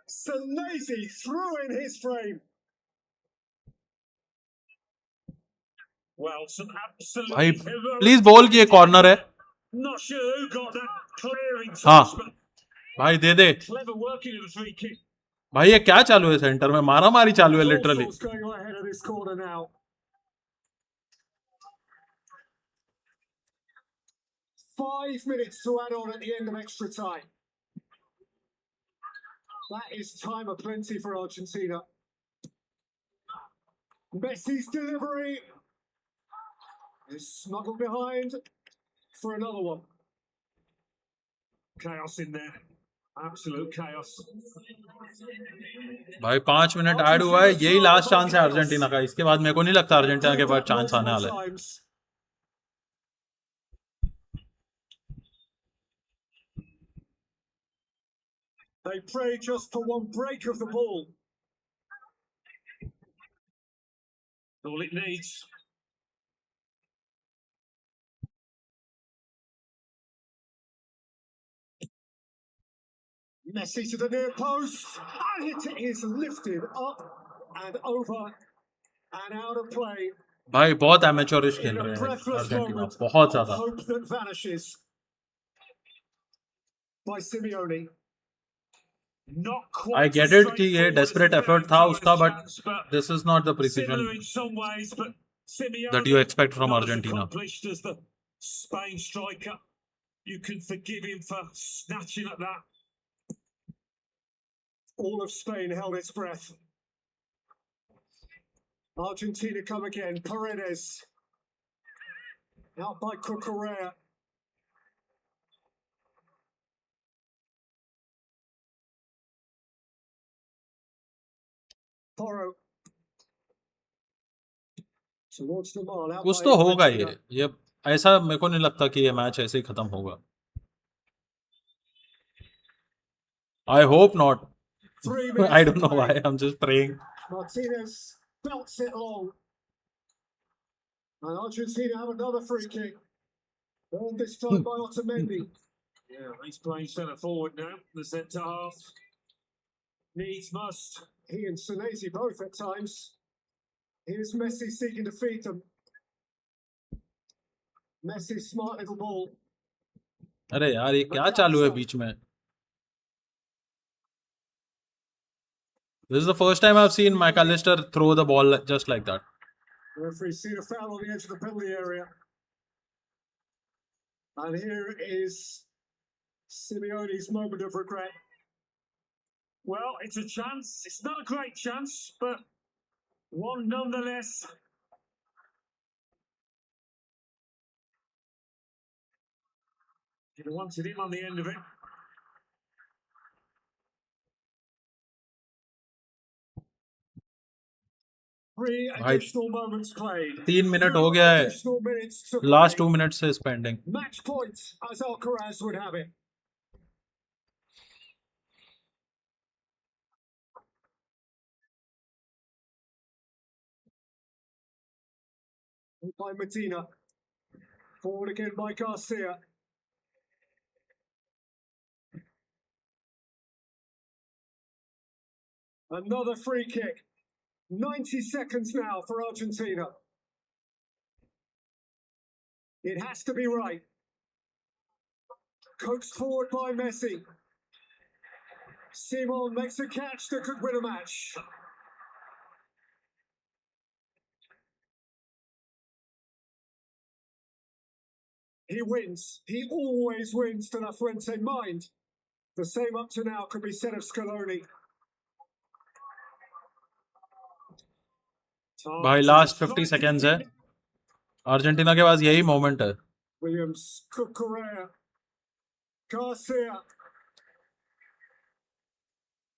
Senesi threw in his frame. Well, some भाई absolutely heroic. Please बोल कि ये कॉर्नर है. Not sure who got that clearing हाँ touch, but भाई दे दे. clever working of the free kick. भाई ये क्या चालू है सेंटर में? मारा मारी चालू है literally. What's going on ahead of this corner now? 5 minutes to add on at the end of extra time. That is time aplenty for Argentina. Messi's delivery is smuggled behind for another one. Chaos in there. Absolute chaos. भाई 5 minute add हुआ है. यही last chance है Argentina का. इसके बाद मेरे को नहीं लगता अर्जेंटीना के बाद चांस आने वाला है. They pray just for one break of the ball. All it needs. Messi to the near post, and it is lifted up and over and out of play. भाई बहुत एमेचोरिश खेल रहे हैं अर्जेंटीना, बहुत ज्यादा. Hope that vanishes by Simeone. Not I quite get as it कि ये straightforward as desperate the effort था Valentinus उसका, but chance, but this is not the similar precision in some ways. But Simeone, that you expect from not as Argentina. accomplished as the Spain striker. You can forgive him for snatching at that. All of Spain held its breath. Argentina come again. Paredes. Out by Cucurella. Porro. Towards the mall. Out कुछ by तो होगा Argentina. ये ऐसा मेरे को नहीं लगता कि ये मैच ऐसे ही खत्म होगा. I hope not. 3 minutes I to don't know play. why. I'm just praying. Martinez belts it long. And Argentina have another free kick. Earned this time by Otamendi. Yeah, he's playing centre forward now. The centre half needs must. He and Senesi both at times. Here's Messi seeking to feed them. Messi, smart little ball. अरे यार ये क्या चालू है बीच में? This is the first time I've seen McAllister throw the ball just like that. The referee's seen a foul on the edge of the penalty area. And here is Simeone's moment of regret. Well, it's a chance. It's not a great chance, but one nonetheless. You'd have wanted him on the end of it. Three additional moments played. 3 minute हो गया है. Additional minutes to Last play. 2 minutes is pending. Match point, as Alcaraz would have it. By Medina. Forward again by Garcia. Another free kick. 90 seconds now for Argentina. It has to be right. Coaxed forward by Messi. Simon makes a catch that could win a match. He wins. He always wins, De La Fuente. Mind. The same up to now could be said of Scaloni. भाई last 50 seconds है. Argentina के पास यही moment है. Williams, Cucurella, Garcia,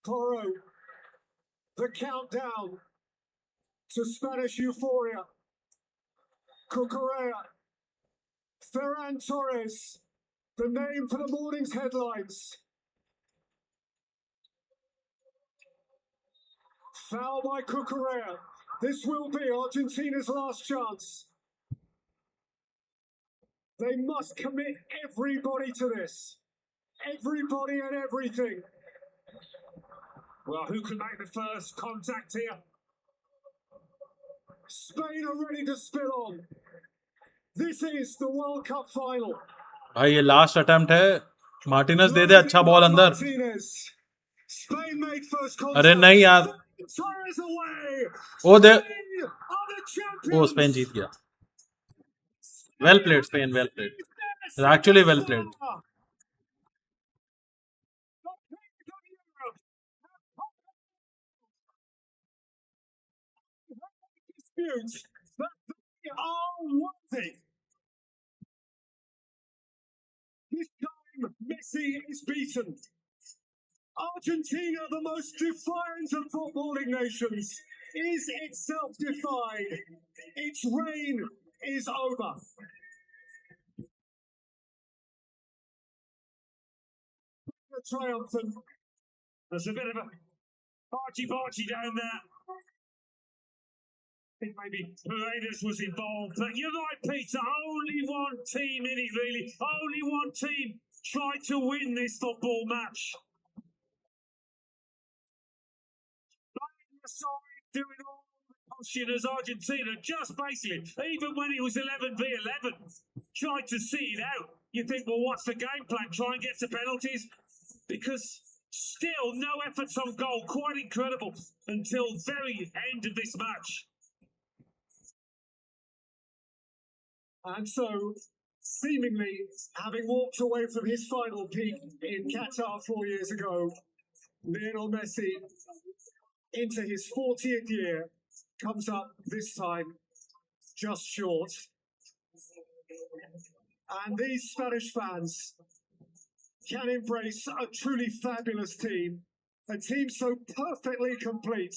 Porro. The countdown to Spanish euphoria. Cucurella, Ferran Torres, the name for the morning's headlines. Foul by Cucurella. This will be Argentina's last chance. They must commit everybody to this. Everybody and everything. Well, who can make the first contact here? Spain are ready to spill on. This is the World Cup Final. भाई ये last attempt है. Martinez दे दे अच्छा ball अंदर. Martinez. Spain made first contact. अरे नहीं यार. Torres away. Oh they. Spain are the oh champions. Spain जीत गया. Well played, Spain. Well played. Actually well played. Disputes that they are worthy. This time, Messi is beaten. Argentina, the most defiant of footballing nations, is itself defied. Its reign is over. Triumphant. There's a bit of a party down there. I think maybe Paredes was involved, but you're right, Peter. Only one team in it, really. Only one team tried to win this football match. Side doing all the pushing as Argentina, just basically, even when it was 11v11, tried to see it out. You think, well, what's the game plan? Try and get to penalties? Because Still no efforts on goal. Quite incredible until very end of this match. And so, seemingly, having walked away from his final peak in Qatar 4 years ago, Lionel Messi, into his 40th year, comes up this time just short. And these Spanish fans can embrace a truly fabulous team, a team so perfectly complete.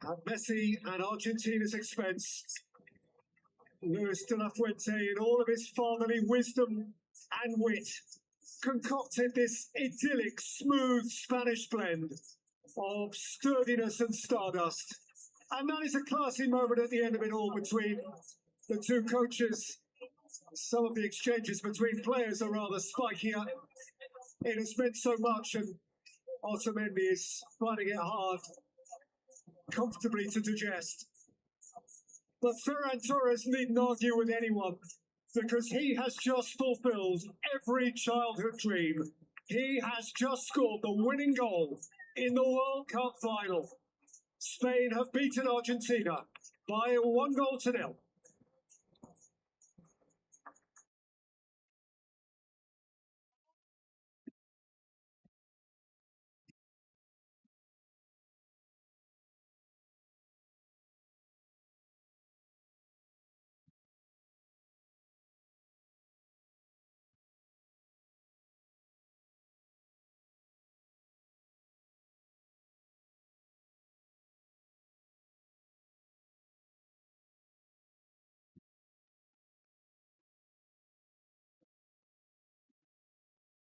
At Messi and Argentina's expense, Luis de la Fuente, in all of his fatherly wisdom and wit, concocted this idyllic, smooth Spanish blend of sturdiness and stardust. And that is a classy moment at the end of it all between the two coaches. Some of the exchanges between players are rather spikier. It has meant so much, and Otamendi is finding it hard comfortably to digest. But Ferran Torres needn't argue with anyone, because he has just fulfilled every childhood dream. He has just scored the winning goal in the World Cup final. Spain have beaten Argentina by 1-0.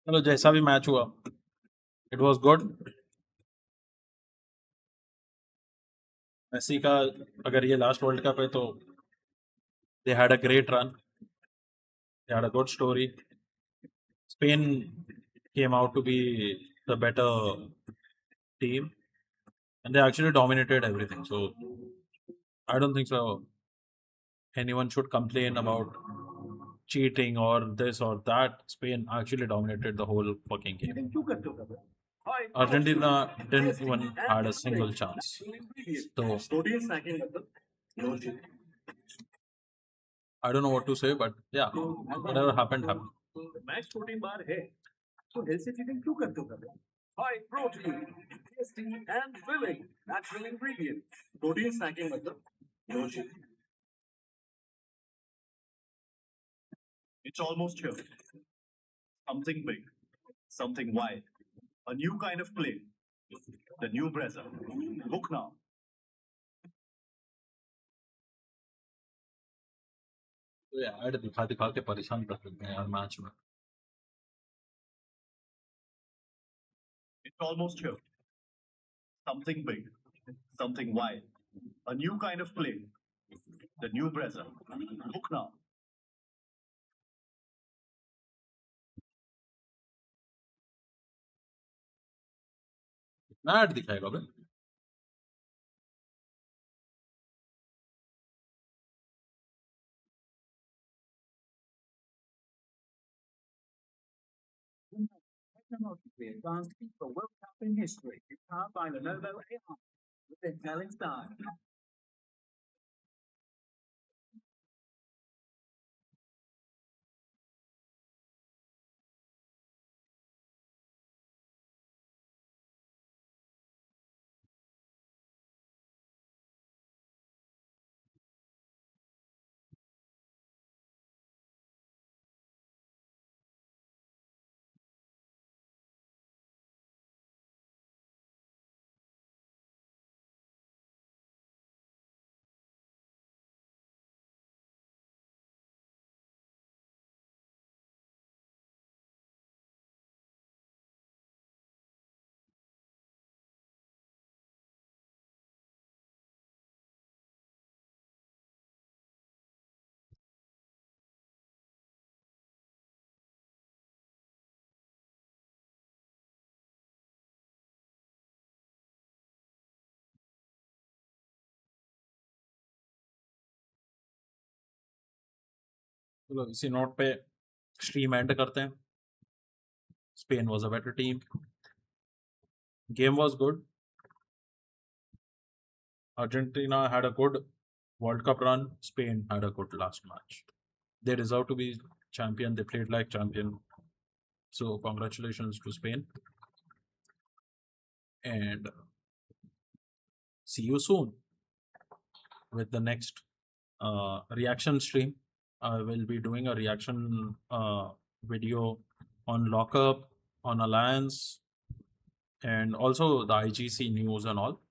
चलो जैसा भी match हुआ, it was good. Messi का अगर ये last world cup है तो they had a great run, they had a good story. Spain came out to be the better team, and they actually dominated everything. So I don't think so anyone should complain about cheating or this or that. Spain actually dominated the whole fucking game. Argentina didn't even had a single chance. So I don't know what to say, but yeah, whatever happened happened. Match protein bar है तो health से cheating क्यों करते हो कभी? High protein, tasty and filling, natural ingredients. Protein snacking मतलब no cheating. It's almost here. Something big, something wide, a new kind of play. The new Brezza. Book now. तो add दिखा दिखा के परेशान कर देते हैं यार मैच में. It's almost here. Something big, something wide, a new kind of play. The new Brezza. Book now. कितना ऐड दिखाएगा बे? Technologically advanced FIFA World Cup in history, powered by Lenovo AI with Intel inside. चलो इसी note पे stream and करते हैं. Spain was a better team. Game was good. Argentina had a good World Cup run. Spain had a good last match. They deserve to be champion. They played like champion. So congratulations to Spain. And see you soon with the next reaction stream. I will be doing a reaction video on lockup, on Alliance, and also the IGC news and all.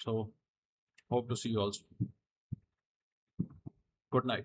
So hope to see you also. Good night.